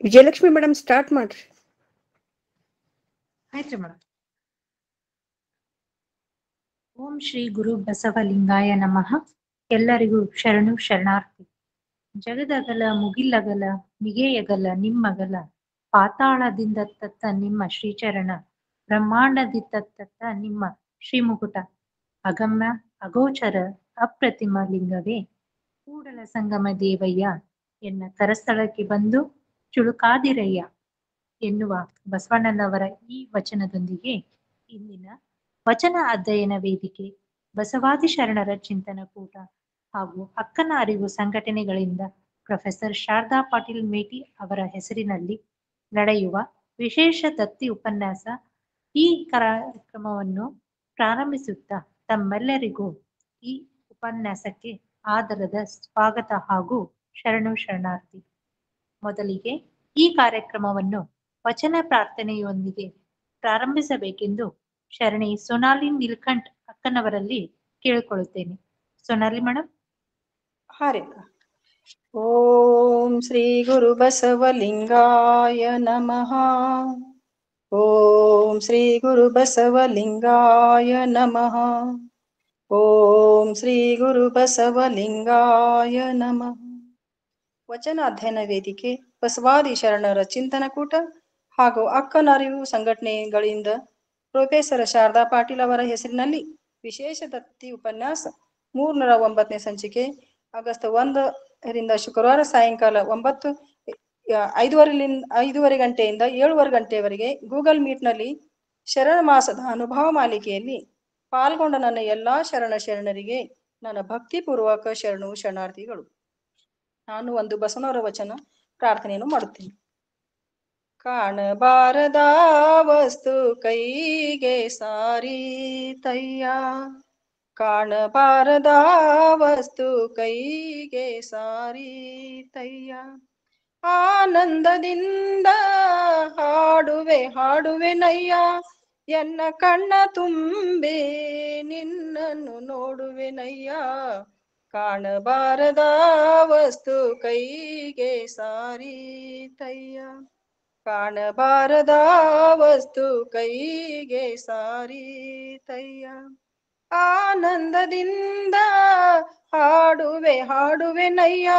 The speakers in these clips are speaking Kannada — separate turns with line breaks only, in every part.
ವಿಜಯಲಕ್ಷ್ಮಿ ಮೇಡಮ್ ಸ್ಟಾರ್ಟ್ ಮಾಡ್ರಿ.
ಆಯ್ತ್ರಿ ಮೇಡಮ್. ಓಂ ಶ್ರೀ ಗುರು ಬಸವಲಿಂಗಾಯ ನಮಃ. ಎಲ್ಲರಿಗೂ ಶರಣು ಶರಣಾರ್ಥಿ. ಜಗದಗಲ ಮುಗಿಲಗಲ ಮಿಗೆಯಗಲ ನಿಮ್ಮಗಲ, ಪಾತಾಳದಿಂದ ತತ್ತ ನಿಮ್ಮ ಶ್ರೀಚರಣ, ಬ್ರಹ್ಮಾಂಡದಿತ್ತ ನಿಮ್ಮ ಶ್ರೀಮುಕುಟ, ಅಗಮ್ಯ ಅಗೋಚರ ಅಪ್ರತಿಮ ಲಿಂಗವೇ ಕೂಡಲ ಸಂಗಮ ದೇವಯ್ಯ, ಎನ್ನ ಕರಸ್ಥಳಕ್ಕೆ ಬಂದು ಚುಳುಕಾದಿರಯ್ಯ ಎನ್ನುವ ಬಸವಣ್ಣನವರ ಈ ವಚನದೊಂದಿಗೆ ಇಂದಿನ ವಚನ ಅಧ್ಯಯನ ವೇದಿಕೆ, ಬಸವಾದಿ ಶರಣರ ಚಿಂತನ ಕೂಟ ಹಾಗೂ ಅಕ್ಕನ ಅರಿವು ಸಂಘಟನೆಗಳಿಂದ ಪ್ರೊಫೆಸರ್ ಶಾರದಾ ಪಾಟೀಲ್ ಮೇಟಿ ಅವರ ಹೆಸರಿನಲ್ಲಿ ನಡೆಯುವ ವಿಶೇಷ ದತ್ತಿ ಉಪನ್ಯಾಸ ಈ ಕಾರ್ಯಕ್ರಮವನ್ನು ಪ್ರಾರಂಭಿಸುತ್ತಾ ತಮ್ಮೆಲ್ಲರಿಗೂ ಈ ಉಪನ್ಯಾಸಕ್ಕೆ ಆದರದ ಸ್ವಾಗತ ಹಾಗೂ ಶರಣು ಶರಣಾರ್ಥಿ. ಮೊದಲಿಗೆ ಈ ಕಾರ್ಯಕ್ರಮವನ್ನು ವಚನ ಪ್ರಾರ್ಥನೆಯೊಂದಿಗೆ ಪ್ರಾರಂಭಿಸಬೇಕೆಂದು ಶರಣಿ ಸೊನಾಲಿ ನೀಲ್ಕಂಠ್ ಅಕ್ಕನವರಲ್ಲಿ ಕೇಳಿಕೊಳ್ಳುತ್ತೇನೆ. ಸೊನಾಲಿ ಮೇಡಮ್.
ಹರಿ ಓಂ ಶ್ರೀ ಗುರು ಬಸವಲಿಂಗಾಯ ನಮಃ. ಓಂ ಶ್ರೀ ಗುರು ಬಸವಲಿಂಗಾಯ ನಮಃ. ಓಂ ಶ್ರೀ ಗುರು ಬಸವಲಿಂಗಾಯ ನಮಃ. ವಚನ ಅಧ್ಯಯನ ವೇದಿಕೆ, ಬಸವಾದಿ ಶರಣರ ಚಿಂತನ ಕೂಟ ಹಾಗೂ ಅಕ್ಕನ ಅರಿವು ಸಂಘಟನೆಗಳಿಂದ ಪ್ರೊಫೆಸರ್ ಶಾರದಾ ಪಾಟೀಲ್ ಅವರ ಹೆಸರಿನಲ್ಲಿ ವಿಶೇಷ ದತ್ತಿ ಉಪನ್ಯಾಸ 309ನೇ ಸಂಚಿಕೆ, ಆಗಸ್ಟ್ 1ರಿಂದ ಶುಕ್ರವಾರ ಸಾಯಂಕಾಲ 5:30 ಗಂಟೆಯಿಂದ 7:15 ಗಂಟೆಯವರೆಗೆ ಗೂಗಲ್ ಮೀಟ್ನಲ್ಲಿ ಶರಣ ಮಾಸದ ಅನುಭವ ಮಾಲಿಕೆಯಲ್ಲಿ ಪಾಲ್ಗೊಂಡ ನನ್ನ ಎಲ್ಲಾ ಶರಣರಿಗೆ ನನ್ನ ಭಕ್ತಿಪೂರ್ವಕ ಶರಣು ಶರಣಾರ್ಥಿಗಳು. ನಾನು ಒಂದು ಬಸವನವರ ವಚನ ಪ್ರಾರ್ಥನೆಯನ್ನು ಮಾಡುತ್ತೇನೆ. ಕಾಣಬಾರದ ವಸ್ತು ಕೈಗೆ ಸಾರೀತಯ್ಯ, ಕಾಣಬಾರದ ವಸ್ತು ಕೈಗೆ ಸಾರೀತಯ್ಯ, ಆನಂದದಿಂದ ಹಾಡುವೆ ನಯ್ಯ, ಎನ್ನ ಕಣ್ಣ ತುಂಬಿ ನಿನ್ನನ್ನು ನೋಡುವೆನಯ್ಯ, ಕಾಣಬಾರದ ವಸ್ತು ಕೈಗೆ ಸಾರೀತಯ್ಯ, ಕಾಣಬಾರದ ವಸ್ತು ಕೈಗೆ ಸಾರೀತಯ್ಯ, ಆನಂದದಿಂದ ಹಾಡುವೆ ನಯ್ಯ,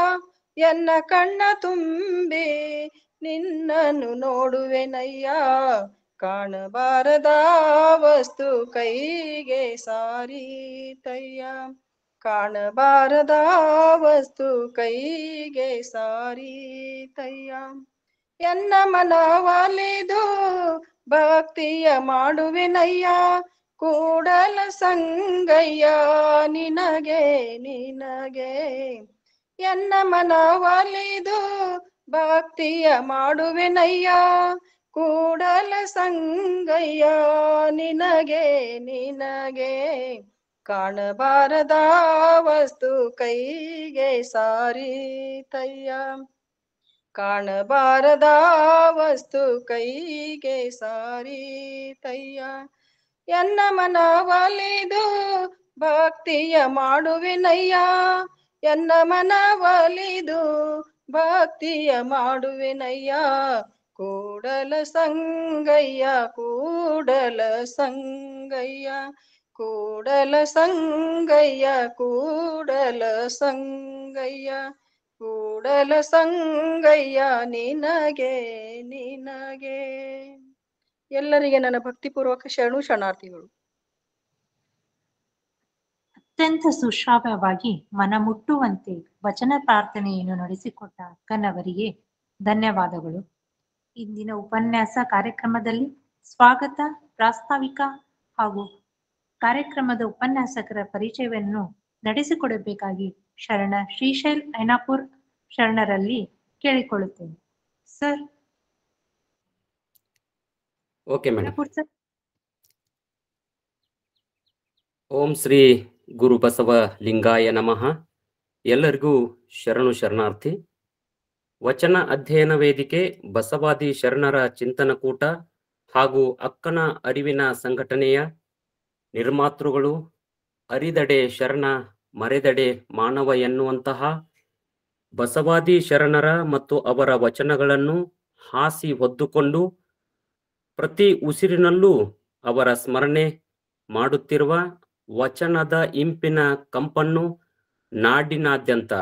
ಎನ್ನ ಕಣ್ಣ ತುಂಬಿ ನಿನ್ನನ್ನು ನೋಡುವೆನಯ್ಯ, ಕಾಣಬಾರದ ವಸ್ತು ಕೈಗೆ ಸಾರೀತಯ್ಯ, ಕಾಣಬಾರದ ವಸ್ತು ಕೈಗೆ ಸಾರೀತಯ್ಯ, ಎನ್ನ ಮನವಲಿದು ಭಕ್ತಿಯ ಮಾಡುವೆನಯ್ಯ, ಕೂಡಲ ಸಂಗಯ್ಯ ನಿನಗೆ ನಿನಗೆ, ಎನ್ನ ಮನವಲಿದು ಭಕ್ತಿಯ ಮಾಡುವೆನಯ್ಯ, ಕೂಡಲ ಸಂಗಯ್ಯ ನಿನಗೆ ನಿನಗೆ, ಕಾಣಬಾರದ ವಸ್ತು ಕೈಗೆ ಸಾರೀತಯ್ಯ, ಕಾಣಬಾರದ ವಸ್ತು ಕೈಗೆ ಸಾರೀತಯ್ಯ, ಎನ್ನ ಮನವಲಿದು ಭಕ್ತಿಯ ಮಾಡುವೆನಯ್ಯ, ಎನ್ನ ಮನವಲಿದು ಭಕ್ತಿಯ ಮಾಡುವೆನಯ್ಯ, ಕೂಡಲ ಸಂಗಯ್ಯ ಕೂಡಲ ಸಂಗಯ್ಯ, ಕೂಡಲ ಸಂಗಯ್ಯ ಕೂಡಲ ಸಂಗಯ್ಯ, ಕೂಡಲ ಸಂಗಯ್ಯ ನಿನಗೆ ನಿನಗೆ. ಎಲ್ಲರಿಗೆ ನನ್ನ ಭಕ್ತಿಪೂರ್ವಕ ಶರಣು ಶರಣಾರ್ಥಿಗಳು.
ಅತ್ಯಂತ ಸುಶ್ರಾವ್ಯವಾಗಿ ಮನಮುಟ್ಟುವಂತೆ ವಚನ ಪ್ರಾರ್ಥನೆಯನ್ನು ನಡೆಸಿಕೊಟ್ಟ ಅಕ್ಕನವರಿಗೆ ಧನ್ಯವಾದಗಳು. ಇಂದಿನ ಉಪನ್ಯಾಸ ಕಾರ್ಯಕ್ರಮದಲ್ಲಿ ಸ್ವಾಗತ, ಪ್ರಾಸ್ತಾವಿಕ ಹಾಗೂ ಕಾರ್ಯಕ್ರಮದ ಉಪನ್ಯಾಸಕರ ಪರಿಚಯವನ್ನು ನಡೆಸಿಕೊಡಬೇಕಾಗಿ ಶರಣ ಶ್ರೀಶೈಲ್ ಐನಾಪುರ್ ಶರಣರಲ್ಲಿ ಕೇಳಿಕೊಳ್ಳುತ್ತೇನೆ. ಸರ್.
Okay madam.
ಸರ್.
ಓಂ ಶ್ರೀ ಗುರು ಬಸವ ಲಿಂಗಾಯ ನಮಃ. ಎಲ್ಲರಿಗೂ ಶರಣು ಶರಣಾರ್ಥಿ. ವಚನ ಅಧ್ಯಯನ ವೇದಿಕೆ, ಬಸವಾದಿ ಶರಣರ ಚಿಂತನ ಕೂಟ ಹಾಗೂ ಅಕ್ಕನ ಅರಿವಿನ ಸಂಘಟನೆಯ ನಿರ್ಮಾತೃಗಳು, ಅರಿದಡೆ ಶರಣ ಮರೆದಡೆ ಮಾನವ ಎನ್ನುವಂತಹ ಬಸವಾದಿ ಶರಣರ ಮತ್ತು ಅವರ ವಚನಗಳನ್ನು ಹಾಸಿ ಹೊದ್ದುಕೊಂಡು ಪ್ರತಿ ಉಸಿರಿನಲ್ಲೂ ಅವರ ಸ್ಮರಣೆ ಮಾಡುತ್ತಿರುವ ವಚನದ ಇಂಪಿನ ಕಂಪನ್ನು ನಾಡಿನಾದ್ಯಂತ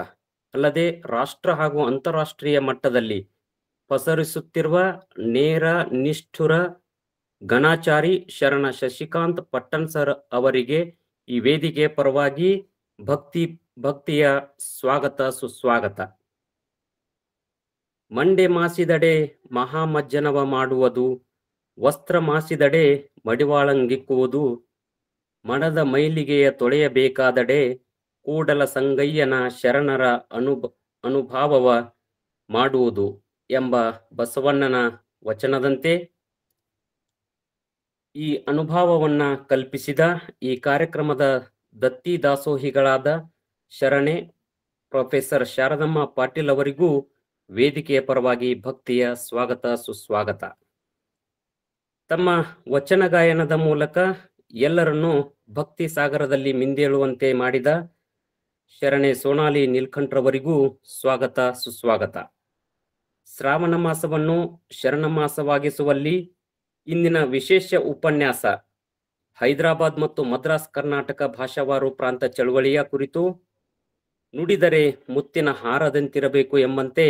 ಅಲ್ಲದೆ ರಾಷ್ಟ್ರ ಹಾಗೂ ಅಂತಾರಾಷ್ಟ್ರೀಯ ಮಟ್ಟದಲ್ಲಿ ಪಸರಿಸುತ್ತಿರುವ ನೇರ ನಿಷ್ಠುರ ಗಣಾಚಾರಿ ಶರಣ ಶಶಿಕಾಂತ್ ಪಟ್ಟಣ್ ಸರ್ ಅವರಿಗೆ ಈ ವೇದಿಕೆ ಪರವಾಗಿ ಭಕ್ತಿಯ ಸ್ವಾಗತ ಸುಸ್ವಾಗತ. ಮಂಡೆ ಮಾಸಿದಡೆ ಮಹಾಮಜ್ಜನವ ಮಾಡುವುದು, ವಸ್ತ್ರ ಮಾಸಿದಡೆ ಮಡಿವಾಳಂಗಿಕ್ಕುವುದು, ಮನದ ಮೈಲಿಗೆಯ ತೊಳೆಯಬೇಕಾದಡೆ ಕೂಡಲ ಸಂಗಯ್ಯನ ಶರಣರ ಅನುಭಾವವ ಮಾಡುವುದು ಎಂಬ ಬಸವಣ್ಣನ ವಚನದಂತೆ ಈ ಅನುಭವವನ್ನ ಕಲ್ಪಿಸಿದ ಈ ಕಾರ್ಯಕ್ರಮದ ದತ್ತಿ ದಾಸೋಹಿಗಳಾದ ಶರಣೆ ಪ್ರೊಫೆಸರ್ ಶಾರದಮ್ಮ ಪಾಟೀಲ್ ಅವರಿಗೂ ವೇದಿಕೆಯ ಪರವಾಗಿ ಭಕ್ತಿಯ ಸ್ವಾಗತ ಸುಸ್ವಾಗತ. ತಮ್ಮ ವಚನ ಗಾಯನದ ಮೂಲಕ ಎಲ್ಲರನ್ನೂ ಭಕ್ತಿ ಸಾಗರದಲ್ಲಿ ಮಿಂದೇಳುವಂತೆ ಮಾಡಿದ ಶರಣೆ ಸೋನಾಲಿ ನೀಲ್ಕಂಠ್ರವರಿಗೂ ಸ್ವಾಗತ ಸುಸ್ವಾಗತ. ಶ್ರಾವಣ ಮಾಸವನ್ನು ಶರಣ ಮಾಸವಾಗಿಸುವಲ್ಲಿ ಇಂದಿನ ವಿಶೇಷ ಉಪನ್ಯಾಸ ಹೈದರಾಬಾದ್ ಮತ್ತು ಮದ್ರಾಸ್ ಕರ್ನಾಟಕ ಭಾಷಾವಾರು ಪ್ರಾಂತ ಚಳವಳಿಯ ಕುರಿತು ನುಡಿದರೆ ಮುತ್ತಿನ ಹಾರದಂತಿರಬೇಕು ಎಂಬಂತೆ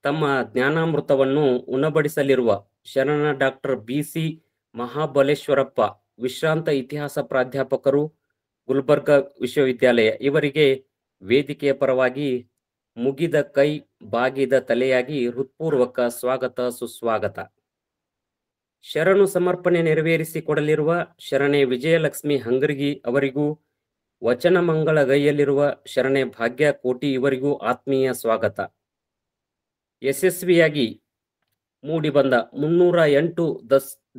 ತಮ್ಮ ಜ್ಞಾನಾಮೃತವನ್ನು ಉಣಬಡಿಸಲಿರುವ ಶರಣ ಡಾಕ್ಟರ್ BC ಮಹಾಬಲೇಶ್ವರಪ್ಪ, ವಿಶ್ರಾಂತ ಇತಿಹಾಸ ಪ್ರಾಧ್ಯಾಪಕರು, ಗುಲ್ಬರ್ಗಾ ವಿಶ್ವವಿದ್ಯಾಲಯ ಇವರಿಗೆ ವೇದಿಕೆಯ ಪರವಾಗಿ ಮುಗಿದ ಕೈ ಬಾಗಿದ ತಲೆಯಾಗಿ ಹೃತ್ಪೂರ್ವಕ ಸ್ವಾಗತ ಸುಸ್ವಾಗತ. ಶರಣು ಸಮರ್ಪಣೆ ನೆರವೇರಿಸಿ ಕೊಡಲಿರುವ ಶರಣೆ ವಿಜಯಲಕ್ಷ್ಮಿ ಹಂಗರ್ಗಿ ಅವರಿಗೂ, ವಚನ ಮಂಗಳಗೈಯಲ್ಲಿರುವ ಶರಣೆ ಭಾಗ್ಯ ಕೋಟಿ ಇವರಿಗೂ ಆತ್ಮೀಯ ಸ್ವಾಗತ. ಯಶಸ್ವಿಯಾಗಿ ಮೂಡಿಬಂದ 308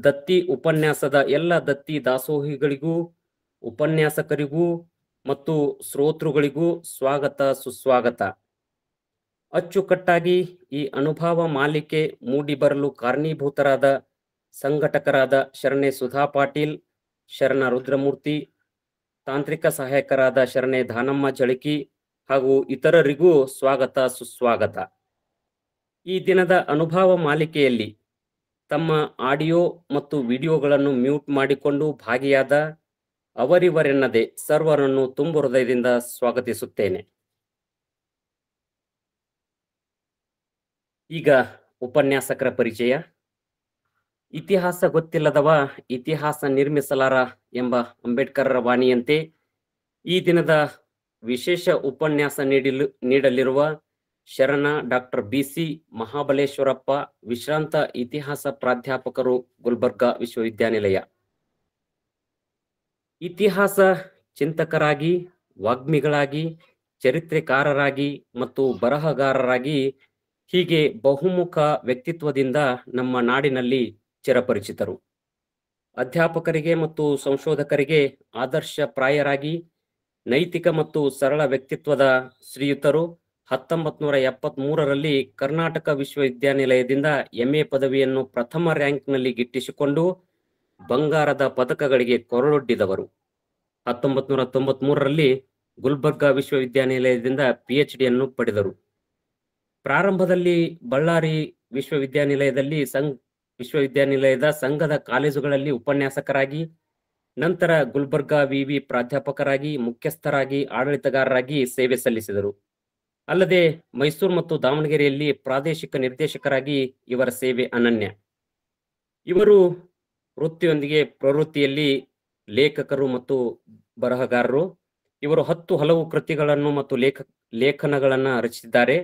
ದತ್ತಿ ಉಪನ್ಯಾಸದ ಎಲ್ಲ ದತ್ತಿ ದಾಸೋಹಿಗಳಿಗೂ, ಉಪನ್ಯಾಸಕರಿಗೂ ಮತ್ತು ಶ್ರೋತೃಗಳಿಗೂ ಸ್ವಾಗತ ಸುಸ್ವಾಗತ. ಅಚ್ಚುಕಟ್ಟಾಗಿ ಈ ಅನುಭವ ಮಾಲಿಕೆ ಮೂಡಿಬರಲು ಕಾರಣೀಭೂತರಾದ ಸಂಘಟಕರಾದ ಶರಣೆ ಸುಧಾ ಪಾಟೀಲ್, ಶರಣ ರುದ್ರಮೂರ್ತಿ, ತಾಂತ್ರಿಕ ಸಹಾಯಕರಾದ ಶರಣೆ ದಾನಮ್ಮ ಜಳಕಿ ಹಾಗೂ ಇತರರಿಗೂ ಸ್ವಾಗತ ಸುಸ್ವಾಗತ. ಈ ದಿನದ ಅನುಭವ ಮಾಲಿಕೆಯಲ್ಲಿ ತಮ್ಮ ಆಡಿಯೋ ಮತ್ತು ವಿಡಿಯೋಗಳನ್ನು ಮ್ಯೂಟ್ ಮಾಡಿಕೊಂಡು ಭಾಗಿಯಾದ ಅವರಿವರೆನ್ನದೆ ಸರ್ವರನ್ನು ತುಂಬು ಹೃದಯದಿಂದ ಸ್ವಾಗತಿಸುತ್ತೇನೆ. ಈಗ ಉಪನ್ಯಾಸಕರ ಪರಿಚಯ. ಇತಿಹಾಸ ಗೊತ್ತಿಲ್ಲದವ ಇತಿಹಾಸ ನಿರ್ಮಿಸಲಾರ ಎಂಬ ಅಂಬೇಡ್ಕರರ ವಾಣಿಯಂತೆ ಈ ದಿನದ ವಿಶೇಷ ಉಪನ್ಯಾಸ ನೀಡಲಿರುವ ಶರಣ ಡಾಕ್ಟರ್ BC ಮಹಾಬಲೇಶ್ವರಪ್ಪ, ವಿಶ್ರಾಂತ ಇತಿಹಾಸ ಪ್ರಾಧ್ಯಾಪಕರು, ಗುಲ್ಬರ್ಗಾ ವಿಶ್ವವಿದ್ಯಾನಿಲಯ. ಇತಿಹಾಸ ಚಿಂತಕರಾಗಿ, ವಾಗ್ಮಿಗಳಾಗಿ, ಚರಿತ್ರೆಕಾರರಾಗಿ ಮತ್ತು ಬರಹಗಾರರಾಗಿ ಹೀಗೆ ಬಹುಮುಖ ವ್ಯಕ್ತಿತ್ವದಿಂದ ನಮ್ಮ ನಾಡಿನಲ್ಲಿ ಚಿರಪರಿಚಿತರು. ಅಧ್ಯಾಪಕರಿಗೆ ಮತ್ತು ಸಂಶೋಧಕರಿಗೆ ಆದರ್ಶಪ್ರಾಯರಾಗಿ ನೈತಿಕ ಮತ್ತು ಸರಳ ವ್ಯಕ್ತಿತ್ವದ ಶ್ರೀಯುತರು 1973ರಲ್ಲಿ ಕರ್ನಾಟಕ ವಿಶ್ವವಿದ್ಯಾನಿಲಯದಿಂದ MA ಪದವಿಯನ್ನು ಪ್ರಥಮ ರ್ಯಾಂಕ್ನಲ್ಲಿ ಗಿಟ್ಟಿಸಿಕೊಂಡು ಬಂಗಾರದ ಪದಕಗಳಿಗೆ ಕೊರಳೊಡ್ಡಿದವರು. 1993ರಲ್ಲಿ ಗುಲ್ಬರ್ಗಾ ವಿಶ್ವವಿದ್ಯಾನಿಲಯದಿಂದ PhDಯನ್ನು ಪಡೆದರು. ಪ್ರಾರಂಭದಲ್ಲಿ ಬಳ್ಳಾರಿ ವಿಶ್ವವಿದ್ಯಾನಿಲಯದ ಸಂಘದ ಕಾಲೇಜುಗಳಲ್ಲಿ ಉಪನ್ಯಾಸಕರಾಗಿ, ನಂತರ ಗುಲ್ಬರ್ಗಾ ವಿವಿ ಪ್ರಾಧ್ಯಾಪಕರಾಗಿ, ಮುಖ್ಯಸ್ಥರಾಗಿ, ಆಡಳಿತಗಾರರಾಗಿ ಸೇವೆ ಸಲ್ಲಿಸಿದರು. ಅಲ್ಲದೆ ಮೈಸೂರು ಮತ್ತು ದಾವಣಗೆರೆಯಲ್ಲಿ ಪ್ರಾದೇಶಿಕ ನಿರ್ದೇಶಕರಾಗಿ ಇವರ ಸೇವೆ ಅನನ್ಯ. ಇವರು ವೃತ್ತಿಯೊಂದಿಗೆ ಪ್ರವೃತ್ತಿಯಲ್ಲಿ ಲೇಖಕರು ಮತ್ತು ಬರಹಗಾರರು. ಇವರು 10 ಹಲವು ಕೃತಿಗಳನ್ನು ಮತ್ತು ಲೇಖನಗಳನ್ನು ರಚಿಸಿದ್ದಾರೆ.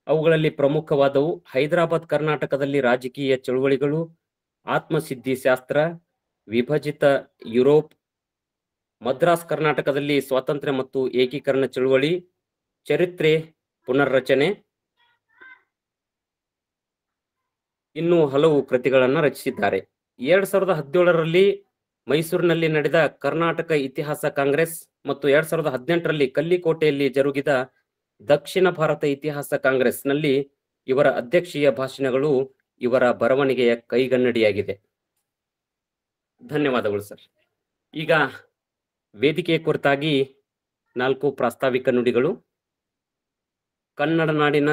ಅವುಗಳಲ್ಲಿ ಪ್ರಮುಖವಾದವು ಹೈದರಾಬಾದ್ ಕರ್ನಾಟಕದಲ್ಲಿ ರಾಜಕೀಯ ಚಳುವಳಿಗಳು, ಆತ್ಮಸಿದ್ಧಿಶಾಸ್ತ್ರ, ವಿಭಜಿತ ಯುರೋಪ್, ಮದ್ರಾಸ್ ಕರ್ನಾಟಕದಲ್ಲಿ ಸ್ವಾತಂತ್ರ್ಯ ಮತ್ತು ಏಕೀಕರಣ ಚಳುವಳಿ, ಚರಿತ್ರೆ ಪುನರ್ರಚನೆ, ಇನ್ನೂ ಹಲವು ಕೃತಿಗಳನ್ನು ರಚಿಸಿದ್ದಾರೆ. 2017ರಲ್ಲಿ ಮೈಸೂರಿನಲ್ಲಿ ನಡೆದ ಕರ್ನಾಟಕ ಇತಿಹಾಸ ಕಾಂಗ್ರೆಸ್ ಮತ್ತು 2018ರಲ್ಲಿ ಕಲ್ಲಿಕೋಟೆಯಲ್ಲಿ ಜರುಗಿದ ದಕ್ಷಿಣ ಭಾರತ ಇತಿಹಾಸ ಕಾಂಗ್ರೆಸ್ನಲ್ಲಿ ಇವರ ಅಧ್ಯಕ್ಷೀಯ ಭಾಷಣಗಳು ಇವರ ಬರವಣಿಗೆಯ ಕೈಗನ್ನಡಿಯಾಗಿದೆ. ಧನ್ಯವಾದಗಳು ಸರ್. ಈಗ ವೇದಿಕೆಯ ಕುರಿತಾಗಿ 4 ಪ್ರಾಸ್ತಾವಿಕ ನುಡಿಗಳು. ಕನ್ನಡ ನಾಡಿನ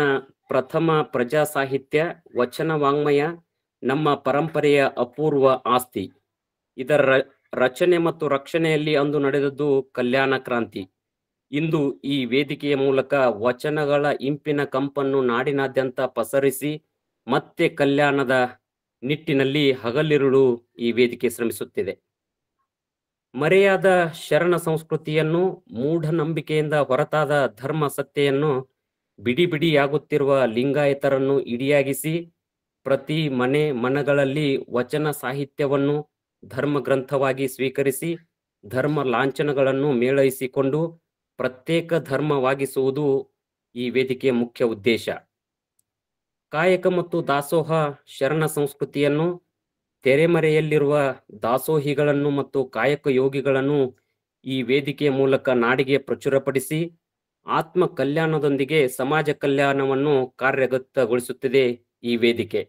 ಪ್ರಥಮ ಪ್ರಜಾ ಸಾಹಿತ್ಯ ವಚನ ವಾಂಗ್ಮಯ ನಮ್ಮ ಪರಂಪರೆಯ ಅಪೂರ್ವ ಆಸ್ತಿ. ಇದರ ರಚನೆ ಮತ್ತು ರಕ್ಷಣೆಯಲ್ಲಿ ಅಂದು ನಡೆದದ್ದು ಕಲ್ಯಾಣ ಕ್ರಾಂತಿ. ಇಂದು ಈ ವೇದಿಕೆಯ ಮೂಲಕ ವಚನಗಳ ಇಂಪಿನ ಕಂಪನ್ನು ನಾಡಿನಾದ್ಯಂತ ಪಸರಿಸಿ ಮತ್ತೆ ಕಲ್ಯಾಣದ ನಿಟ್ಟಿನಲ್ಲಿ ಹಗಲಿರುಳು ಈ ವೇದಿಕೆ ಶ್ರಮಿಸುತ್ತಿದೆ. ಮರೆಯಾದ ಶರಣ ಸಂಸ್ಕೃತಿಯನ್ನು, ಮೂಢನಂಬಿಕೆಯಿಂದ ಹೊರತಾದ ಧರ್ಮ ಸತ್ತೆಯನ್ನು, ಬಿಡಿ ಬಿಡಿಯಾಗುತ್ತಿರುವ ಲಿಂಗಾಯತರನ್ನು ಇಡಿಯಾಗಿಸಿ ಪ್ರತಿ ಮನೆ ಮನಗಳಲ್ಲಿ ವಚನ ಸಾಹಿತ್ಯವನ್ನು ಧರ್ಮ ಗ್ರಂಥವಾಗಿ ಸ್ವೀಕರಿಸಿ ಧರ್ಮ ಲಾಂಛನಗಳನ್ನು ಮೇಳೈಸಿಕೊಂಡು ಪ್ರತ್ಯೇಕ ಧರ್ಮವಾಗಿಸುವುದು ಈ ವೇದಿಕೆಯ ಮುಖ್ಯ ಉದ್ದೇಶ. ಕಾಯಕ ಮತ್ತು ದಾಸೋಹ ಶರಣ ಸಂಸ್ಕೃತಿಯನ್ನು, ತೆರೆಮರೆಯಲ್ಲಿರುವ ದಾಸೋಹಿಗಳನ್ನು ಮತ್ತು ಕಾಯಕ ಯೋಗಿಗಳನ್ನು ಈ ವೇದಿಕೆಯ ಮೂಲಕ ನಾಡಿಗೆ ಪ್ರಚುರಪಡಿಸಿ ಆತ್ಮ ಕಲ್ಯಾಣದೊಂದಿಗೆ ಸಮಾಜ ಕಲ್ಯಾಣವನ್ನು ಕಾರ್ಯಗತಗೊಳಿಸುತ್ತಿದೆ ಈ ವೇದಿಕೆ.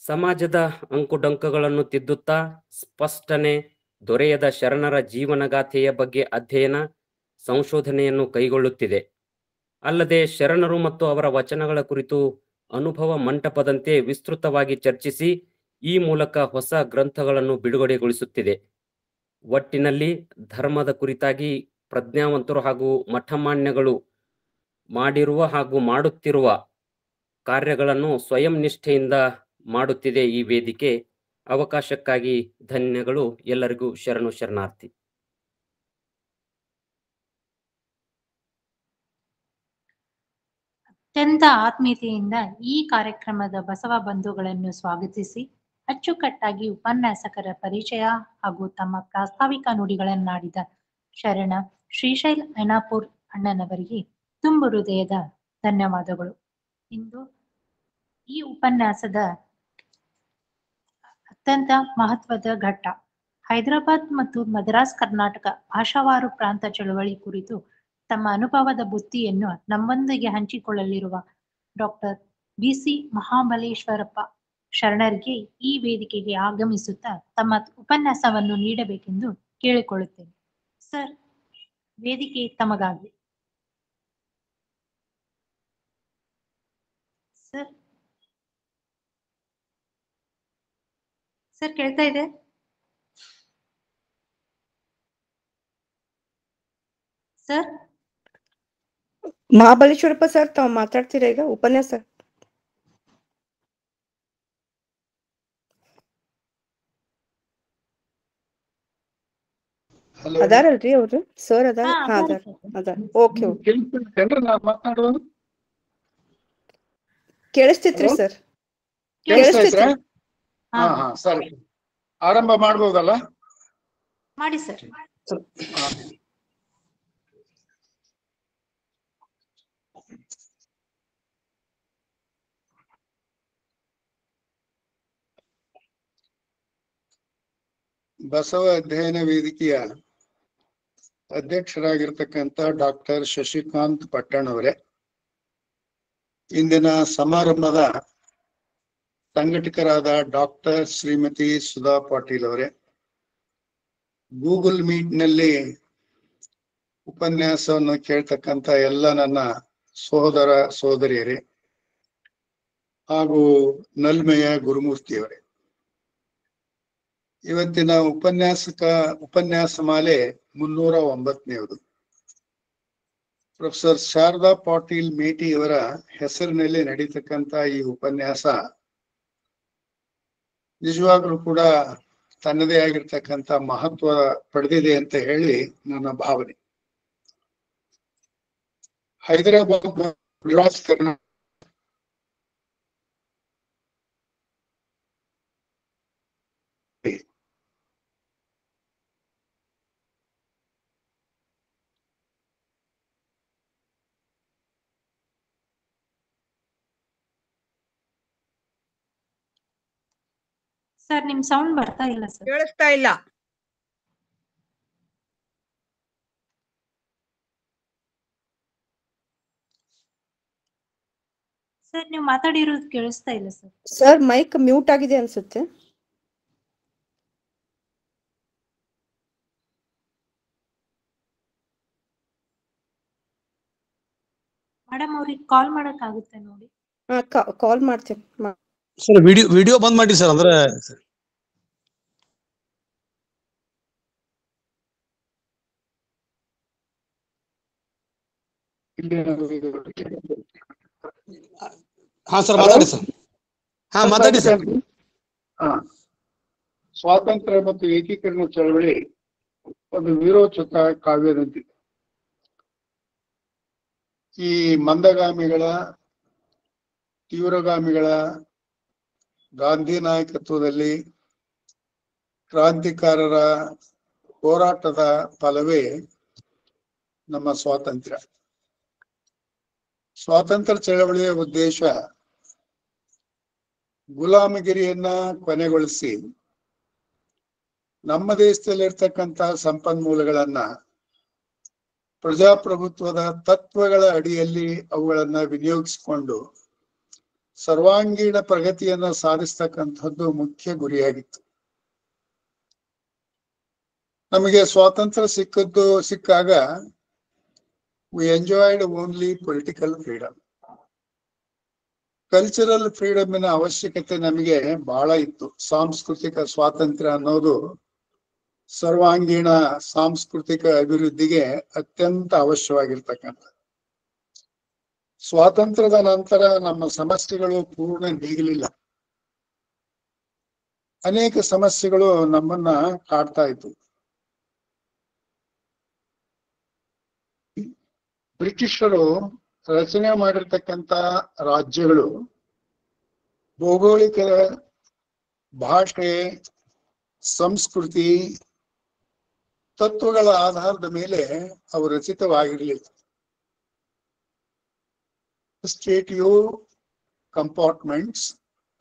ಸಮಾಜದ ಅಂಕುಡೊಂಕಗಳನ್ನು ತಿದ್ದುತ್ತಾ ಸ್ಪಷ್ಟನೆ ದೊರೆಯದ ಶರಣರ ಜೀವನಗಾಥೆಯ ಬಗ್ಗೆ ಅಧ್ಯಯನ ಸಂಶೋಧನೆಯನ್ನು ಕೈಗೊಳ್ಳುತ್ತಿದೆ. ಅಲ್ಲದೆ ಶರಣರು ಮತ್ತು ಅವರ ವಚನಗಳ ಕುರಿತು ಅನುಭವ ಮಂಟಪದಂತೆ ವಿಸ್ತೃತವಾಗಿ ಚರ್ಚಿಸಿ ಈ ಮೂಲಕ ಹೊಸ ಗ್ರಂಥಗಳನ್ನು ಬಿಡುಗಡೆಗೊಳಿಸುತ್ತಿದೆ. ಒಟ್ಟಿನಲ್ಲಿ ಧರ್ಮದ ಕುರಿತಾಗಿ ಪ್ರಜ್ಞಾವಂತರು ಹಾಗೂ ಮಠಮಾನ್ಯಗಳು ಮಾಡಿರುವ ಹಾಗೂ ಮಾಡುತ್ತಿರುವ ಕಾರ್ಯಗಳನ್ನು ಸ್ವಯಂ ನಿಷ್ಠೆಯಿಂದ ಮಾಡುತ್ತಿದೆ ಈ ವೇದಿಕೆ. ಅವಕಾಶಕ್ಕಾಗಿ ಧನ್ಯಗಳು. ಎಲ್ಲರಿಗೂ ಶರಣು ಶರಣಾರ್ಥಿ.
ಅತ್ಯಂತ ಆತ್ಮೀಯತೆಯಿಂದ ಈ ಕಾರ್ಯಕ್ರಮದ ಬಸವ ಬಂಧುಗಳನ್ನು ಸ್ವಾಗತಿಸಿ ಅಚ್ಚುಕಟ್ಟಾಗಿ ಉಪನ್ಯಾಸಕರ ಪರಿಚಯ ಹಾಗೂ ತಮ್ಮ ಪ್ರಾಸ್ತಾವಿಕ ನುಡಿಗಳನ್ನಾಡಿದ ಶರಣ ಶ್ರೀಶೈಲ್ ಐನಾಪುರ್ ಅಣ್ಣನವರಿಗೆ ತುಂಬು ಹೃದಯದ ಧನ್ಯವಾದಗಳು. ಇಂದು ಈ ಉಪನ್ಯಾಸದ ಅತ್ಯಂತ ಮಹತ್ವದ ಘಟ್ಟ ಹೈದರಾಬಾದ್ ಮತ್ತು ಮದ್ರಾಸ್ ಕರ್ನಾಟಕ ಭಾಷಾವಾರು ಪ್ರಾಂತ ಚಳವಳಿ ಕುರಿತು ತಮ್ಮ ಅನುಭವದ ಬುತ್ತಿಯನ್ನು ನಮ್ಮೊಂದಿಗೆ ಹಂಚಿಕೊಳ್ಳಲಿರುವ ಡಾಕ್ಟರ್ BC ಮಹಾಬಲೇಶ್ವರಪ್ಪ ಶರಣರಿಗೆ ಈ ವೇದಿಕೆಗೆ ಆಗಮಿಸುತ್ತಾ ತಮ್ಮ ಉಪನ್ಯಾಸವನ್ನು ನೀಡಬೇಕೆಂದು ಕೇಳಿಕೊಳ್ಳುತ್ತೇನೆ. ಸರ್, ವೇದಿಕೆ ತಮಗಾಗಿ. ಸರ್ ಸರ್ ಕೇಳ್ತಾ ಇದೆ? ಸರ್
ಮಹಾಬಲೇಶ್ವರಪ್ಪ ಸರ್, ತಾವು ಮಾತಾಡ್ತೀರಾ ಈಗ ಉಪನ್ಯಾಸ? ಅದಾರಲ್ರಿ ಅವ್ರು ಸರ್? ಅದಾರ? ಹಾ, ಅದಾರ ಅದಾರ. Okay okay. ಕೇಳಿಸ್ತಿತ್ರಿ ಸರ್? ಕೇಳಿಸ್ತಿತ್ರಿ?
ಹಾ ಹಾ, ಸರಿ. ಆರಂಭ ಮಾಡ್ಬೋದಲ್ಲ?
ಮಾಡಿ ಸರ್.
ಬಸವ ಅಧ್ಯಯನ ವೇದಿಕೆಯ ಅಧ್ಯಕ್ಷರಾಗಿರ್ತಕ್ಕಂಥ ಡಾಕ್ಟರ್ ಶಶಿಕಾಂತ್ ಪಟ್ಟಣ್ ಅವರೇ, ಇಂದಿನ ಸಮಾರಂಭದ ಸಂಘಟಕರಾದ ಡಾಕ್ಟರ್ ಶ್ರೀಮತಿ ಸುಧಾ ಪಾಟೀಲ್ ಅವರೇ, ಗೂಗಲ್ ಮೀಟ್ ನಲ್ಲಿ ಉಪನ್ಯಾಸವನ್ನು ಕೇಳ್ತಕ್ಕಂಥ ಎಲ್ಲ ನನ್ನ ಸಹೋದರ ಸಹೋದರಿಯರೇ ಹಾಗೂ ನಲ್ಮೆಯ ಗುರುಮೂರ್ತಿಯವರೇ, ಇವತ್ತಿನ ಉಪನ್ಯಾಸ ಮಾಲೆ 309ನೇದು. ಪ್ರೊಫೆಸರ್ ಶಾರದಾ ಪಾಟೀಲ್ ಮೇಟಿ ಅವರ ಹೆಸರಿನಲ್ಲಿ ನಡೀತಕ್ಕಂಥ ಈ ಉಪನ್ಯಾಸ ನಿಜವಾಗ್ಲೂ ಕೂಡ ತನ್ನದೇ ಆಗಿರ್ತಕ್ಕಂಥ ಮಹತ್ವ ಪಡೆದಿದೆ ಅಂತ ಹೇಳಿ ನನ್ನ ಭಾವನೆ. ಹೈದರಾಬಾದ್ ಮದ್ರಾಸ್ ಕರ್ನಾಟಕ
ಸರ್, ನಿಮ್ ಸೌಂಡ್ ಬರ್ತಾ ಇಲ್ಲ ಸರ್.
ಕೇಳಿಸ್ತಾ ಇಲ್ಲ.
ಸರ್, ನೀವು ಮಾತಾಡಿರೋದು ಕೇಳಿಸ್ತಾ ಇಲ್ಲ ಸರ್.
ಸರ್, ಮೈಕ್ ಮ್ಯೂಟ್ ಆಗಿದೆ ಅನ್ಸುತ್ತೆ.
ಮೇಡಮ್ ಅವ್ರಿಗೆ ಕಾಲ್ ಮಾಡಕ್ ಆಗುತ್ತೆ ನೋಡಿ.
ಕಾಲ್ ಮಾಡ್ತೀನಿ.
ಸರ್ ವಿಡಿಯೋ ಬಂದ್ ಮಾಡಿ ಸರ್. ಅಂದ್ರೆ ಹಾ ಸರ್ ಮಾತಾಡಿ ಸರ್. ಹಾ ಮಾತಾಡಿ ಸರ್.
ಸ್ವಾತಂತ್ರ್ಯ ಮತ್ತು ಏಕೀಕರಣ ಚಳವಳಿ ಒಂದು ವೀರೋಚಿತ ಕಾವ್ಯದಂತಿದೆ. ಈ ಮಂದಗಾಮಿಗಳ, ತೀವ್ರಗಾಮಿಗಳ ಗಾಂಧಿ ನಾಯಕತ್ವದಲ್ಲಿ ಕ್ರಾಂತಿಕಾರರ ಹೋರಾಟದ ಫಲವೇ ನಮ್ಮ ಸ್ವಾತಂತ್ರ್ಯ. ಸ್ವಾತಂತ್ರ್ಯ ಚಳವಳಿಯ ಉದ್ದೇಶ ಗುಲಾಮಗಿರಿಯನ್ನ ಕೊನೆಗೊಳಿಸಿ ನಮ್ಮ ದೇಶದಲ್ಲಿರ್ತಕ್ಕಂಥ ಸಂಪನ್ಮೂಲಗಳನ್ನ ಪ್ರಜಾಪ್ರಭುತ್ವದ ತತ್ವಗಳ ಅಡಿಯಲ್ಲಿ ಅವುಗಳನ್ನ ವಿನಿಯೋಗಿಸಿಕೊಂಡು ಸರ್ವಾಂಗೀಣ ಪ್ರಗತಿಯನ್ನ ಸಾಧಿಸ್ತಕ್ಕಂಥದ್ದು ಮುಖ್ಯ ಗುರಿಯಾಗಿತ್ತು. ನಮಗೆ ಸ್ವಾತಂತ್ರ್ಯ ಸಿಕ್ಕಾಗ we enjoyed only political freedom. Cultural ಫ್ರೀಡಮಿನ ಅವಶ್ಯಕತೆ ನಮಗೆ ಬಹಳ ಇತ್ತು. ಸಾಂಸ್ಕೃತಿಕ ಸ್ವಾತಂತ್ರ್ಯ ಅನ್ನೋದು ಸರ್ವಾಂಗೀಣ ಸಾಂಸ್ಕೃತಿಕ ಅಭಿವೃದ್ಧಿಗೆ ಅತ್ಯಂತ ಅವಶ್ಯವಾಗಿರ್ತಕ್ಕಂಥ. ಸ್ವಾತಂತ್ರ್ಯದ ನಂತರ ನಮ್ಮ ಸಮಸ್ಯೆಗಳು ಪೂರ್ಣ ನೀಗಲಿಲ್ಲ. ಅನೇಕ ಸಮಸ್ಯೆಗಳು ನಮ್ಮನ್ನ ಕಾಡ್ತಾ ಇತ್ತು. ಬ್ರಿಟಿಷರು ರಚನೆ ಮಾಡಿರ್ತಕ್ಕಂಥ ರಾಜ್ಯಗಳು ಭೌಗೋಳಿಕ, ಭಾಷೆ, ಸಂಸ್ಕೃತಿ, ತತ್ವಗಳ ಆಧಾರದ ಮೇಲೆ ಅವು ರಚಿತವಾಗಿರಲಿಲ್ಲ. Constitutive compartments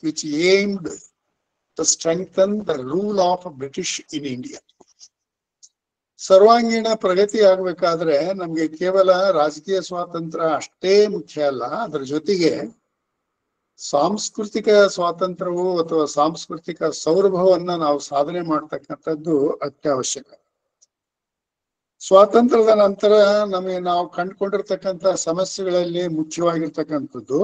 which aimed to strengthen the rule of British in India. ಸರ್ವಾಂಗೀಣ ಪ್ರಗತಿ ಆಗ್ಬೇಕಾದ್ರೆ ನಮ್ಗೆ ಕೇವಲ ರಾಜಕೀಯ ಸ್ವಾತಂತ್ರ್ಯ ಅಷ್ಟೇ ಮುಖ್ಯ ಅಲ್ಲ, ಅದರ ಜೊತೆಗೆ ಸಾಂಸ್ಕೃತಿಕ ಸ್ವಾತಂತ್ರ್ಯವು ಅಥವಾ ಸಾಂಸ್ಕೃತಿಕ ಸೌರಭವನ್ನ ನಾವು ಸಾಧನೆ ಮಾಡ್ತಕ್ಕಂಥದ್ದು ಅತ್ಯವಶ್ಯಕ. ಸ್ವಾತಂತ್ರ್ಯದ ನಂತರ ನಮಗೆ ನಾವು ಕಂಡುಕೊಂಡಿರ್ತಕ್ಕಂಥ ಸಮಸ್ಯೆಗಳಲ್ಲಿ ಮುಖ್ಯವಾಗಿರ್ತಕ್ಕಂಥದ್ದು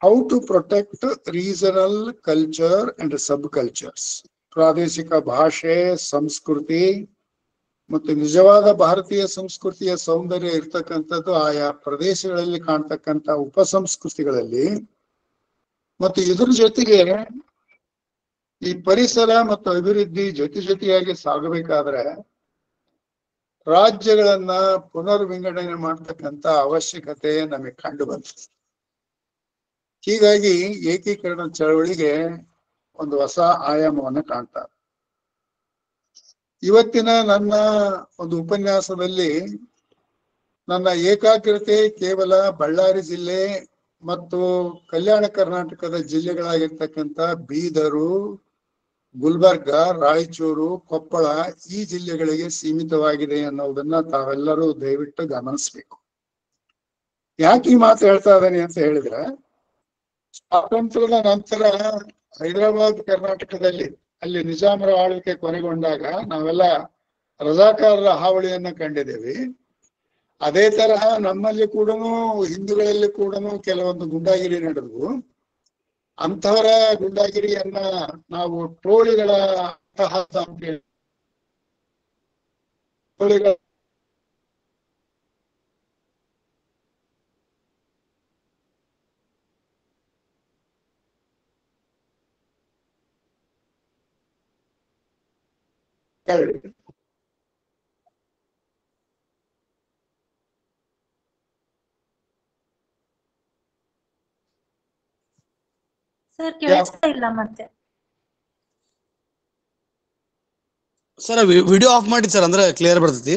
how to protect regional culture and subcultures. ಪ್ರಾದೇಶಿಕ ಭಾಷೆ, ಸಂಸ್ಕೃತಿ ಮತ್ತು ನಿಜವಾದ ಭಾರತೀಯ ಸಂಸ್ಕೃತಿಯ ಸೌಂದರ್ಯ ಇರ್ತಕ್ಕಂಥದ್ದು ಆಯಾ ಪ್ರದೇಶಗಳಲ್ಲಿ ಕಾಣ್ತಕ್ಕಂಥ ಉಪಸಂಸ್ಕೃತಿಗಳಲ್ಲಿ. ಮತ್ತು ಇದ್ರ ಜೊತೆಗೆ ಈ ಪರಿಸರ ಮತ್ತು ಅಭಿವೃದ್ಧಿ ಜೊತೆಯಾಗಿ ಸಾಗಬೇಕಾದ್ರೆ ರಾಜ್ಯಗಳನ್ನ ಪುನರ್ವಿಂಗಡಣೆ ಮಾಡ್ತಕ್ಕಂಥ ಅವಶ್ಯಕತೆ ನಮಗೆ ಕಂಡು ಬಂತು. ಹೀಗಾಗಿ ಏಕೀಕರಣ ಚಳವಳಿಗೆ ಒಂದು ಹೊಸ ಆಯಾಮವನ್ನು ಕಾಣ್ತಾರೆ. ಇವತ್ತಿನ ನನ್ನ ಒಂದು ಉಪನ್ಯಾಸದಲ್ಲಿ ನನ್ನ ಏಕಾಗ್ರತೆ ಕೇವಲ ಬಳ್ಳಾರಿ ಜಿಲ್ಲೆ ಮತ್ತು ಕಲ್ಯಾಣ ಕರ್ನಾಟಕದ ಜಿಲ್ಲೆಗಳಾಗಿರ್ತಕ್ಕಂಥ ಬೀದರು, ಗುಲ್ಬರ್ಗ, ರಾಯಚೂರು, ಕೊಪ್ಪಳ ಈ ಜಿಲ್ಲೆಗಳಿಗೆ ಸೀಮಿತವಾಗಿದೆ ಅನ್ನೋದನ್ನ ತಾವೆಲ್ಲರೂ ದಯವಿಟ್ಟು ಗಮನಿಸ್ಬೇಕು. ಯಾಕೆ ಈ ಮಾತು ಹೇಳ್ತಾ ಇದ್ದೇನೆ ಅಂತ ಹೇಳಿದ್ರೆ, ಸ್ವಾತಂತ್ರ್ಯದ ನಂತರ ಹೈದರಾಬಾದ್ ಕರ್ನಾಟಕದಲ್ಲಿ ಅಲ್ಲಿ ನಿಜಾಮರ ಆಳ್ವಿಕೆ ಕೊನೆಗೊಂಡಾಗ ನಾವೆಲ್ಲ ರಜಾಕಾರರ ಹಾವಳಿಯನ್ನ ಕಂಡಿದ್ದೇವೆ. ಅದೇ ತರಹ ನಮ್ಮಲ್ಲಿ ಕೂಡ ಹಿಂದೂಗಳಲ್ಲಿ ಕೂಡ ಕೆಲವೊಂದು ಗುಂಡಾಗಿರಿ ನಡೆದವು. ಅಂಥವರ ಗುಂಡಾಗಿರಿಯನ್ನ ನಾವು ಟೋಳಿಗಳ ಅಟ್ಟಹಾಸ ಅಂತ ಹೇಳಿ ಟೋಳಿಗಳ
ಸರ್ ಕೇಳಿಸ್ತಾ ಇಲ್ಲ ಮತ್ತೆ.
ಸರ್ ವಿಡಿಯೋ ಆಫ್ ಮಾಡಿ ಸರ್, ಅಂದ್ರೆ ಕ್ಲಿಯರ್ ಬರ್ತೈತಿ.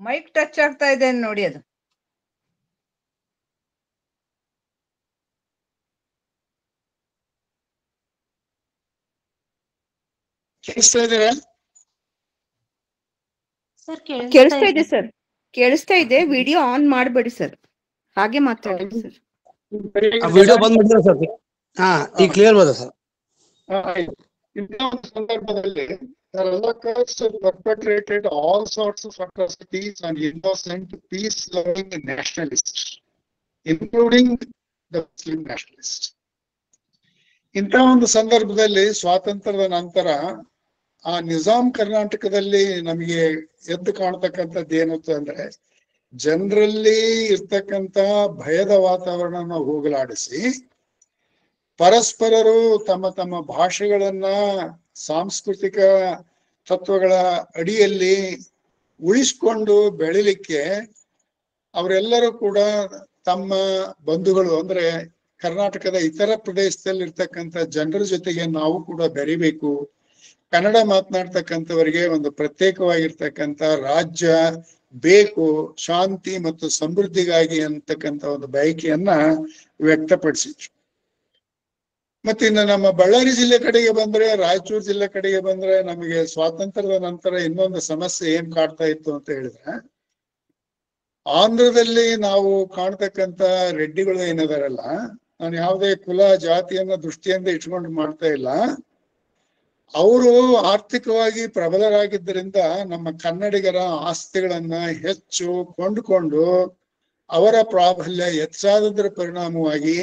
ಮೈಕ್ ಟಚ್ ಆಗ್ತಾ ಇದೆ ನೋಡಿ. ಅದು
ಕೇಳಿಸ್ತಾ ಇದೆ ಸರ್, ಕೇಳಿಸ್ತಾ ಇದೆ. ವಿಡಿಯೋ ಆನ್ ಮಾಡಬೇಡಿ ಸರ್, ಹಾಗೆ ಮಾತಾಡಿ ಸರ್.
ವಿಡಿಯೋ ಬಂದ್ ಮಾಡಿದ್ರೆ ಸರ್. ಹಾ, ಈಗ ಕ್ಲಿಯರ್ ಬದ ಸರ್.
ಇಂಥ ಒಂದು ಸಂದರ್ಭದಲ್ಲಿ perpetrated all sorts of atrocities on innocent, peace-loving nationalists, including the Muslim nationalists. ಇಂಥ ಒಂದು ಸಂದರ್ಭದಲ್ಲಿ ಸ್ವಾತಂತ್ರ್ಯದ ನಂತರ ಆ ನಿಜಾಂ ಕರ್ನಾಟಕದಲ್ಲಿ ನಮಗೆ ಎದ್ದು ಕಾಣ್ತಕ್ಕಂಥದ್ದು ಏನಂತ ಅಂದ್ರೆ, ಜನರಲ್ಲಿ ಇರ್ತಕ್ಕಂಥ ಭಯದ ವಾತಾವರಣ ಹೋಗಲಾಡಿಸಿ ಪರಸ್ಪರರು ತಮ್ಮ ತಮ್ಮ ಭಾಷೆಗಳನ್ನ ಸಾಂಸ್ಕೃತಿಕ ತತ್ವಗಳ ಅಡಿಯಲ್ಲಿ ಉಳಿಸ್ಕೊಂಡು ಬೆಳಿಲಿಕ್ಕೆ ಅವರೆಲ್ಲರೂ ಕೂಡ ತಮ್ಮ ಬಂಧುಗಳು ಅಂದ್ರೆ ಕರ್ನಾಟಕದ ಇತರ ಪ್ರದೇಶದಲ್ಲಿ ಇರ್ತಕ್ಕಂಥ ಜನರ ಜೊತೆಗೆ ನಾವು ಕೂಡ ಬೆರಿಬೇಕು, ಕನ್ನಡ ಮಾತನಾಡ್ತಕ್ಕಂಥವರಿಗೆ ಒಂದು ಪ್ರತ್ಯೇಕವಾಗಿರ್ತಕ್ಕಂಥ ರಾಜ್ಯ ಬೇಕು, ಶಾಂತಿ ಮತ್ತು ಸಮೃದ್ಧಿಗಾಗಿ ಅಂತಕ್ಕಂಥ ಒಂದು ಬಯಕೆಯನ್ನ ವ್ಯಕ್ತಪಡಿಸಿದ್ರು. ಮತ್ತೆ ಇನ್ನು ನಮ್ಮ ಬಳ್ಳಾರಿ ಜಿಲ್ಲೆ ಕಡೆಗೆ ಬಂದ್ರೆ, ರಾಯಚೂರು ಜಿಲ್ಲೆ ಕಡೆಗೆ ಬಂದ್ರೆ, ನಮಗೆ ಸ್ವಾತಂತ್ರ್ಯದ ನಂತರ ಇನ್ನೊಂದು ಸಮಸ್ಯೆ ಏನ್ ಕಾಡ್ತಾ ಇತ್ತು ಅಂತ ಹೇಳಿದ್ರೆ, ಆಂಧ್ರದಲ್ಲಿ ನಾವು ಕಾಣ್ತಕ್ಕಂಥ ರೆಡ್ಡಿಗಳು ಏನಿದಾರಲ್ಲ, ನಾನು ಯಾವುದೇ ಕುಲ ಜಾತಿಯನ್ನ ದೃಷ್ಟಿಯಿಂದ ಇಟ್ಕೊಂಡು ಮಾಡ್ತಾ ಇಲ್ಲ, ಅವರು ಆರ್ಥಿಕವಾಗಿ ಪ್ರಬಲರಾಗಿದ್ದರಿಂದ ನಮ್ಮ ಕನ್ನಡಿಗರ ಆಸ್ತಿಗಳನ್ನ ಹೆಚ್ಚು ಕೊಂಡುಕೊಂಡು ಅವರ ಪ್ರಾಬಲ್ಯ ಹೆಚ್ಚಾದದ್ರ ಪರಿಣಾಮವಾಗಿ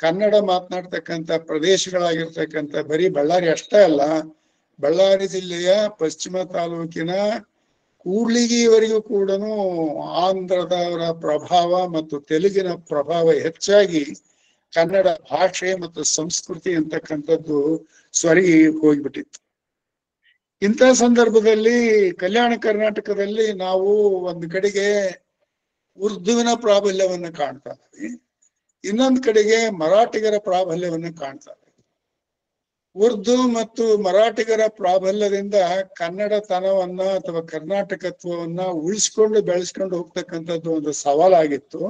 ಕನ್ನಡ ಮಾತನಾಡ್ತಕ್ಕಂಥ ಪ್ರದೇಶಗಳಾಗಿರ್ತಕ್ಕಂಥ ಬರೀ ಬಳ್ಳಾರಿ ಅಷ್ಟೇ ಅಲ್ಲ, ಬಳ್ಳಾರಿ ಜಿಲ್ಲೆಯ ಪಶ್ಚಿಮ ತಾಲೂಕಿನ ಕೂಡ್ಲಿಗಿವರೆಗೂ ಕೂಡ ಆಂಧ್ರದವರ ಪ್ರಭಾವ ಮತ್ತು ತೆಲುಗಿನ ಪ್ರಭಾವ ಹೆಚ್ಚಾಗಿ ಕನ್ನಡ ಭಾಷೆ ಮತ್ತು ಸಂಸ್ಕೃತಿ ಅಂತಕ್ಕಂಥದ್ದು ಸ್ವರ್ಗಿ ಹೋಗ್ಬಿಟ್ಟಿತ್ತು. ಇಂಥ ಸಂದರ್ಭದಲ್ಲಿ ಕಲ್ಯಾಣ ಕರ್ನಾಟಕದಲ್ಲಿ ನಾವು ಒಂದು ಕಡೆಗೆ ಉರ್ದುವಿನ ಪ್ರಾಬಲ್ಯವನ್ನು ಕಾಣ್ತಾ ಇದ್ದೀವಿ, ಇನ್ನೊಂದು ಕಡೆಗೆ ಮರಾಠಿಗರ ಪ್ರಾಬಲ್ಯವನ್ನು ಕಾಣ್ತಾ ಇದ್ದೀವಿ. ಉರ್ದು ಮತ್ತು ಮರಾಠಿಗರ ಪ್ರಾಬಲ್ಯದಿಂದ ಕನ್ನಡತನವನ್ನ ಅಥವಾ ಕರ್ನಾಟಕತ್ವವನ್ನ ಉಳಿಸ್ಕೊಂಡು ಬೆಳೆಸ್ಕೊಂಡು ಹೋಗ್ತಕ್ಕಂಥದ್ದು ಒಂದು ಸವಾಲಾಗಿತ್ತು.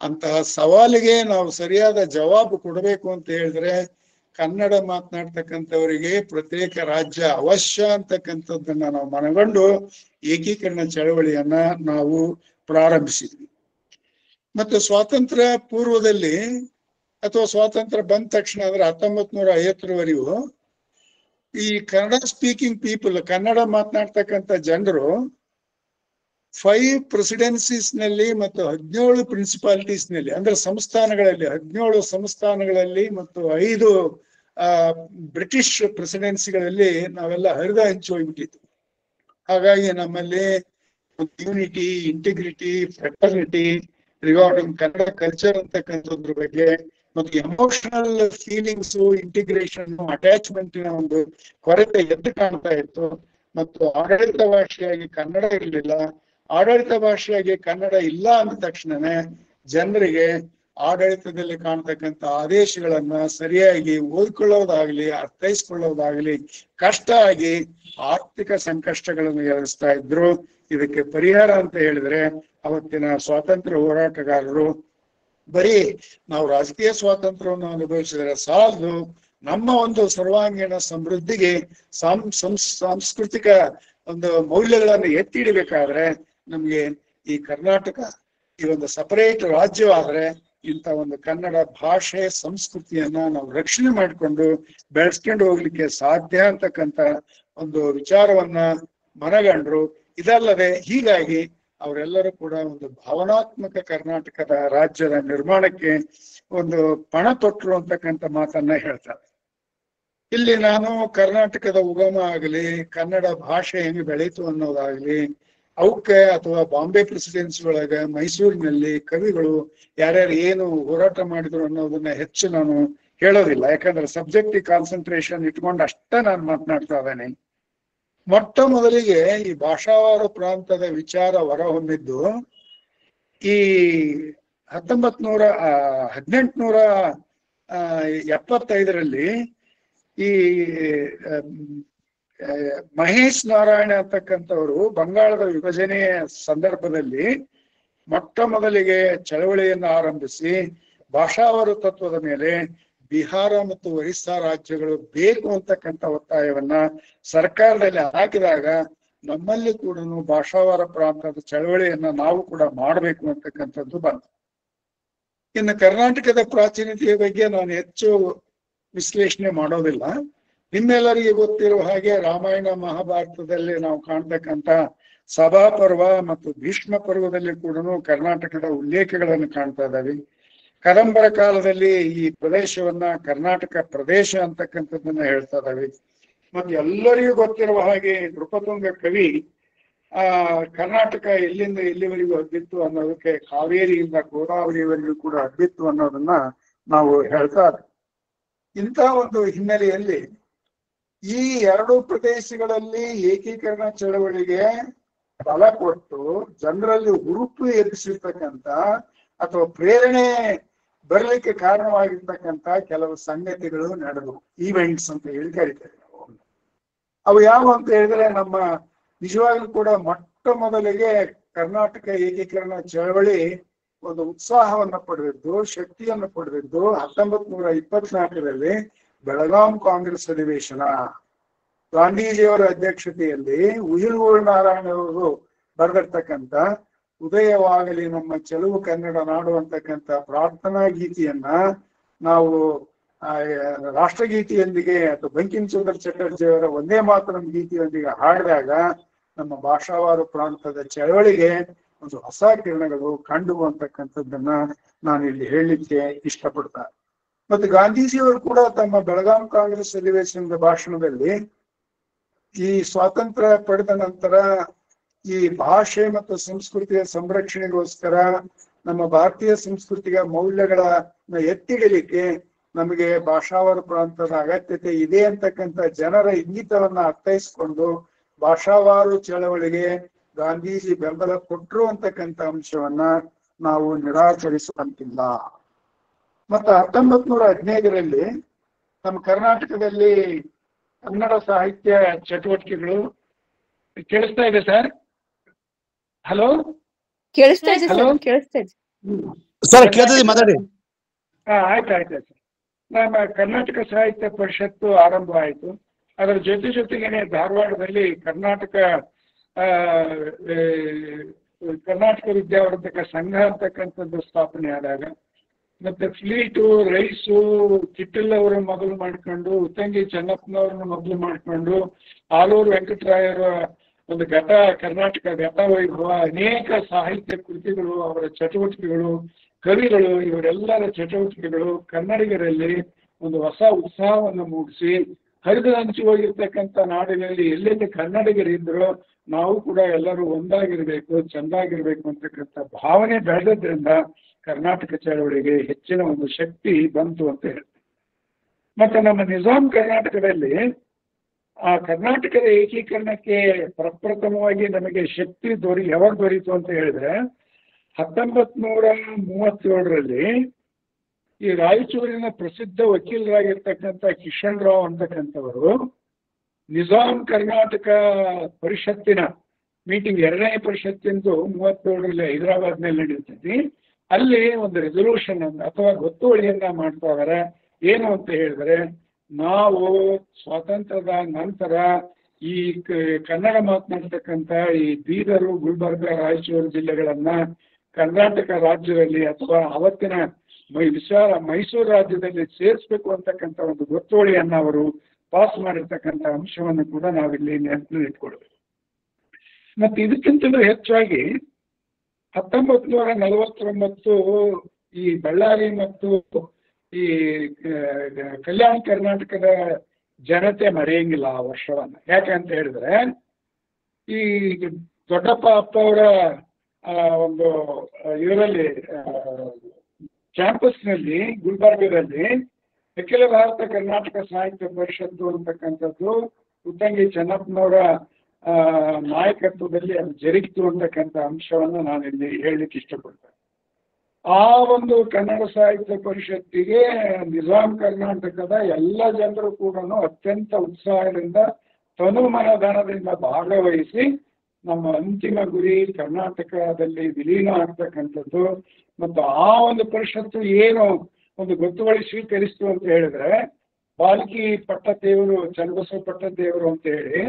ಅಂತಹ ಸವಾಲಿಗೆ ನಾವು ಸರಿಯಾದ ಜವಾಬು ಕೊಡಬೇಕು ಅಂತ ಹೇಳಿದ್ರೆ ಕನ್ನಡ ಮಾತನಾಡ್ತಕ್ಕಂಥವರಿಗೆ ಪ್ರತ್ಯೇಕ ರಾಜ್ಯ ಅವಶ್ಯ ಅಂತಕ್ಕಂಥದ್ದನ್ನ ನಾವು ಮನಗಂಡು ಏಕೀಕರಣ ಚಳವಳಿಯನ್ನ ನಾವು ಪ್ರಾರಂಭಿಸಿದ್ವಿ. ಮತ್ತು ಸ್ವಾತಂತ್ರ್ಯ ಪೂರ್ವದಲ್ಲಿ ಅಥವಾ ಸ್ವಾತಂತ್ರ್ಯ ಬಂದ ತಕ್ಷಣ ಅಂದ್ರೆ 1950ರವರೆಗೂ ಈ ಕನ್ನಡ ಸ್ಪೀಕಿಂಗ್ ಪೀಪಲ್, ಕನ್ನಡ ಮಾತನಾಡ್ತಕ್ಕಂಥ ಜನರು 5 ಪ್ರೆಸಿಡೆನ್ಸೀಸ್ ನಲ್ಲಿ ಮತ್ತು 17 ಪ್ರಿನ್ಸಿಪಾಲಿಟೀಸ್ ನಲ್ಲಿ ಅಂದ್ರೆ ಸಂಸ್ಥಾನಗಳಲ್ಲಿ 17 ಸಂಸ್ಥಾನಗಳಲ್ಲಿ ಮತ್ತು 5 ಬ್ರಿಟಿಷ್ ಪ್ರೆಸಿಡೆನ್ಸಿಗಳಲ್ಲಿ ನಾವೆಲ್ಲ ಹರಿದ ಹಂಚಿ ಹೋಗ್ಬಿಟ್ಟಿದ್ವಿ. ಹಾಗಾಗಿ ನಮ್ಮಲ್ಲಿ unity, integrity, fraternity regarding Kannada culture ಅಂತಕ್ಕಂಥದ್ರ ಬಗ್ಗೆ ಮತ್ತು ಎಮೋಷನಲ್ ಫೀಲಿಂಗ್ಸ್, ಇಂಟಿಗ್ರೇಷನ್, ಅಟ್ಯಾಚ್ಮೆಂಟಿನ ಒಂದು ಕೊರತೆ ಎದ್ದು ಕಾಣ್ತಾ ಇತ್ತು. ಮತ್ತು ಆಡಳಿತ ಭಾಷೆಯಾಗಿ ಕನ್ನಡ ಇರಲಿಲ್ಲ. ಆಡಳಿತ ಭಾಷೆಯಾಗಿ ಕನ್ನಡ ಇಲ್ಲ ಅಂದ ತಕ್ಷಣನೇ ಜನರಿಗೆ ಆಡಳಿತದಲ್ಲಿ ಕಾಣ್ತಕ್ಕಂಥ ಆದೇಶಗಳನ್ನ ಸರಿಯಾಗಿ ಓದ್ಕೊಳ್ಳೋದಾಗ್ಲಿ ಅರ್ಥೈಸ್ಕೊಳ್ಳೋದಾಗ್ಲಿ ಕಷ್ಟ ಆಗಿ ಆರ್ಥಿಕ ಸಂಕಷ್ಟಗಳನ್ನು ಎದುರಿಸ್ತಾ ಇದ್ರು. ಇದಕ್ಕೆ ಪರಿಹಾರ ಅಂತ ಹೇಳಿದ್ರೆ ಅವತ್ತಿನ ಸ್ವಾತಂತ್ರ್ಯ ಹೋರಾಟಗಾರರು ಬರೀ ನಾವು ರಾಜಕೀಯ ಸ್ವಾತಂತ್ರ್ಯವನ್ನು ಅನುಭವಿಸಿದ್ರೆ ಸಾಲದು, ನಮ್ಮ ಒಂದು ಸರ್ವಾಂಗೀಣ ಸಮೃದ್ಧಿಗೆ ಸಾಂಸ್ಕೃತಿಕ ಒಂದು ಮೌಲ್ಯಗಳನ್ನು ಎತ್ತಿ ಹಿಡಿಬೇಕಾದ್ರೆ ನಮ್ಗೆ ಈ ಕರ್ನಾಟಕ ಈ ಒಂದು ಸಪರೇಟ್ ರಾಜ್ಯವಾದ್ರೆ ಇಂಥ ಒಂದು ಕನ್ನಡ ಭಾಷೆ ಸಂಸ್ಕೃತಿಯನ್ನ ನಾವು ರಕ್ಷಣೆ ಮಾಡಿಕೊಂಡು ಬೆಳೆಸ್ಕೊಂಡು ಹೋಗ್ಲಿಕ್ಕೆ ಸಾಧ್ಯ ಅಂತಕ್ಕಂಥ ಒಂದು ವಿಚಾರವನ್ನ ಮನಗಂಡ್ರು. ಇದಲ್ಲದೆ ಹೀಗಾಗಿ ಅವರೆಲ್ಲರೂ ಕೂಡ ಒಂದು ಭಾವನಾತ್ಮಕ ಕರ್ನಾಟಕದ ರಾಜ್ಯದ ನಿರ್ಮಾಣಕ್ಕೆ ಒಂದು ಪಣ ತೊಟ್ಟರು ಅಂತಕ್ಕಂಥ ಮಾತನ್ನ ಹೇಳ್ತಾರೆ. ಇಲ್ಲಿ ನಾನು ಕರ್ನಾಟಕದ ಉಗಮ ಆಗಲಿ, ಕನ್ನಡ ಭಾಷೆ ಹೆಂಗೆ ಬೆಳೀತು ಅನ್ನೋದಾಗ್ಲಿ, ಅವಕ್ಕೆ ಅಥವಾ ಬಾಂಬೆ ಪ್ರೆಸಿಡೆನ್ಸಿ ಒಳಗೆ ಮೈಸೂರಿನಲ್ಲಿ ಕವಿಗಳು ಯಾರ್ಯಾರು ಏನು ಹೋರಾಟ ಮಾಡಿದ್ರು ಅನ್ನೋದನ್ನ ಹೆಚ್ಚು ನಾನು ಹೇಳೋದಿಲ್ಲ. ಯಾಕಂದ್ರೆ ಸಬ್ಜೆಕ್ಟಿವ್ ಕಾನ್ಸಂಟ್ರೇಷನ್ ಇಟ್ಕೊಂಡು ಅಷ್ಟೇ ನಾನು ಮಾತನಾಡ್ತಾ ಇದ್ದೇನೆ. ಮೊಟ್ಟ ಮೊದಲಿಗೆ ಈ ಭಾಷಾವಾರು ಪ್ರಾಂತದ ವಿಚಾರ ಹೊರಹೊಮ್ಮಿದ್ದು ಈ 1875ರಲ್ಲಿ ಈ ಮಹೇಶ್ ನಾರಾಯಣ ಅಂತಕ್ಕಂಥವ್ರು ಬಂಗಾಳದ ವಿಭಜನೆಯ ಸಂದರ್ಭದಲ್ಲಿ ಮೊಟ್ಟ ಮೊದಲಿಗೆ ಚಳವಳಿಯನ್ನು ಆರಂಭಿಸಿ ಭಾಷಾವಾರು ತತ್ವದ ಮೇಲೆ ಬಿಹಾರ ಮತ್ತು ಒರಿಸ್ಸಾ ರಾಜ್ಯಗಳು ಬೇಕು ಅಂತಕ್ಕಂಥ ಒತ್ತಾಯವನ್ನ ಸರ್ಕಾರದಲ್ಲಿ ಹಾಕಿದಾಗ ನಮ್ಮಲ್ಲಿ ಕೂಡ ಭಾಷಾವಾರ ಪ್ರಾಂತದ ಚಳವಳಿಯನ್ನ ನಾವು ಕೂಡ ಮಾಡಬೇಕು ಅಂತಕ್ಕಂಥದ್ದು ಬಂತು. ಇನ್ನು ಕರ್ನಾಟಕದ ಪ್ರಾಚೀನತೆಯ ಬಗ್ಗೆ ನಾನು ಹೆಚ್ಚು ವಿಶ್ಲೇಷಣೆ ಮಾಡೋದಿಲ್ಲ. ನಿಮ್ಮೆಲ್ಲರಿಗೆ ಗೊತ್ತಿರುವ ಹಾಗೆ ರಾಮಾಯಣ ಮಹಾಭಾರತದಲ್ಲಿ ನಾವು ಕಾಣ್ತಕ್ಕಂಥ ಸಭಾ ಪರ್ವ ಮತ್ತು ಭೀಷ್ಮ ಪರ್ವದಲ್ಲಿ ಕೂಡ ಕರ್ನಾಟಕದ ಉಲ್ಲೇಖಗಳನ್ನು ಕಾಣ್ತಾ ಇದ್ದಾವೆ. ಕದಂಬರ ಕಾಲದಲ್ಲಿ ಈ ಪ್ರದೇಶವನ್ನ ಕರ್ನಾಟಕ ಪ್ರದೇಶ ಅಂತಕ್ಕಂಥದ್ದನ್ನ ಹೇಳ್ತಾ ಇದ್ದಾವೆ. ಮತ್ತೆ ಎಲ್ಲರಿಗೂ ಗೊತ್ತಿರುವ ಹಾಗೆ ನೃಪತುಂಗ ಕವಿ ಕರ್ನಾಟಕ ಎಲ್ಲಿಂದ ಎಲ್ಲಿವರೆಗೂ ಹಬ್ಬಿತ್ತು ಅನ್ನೋದಕ್ಕೆ ಕಾವೇರಿಯಿಂದ ಗೋದಾವರಿಯವರೆಗೂ ಕೂಡ ಹಬ್ಬಿತ್ತು ಅನ್ನೋದನ್ನ ನಾವು ಹೇಳ್ತಾ ಇದ್ದೀವಿ. ಇಂಥ ಒಂದು ಹಿನ್ನೆಲೆಯಲ್ಲಿ ಈ ಎರಡು ಪ್ರದೇಶಗಳಲ್ಲಿ ಏಕೀಕರಣ ಚಳವಳಿಗೆ ಬಲ ಕೊಟ್ಟು ಜನರಲ್ಲಿ ಹುರುಪು ಎಬ್ಬಿಸಿರ್ತಕ್ಕಂಥ ಅಥವಾ ಪ್ರೇರಣೆ ಬರಲಿಕ್ಕೆ ಕಾರಣವಾಗಿರ್ತಕ್ಕಂಥ ಕೆಲವು ಸಂಗತಿಗಳು ನಡೆದವು. ಈವೆಂಟ್ಸ್ ಅಂತ ಹೇಳಿ ಕರೀತೇವೆ ನಾವು. ಅವು ಯಾವ ಅಂತ ಹೇಳಿದ್ರೆ, ನಮ್ಮ ನಿಜವಾಗ್ಲೂ ಕೂಡ ಮೊಟ್ಟ ಮೊದಲಿಗೆ ಕರ್ನಾಟಕ ಏಕೀಕರಣ ಚಳವಳಿ ಒಂದು ಉತ್ಸಾಹವನ್ನು ಪಡೆದಿದ್ದು, ಶಕ್ತಿಯನ್ನು ಪಡೆದಿದ್ದು 1924ರಲ್ಲಿ ಬೆಳಗಾಂ ಕಾಂಗ್ರೆಸ್ ಅಧಿವೇಶನ. ಗಾಂಧೀಜಿಯವರ ಅಧ್ಯಕ್ಷತೆಯಲ್ಲಿ ಉಯಿಲ್ಗೋಳ್ ನಾರಾಯಣ ಅವರು ಬರೆದಿರ್ತಕ್ಕಂಥ ಉದಯವಾಗಲಿ ನಮ್ಮ ಚೆಲುವು ಕನ್ನಡ ನಾಡು ಅಂತಕ್ಕಂಥ ಪ್ರಾರ್ಥನಾ ಗೀತೆಯನ್ನ ನಾವು ರಾಷ್ಟ್ರಗೀತೆಯೊಂದಿಗೆ ಅಥವಾ ಬಂಕಿಂಚಂದ್ರ ಚಟರ್ಜಿಯವರ ಒಂದೇ ಮಾತರಂ ಗೀತೆಯೊಂದಿಗೆ ಹಾಡಿದಾಗ ನಮ್ಮ ಭಾಷಾವಾರು ಪ್ರಾಂತದ ಚಳವಳಿಗೆ ಒಂದು ಹೊಸ ಕಿರಣಗಳು ಕಂಡು ಅಂತಕ್ಕಂಥದ್ದನ್ನ ನಾನು ಇಲ್ಲಿ ಹೇಳಲಿಕ್ಕೆ ಇಷ್ಟಪಡ್ತಾರೆ. ಮತ್ತು ಗಾಂಧೀಜಿಯವರು ಕೂಡ ತಮ್ಮ ಬೆಳಗಾಂ ಕಾಂಗ್ರೆಸ್ ಅಧಿವೇಶನದ ಭಾಷಣದಲ್ಲಿ ಈ ಸ್ವಾತಂತ್ರ್ಯ ಪಡೆದ ನಂತರ ಈ ಭಾಷೆ ಮತ್ತು ಸಂಸ್ಕೃತಿಯ ಸಂರಕ್ಷಣೆಗೋಸ್ಕರ ನಮ್ಮ ಭಾರತೀಯ ಸಂಸ್ಕೃತಿಯ ಮೌಲ್ಯಗಳನ್ನ ಎತ್ತಿಡಲಿಕ್ಕೆ ನಮಗೆ ಭಾಷಾವಾರು ಪ್ರಾಂತದ ಅಗತ್ಯತೆ ಇದೆ ಅಂತಕ್ಕಂಥ ಜನರ ಇಂಗಿತವನ್ನ ಅರ್ಥೈಸಿಕೊಂಡು ಭಾಷಾವಾರು ಚಳವಳಿಗೆ ಗಾಂಧೀಜಿ ಬೆಂಬಲ ಕೊಟ್ಟರು ಅಂತಕ್ಕಂಥ ಅಂಶವನ್ನ ನಾವು ನಿರಾಕರಿಸುವಂತಿಲ್ಲ. ಮತ್ತು 1915ರಲ್ಲಿ ನಮ್ಮ ಕರ್ನಾಟಕದಲ್ಲಿ ಕನ್ನಡ ಸಾಹಿತ್ಯ ಚಟುವಟಿಕೆಗಳು ಕೇಳಿಸ್ತಾ ಇದೆ ಸರ್? ಹಲೋ,
ಕೇಳಿಸ್ತಾ ಇದೆ
ಹಲೋ,
ಕೇಳಿಸ್ತಾ ಇದೆ
ಸರ್ ಕೇಳ್ತದೆ, ಮಾತಾಡಿ.
ಆಯ್ತು. ನಮ್ಮ ಕರ್ನಾಟಕ ಸಾಹಿತ್ಯ ಪರಿಷತ್ತು ಆರಂಭ ಆಯಿತು. ಅದರ ಜೊತೆಗೇನೆ ಧಾರವಾಡದಲ್ಲಿ ಕರ್ನಾಟಕ ವಿದ್ಯಾವರ್ಧಕ ಸಂಘ ಅಂತಕ್ಕಂಥದ್ದು ಸ್ಥಾಪನೆ ಆದಾಗ, ಮತ್ತೆ ಫ್ಲೀಟು, ರೈಸು, ಕಿಟ್ಟಲ್ ಅವರು ಮೊದಲು ಮಾಡ್ಕೊಂಡು, ಉತ್ತಂಗಿ ಚೆನ್ನಪ್ಪನವ್ರನ್ನ ಮೊದಲು ಮಾಡ್ಕೊಂಡು, ಆಲೂರು ವೆಂಕಟರಾಯರ ಒಂದು ಕರ್ನಾಟಕ ಘಟ ವೈಭವ, ಅನೇಕ ಸಾಹಿತ್ಯ ಕೃತಿಗಳು, ಅವರ ಚಟುವಟಿಕೆಗಳು, ಕವಿಗಳು, ಇವರೆಲ್ಲರ ಚಟುವಟಿಕೆಗಳು ಕನ್ನಡಿಗರಲ್ಲಿ ಒಂದು ಹೊಸ ಉತ್ಸಾಹವನ್ನು ಮೂಡಿಸಿ, ಹರಿದು ಹಂಚಿ ಹೋಗಿರ್ತಕ್ಕಂಥ ನಾಡಿನಲ್ಲಿ ಎಲ್ಲೆಲ್ಲಿ ಕನ್ನಡಿಗರಿದ್ರು ನಾವು ಕೂಡ ಎಲ್ಲರೂ ಒಂದಾಗಿರ್ಬೇಕು, ಚೆಂದಾಗಿರ್ಬೇಕು ಅಂತಕ್ಕಂಥ ಭಾವನೆ ಬೆಳೆದ್ರಿಂದ ಕರ್ನಾಟಕ ಚಳವಳಿಗೆ ಹೆಚ್ಚಿನ ಒಂದು ಶಕ್ತಿ ಬಂತು ಅಂತ ಹೇಳ್ತಾರೆ. ಮತ್ತೆ ನಮ್ಮ ನಿಜಾಂ ಕರ್ನಾಟಕದಲ್ಲಿ ಆ ಕರ್ನಾಟಕದ ಏಕೀಕರಣಕ್ಕೆ ಪ್ರಪ್ರಥಮವಾಗಿ ನಮಗೆ ಶಕ್ತಿ ಯಾವಾಗ ದೊರೀತು ಅಂತ ಹೇಳಿದ್ರೆ 1937ರಲ್ಲಿ ಈ ರಾಯಚೂರಿನ ಪ್ರಸಿದ್ಧ ವಕೀಲರಾಗಿರ್ತಕ್ಕಂಥ ಕಿಶನ್ ರಾವ್ ಅಂತಕ್ಕಂಥವರು ನಿಜಾಂ ಕರ್ನಾಟಕ ಪರಿಷತ್ತಿನ ಮೀಟಿಂಗ್, 2ನೇ ಪರಿಷತ್ತಿಂದು 37ರಲ್ಲಿ ಹೈದರಾಬಾದ್ನಲ್ಲಿ ನಡೀತೈತಿ. ಅಲ್ಲಿ ಒಂದು ರೆಸೊಲ್ಯೂಷನ್ ಅಥವಾ ಗೊತ್ತುವಳಿಯನ್ನ ಮಾಡ್ತಾ ಇದಾರೆ. ಏನು ಅಂತ ಹೇಳಿದ್ರೆ, ನಾವು ಸ್ವಾತಂತ್ರ್ಯದ ನಂತರ ಈ ಕನ್ನಡ ಮಾತನಾಡ್ತಕ್ಕಂಥ ಈ ಬೀದರು, ಗುಲ್ಬರ್ಗ, ರಾಯಚೂರು ಜಿಲ್ಲೆಗಳನ್ನ ಕರ್ನಾಟಕ ರಾಜ್ಯದಲ್ಲಿ ಅಥವಾ ಅವತ್ತಿನ ಮೈಸೂರು ರಾಜ್ಯದಲ್ಲಿ ಸೇರಿಸ್ಬೇಕು ಅಂತಕ್ಕಂಥ ಒಂದು ಗೊತ್ತುವಳಿಯನ್ನ ಅವರು ಪಾಸ್ ಮಾಡಿರ್ತಕ್ಕಂಥ ಅಂಶವನ್ನು ಕೂಡ ನಾವಿಲ್ಲಿ ನೆನಪಿನಲ್ಲಿ ಇಟ್ಕೊಳ್ಬೇಕು. ಮತ್ತೆ ಇದಕ್ಕಿಂತಲೂ ಹೆಚ್ಚಾಗಿ 1949 ಈ ಬಳ್ಳಾರಿ ಮತ್ತು ಈ ಕಲ್ಯಾಣ ಕರ್ನಾಟಕದ ಜನತೆ ಮರೆಯಂಗಿಲ್ಲ ಆ ವರ್ಷವನ್ನ. ಯಾಕೆ ಅಂತ ಹೇಳಿದ್ರೆ, ಈ ದೊಡ್ಡಪ್ಪ ಅಪ್ಪ ಅವರ ಒಂದು ಇದರಲ್ಲಿ ಕ್ಯಾಂಪಸ್ನಲ್ಲಿ ಗುಲ್ಬರ್ಗದಲ್ಲಿ ಅಖಿಲ ಭಾರತ ಕರ್ನಾಟಕ ಸಾಹಿತ್ಯ ಪರಿಷತ್ತು ಅಂತಕ್ಕಂಥದ್ದು ಉತ್ತಂಗಿ ಚೆನ್ನಪ್ಪನವರ ನಾಯಕತ್ವದಲ್ಲಿ ಅದು ಜರುಗಿತು ಅಂತಕ್ಕಂಥ ಅಂಶವನ್ನು ನಾನು ಇಲ್ಲಿ ಹೇಳಲಿಕ್ಕೆ ಇಷ್ಟಪಡ್ತೇನೆ. ಆ ಒಂದು ಕನ್ನಡ ಸಾಹಿತ್ಯ ಪರಿಷತ್ತಿಗೆ ನಿಜಾಂ ಕರ್ನಾಟಕದ ಎಲ್ಲ ಜನರು ಕೂಡ ಅತ್ಯಂತ ಉತ್ಸಾಹದಿಂದ ತನುಮನಧನದಿಂದ ಭಾಗವಹಿಸಿ ನಮ್ಮ ಅಂತಿಮ ಗುರಿ ಕರ್ನಾಟಕದಲ್ಲಿ ವಿಲೀನ ಆಗ್ತಕ್ಕಂಥದ್ದು. ಮತ್ತು ಆ ಒಂದು ಪರಿಷತ್ತು ಏನು ಒಂದು ಗೊತ್ತುವಳಿ ಸ್ವೀಕರಿಸ್ತು ಅಂತ ಹೇಳಿದ್ರೆ, ಬಾಲ್ಕಿ ಪಟ್ಟದೇವರು, ಚನ್ನಬಸವ ಪಟ್ಟದೇವರು ಅಂತ ಹೇಳಿ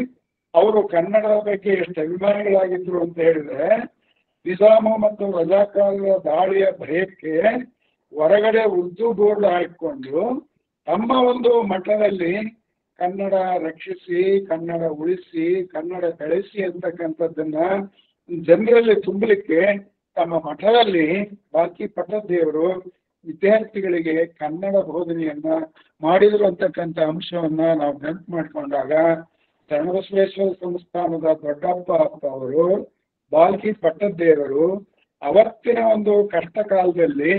ಅವರು ಕನ್ನಡದ ಬಗ್ಗೆ ಎಷ್ಟು ಅಭಿಮಾನಿಗಳಾಗಿದ್ರು ಅಂತ ಹೇಳಿದ್ರೆ, ನಿಜಾಮ ಮತ್ತು ರಜಾಕಾರರ ದಾಳಿಯ ಭಯಕ್ಕೆ ಹೊರಗಡೆ ಉರ್ದು ಬೋರ್ಡ್ ಹಾಕಿಕೊಂಡು ತಮ್ಮ ಒಂದು ಮಠದಲ್ಲಿ ಕನ್ನಡ ರಕ್ಷಿಸಿ, ಕನ್ನಡ ಉಳಿಸಿ, ಕನ್ನಡ ಬೆಳೆಸಿ ಅಂತಕ್ಕಂಥದ್ದನ್ನ ಜನರಲ್ಲಿ ತುಂಬಲಿಕ್ಕೆ ತಮ್ಮ ಮಠದಲ್ಲಿ ಬಾಕಿ ಪಟ್ಟದೇವರು ವಿದ್ಯಾರ್ಥಿಗಳಿಗೆ ಕನ್ನಡ ಬೋಧನೆಯನ್ನ ಮಾಡಿದ್ರು ಅಂತಕ್ಕಂಥ ಅಂಶವನ್ನ ನಾವು ನೆನಪು ಮಾಡಿಕೊಂಡಾಗ ಶರಣಬಸವೇಶ್ವರ ಸಂಸ್ಥಾನದ ದೊಡ್ಡಪ್ಪ ಅಪ್ಪ ಅವರು, ಬಾಲ್ಕಿ ಪಟ್ಟದೇವರು ಅವತ್ತಿನ ಒಂದು ಕಷ್ಟ ಕಾಲದಲ್ಲಿ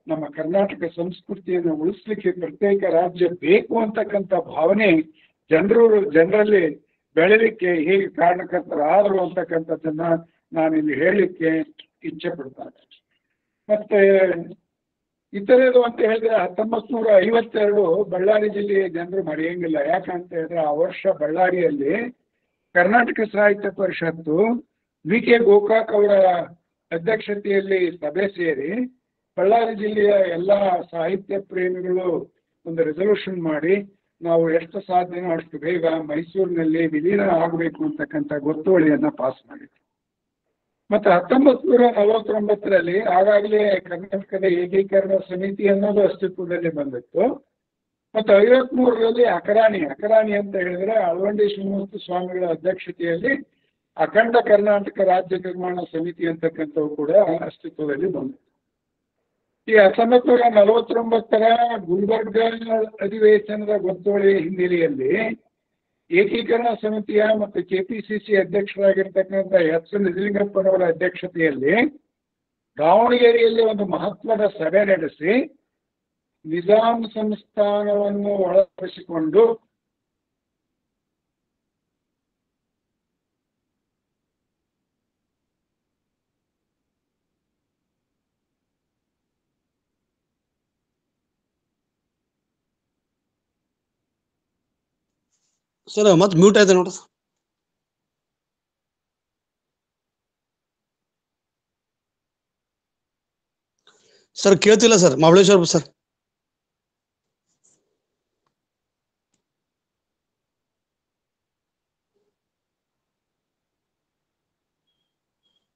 ನಮ್ಮ ಕರ್ನಾಟಕ ಸಂಸ್ಕೃತಿಯನ್ನು ಉಳಿಸ್ಲಿಕ್ಕೆ ಪ್ರತ್ಯೇಕ ರಾಜ್ಯ ಬೇಕು ಅಂತಕ್ಕಂಥ ಭಾವನೆ ಜನರಲ್ಲಿ ಬೆಳೆಲಿಕ್ಕೆ ಹೇಗೆ ಕಾರಣಕರ್ತರಾದರು ಅಂತಕ್ಕಂಥದ್ದನ್ನ ನಾನಿಲ್ಲಿ ಹೇಳಲಿಕ್ಕೆ ಇಚ್ಛೆ ಪಡ್ತಾರೆ. ಮತ್ತೆ ಇತರದು ಅಂತ ಹೇಳಿದ್ರೆ 1952 ಬಳ್ಳಾರಿ ಜಿಲ್ಲೆಯ ಜನರು ಮರೆಯಂಗಿಲ್ಲ. ಯಾಕಂತ ಹೇಳಿದ್ರೆ ಆ ವರ್ಷ ಬಳ್ಳಾರಿಯಲ್ಲಿ ಕರ್ನಾಟಕ ಸಾಹಿತ್ಯ ಪರಿಷತ್ತು ವಿ.ಕೆ. ಗೋಕಾಕ್ ಅವರ ಅಧ್ಯಕ್ಷತೆಯಲ್ಲಿ ಸಭೆ ಸೇರಿ ಬಳ್ಳಾರಿ ಜಿಲ್ಲೆಯ ಎಲ್ಲ ಸಾಹಿತ್ಯ ಪ್ರೇಮಿಗಳು ಒಂದು ರೆಸಲ್ಯೂಷನ್ ಮಾಡಿ ನಾವು ಎಷ್ಟು ಸಾಧ್ಯನೋ ಅಷ್ಟು ಬೇಗ ಮೈಸೂರಿನಲ್ಲಿ ವಿಲೀನ ಆಗಬೇಕು ಅಂತಕ್ಕಂಥ ಗೊತ್ತುವಳಿಯನ್ನ ಪಾಸ್ ಮಾಡಿದ್ರು. ಮತ್ತೆ 1949ರಲ್ಲಿ ಆಗಾಗಲೇ ಕರ್ನಾಟಕದ ಏಕೀಕರಣ ಸಮಿತಿ ಅನ್ನೋದು ಅಸ್ತಿತ್ವದಲ್ಲಿ ಬಂದಿತ್ತು. ಮತ್ತೆ 53ರಲ್ಲಿ ಅಕರಾಣಿ ಅಂತ ಹೇಳಿದ್ರೆ ಅಳವಂಡಿ ಶ್ರೀನಿವಾಸ ಸ್ವಾಮಿಗಳ ಅಧ್ಯಕ್ಷತೆಯಲ್ಲಿ ಅಖಂಡ ಕರ್ನಾಟಕ ರಾಜ್ಯ ನಿರ್ಮಾಣ ಸಮಿತಿ ಅಂತಕ್ಕಂಥವು ಕೂಡ ಅಸ್ತಿತ್ವದಲ್ಲಿ ಬಂದಿತ್ತು. ಈ 1949ರ ಗುಲ್ಬರ್ಗ ಅಧಿವೇಶನದ ಗೊತ್ತುವಳಿ ಹಿನ್ನೆಲೆಯಲ್ಲಿ ಏಕೀಕರಣ ಸಮಿತಿಯ ಮತ್ತು ಕೆಪಿಸಿಸಿ ಅಧ್ಯಕ್ಷರಾಗಿರ್ತಕ್ಕಂಥ ಎಸ್ ನಿಜಲಿಂಗಪ್ಪನವರ ಅಧ್ಯಕ್ಷತೆಯಲ್ಲಿ ದಾವಣಗೆರೆಯಲ್ಲಿ ಒಂದು ಮಹತ್ವದ ಸಭೆ ನಡೆಸಿ ನಿಜಾಂ ಸಂಸ್ಥಾನವನ್ನು ಒಳಪಡಿಸಿಕೊಂಡು
ಸರ್ ಮತ್ತೆ ಮ್ಯೂಟ್ ಆಯ್ತು ನೋಡ್ರಿ. ಸರ್ ಕೇಳ್ತಿಲ್ಲ sir Mahabaleshwara sir.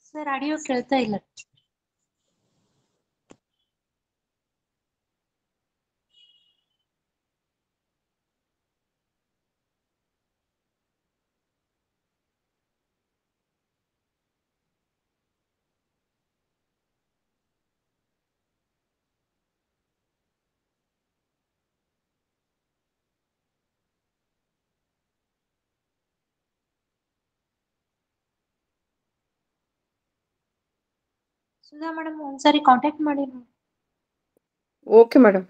Sir audio ಕೇಳ್ತಾ ಇಲ್ಲ. ಸುಧಾ ಮೇಡಮ್ ಒಂದ್ಸರಿ ಕಾಂಟ್ಯಾಕ್ಟ್ ಮಾಡಿ.
Okay madam.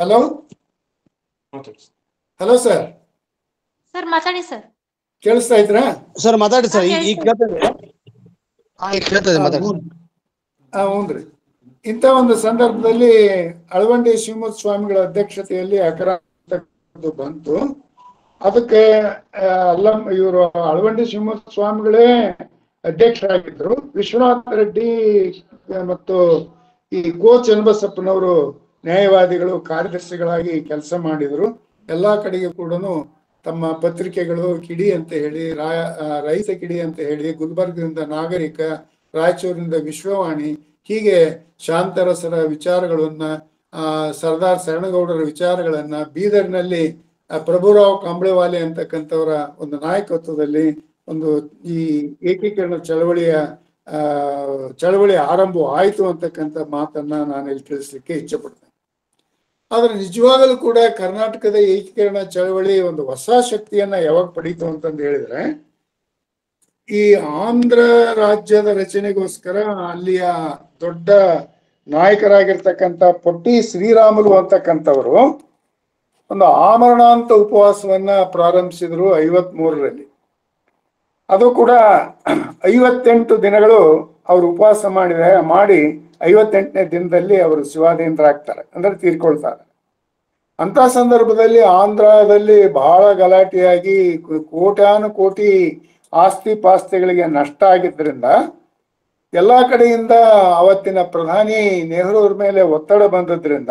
Hello hello sir.
Sir ಮಾತಾಡಿ ಸರ್.
ಕೇಳಿಸ್ತಾ ಇದ್ರಾ
ಸರ್? ಮಾತಾಡಿ ಸರ್. ಈಗ ಕೇಳ್ತದೆ ಮಾತಾಡಿ.
ಹ್ಞೂನ್ರಿ. ಇಂಥ ಒಂದು ಸಂದರ್ಭದಲ್ಲಿ ಅಳವಂಡಿ ಶಿವಮೂರ್ತಿ ಸ್ವಾಮಿಗಳ ಅಧ್ಯಕ್ಷತೆಯಲ್ಲಿ ಅಕರಾಂತ ಬಂತು. ಅದಕ್ಕೆ ಇವರು ಅಳವಂಡಿ ಶಿವಮೂರ್ತಿ ಸ್ವಾಮಿಗಳೇ ಅಧ್ಯಕ್ಷರಾಗಿದ್ರು. ವಿಶ್ವನಾಥ ರೆಡ್ಡಿ ಮತ್ತು ಈ ಗೋ ಚನ್ನಬಸಪ್ಪನವರು ನ್ಯಾಯವಾದಿಗಳು ಕಾರ್ಯದರ್ಶಿಗಳಾಗಿ ಕೆಲಸ ಮಾಡಿದ್ರು. ಎಲ್ಲಾ ಕಡೆಗೆ ಕೂಡ ತಮ್ಮ ಪತ್ರಿಕೆಗಳು ಕಿಡಿ ಅಂತ ಹೇಳಿ, ರೈತ ಕಿಡಿ ಅಂತ ಹೇಳಿ, ಗುಲ್ಬರ್ಗದಿಂದ ನಾಗರಿಕ, ರಾಯಚೂರಿನಿಂದ ವಿಶ್ವವಾಣಿ, ಹೀಗೆ ಶಾಂತರಸರ ವಿಚಾರಗಳನ್ನ, ಸರ್ದಾರ್ ಶರಣಗೌಡರ ವಿಚಾರಗಳನ್ನ, ಬೀದರ್ನಲ್ಲಿ ಪ್ರಭುರಾವ್ ಕಾಂಬ್ಳೆವಾಲೆ ಅಂತಕ್ಕಂಥವರ ಒಂದು ನಾಯಕತ್ವದಲ್ಲಿ ಒಂದು ಈ ಏಕೀಕರಣ ಚಳವಳಿ ಆರಂಭ ಆಯಿತು ಅಂತಕ್ಕಂಥ ಮಾತನ್ನ ನಾನು ಇಲ್ಲಿ ತಿಳಿಸ್ಲಿಕ್ಕೆ ಇಚ್ಛೆ ಪಡ್ತೇನೆ. ಆದ್ರೆ ನಿಜವಾಗಲೂ ಕೂಡ ಕರ್ನಾಟಕದ ಏಕೀಕರಣ ಚಳವಳಿ ಒಂದು ಹೊಸ ಶಕ್ತಿಯನ್ನ ಯಾವಾಗ ಪಡೀತು ಅಂತಂದು ಹೇಳಿದ್ರೆ, ಈ ಆಂಧ್ರ ರಾಜ್ಯದ ರಚನೆಗೋಸ್ಕರ ಅಲ್ಲಿಯ ದೊಡ್ಡ ನಾಯಕರಾಗಿರ್ತಕ್ಕಂಥ ಪೊಟ್ಟಿ ಶ್ರೀರಾಮುಲು ಅಂತಕ್ಕಂಥವರು ಒಂದು ಆಮರಣಾಂತ ಉಪವಾಸವನ್ನ ಪ್ರಾರಂಭಿಸಿದ್ರು 53ರಲ್ಲಿ. ಅದು ಕೂಡ 58 ದಿನಗಳು ಅವರು ಉಪವಾಸ ಮಾಡಿ 58ನೇ ದಿನದಲ್ಲಿ ಅವರು ಶಿವಾಧೀನರಾಗ್ತಾರೆ, ಅಂದ್ರೆ ತೀರ್ಕೊಳ್ತಾರೆ. ಅಂತ ಸಂದರ್ಭದಲ್ಲಿ ಆಂಧ್ರದಲ್ಲಿ ಬಹಳ ಗಲಾಟೆಯಾಗಿ ಕೋಟ್ಯಾನು ಕೋಟಿ ಆಸ್ತಿ ಪಾಸ್ತಿಗಳಿಗೆ ನಷ್ಟ ಆಗಿದ್ದರಿಂದ ಎಲ್ಲಾ ಕಡೆಯಿಂದ ಅವತ್ತಿನ ಪ್ರಧಾನಿ ನೆಹರು ಅವ್ರ ಮೇಲೆ ಒತ್ತಡ ಬಂದದ್ರಿಂದ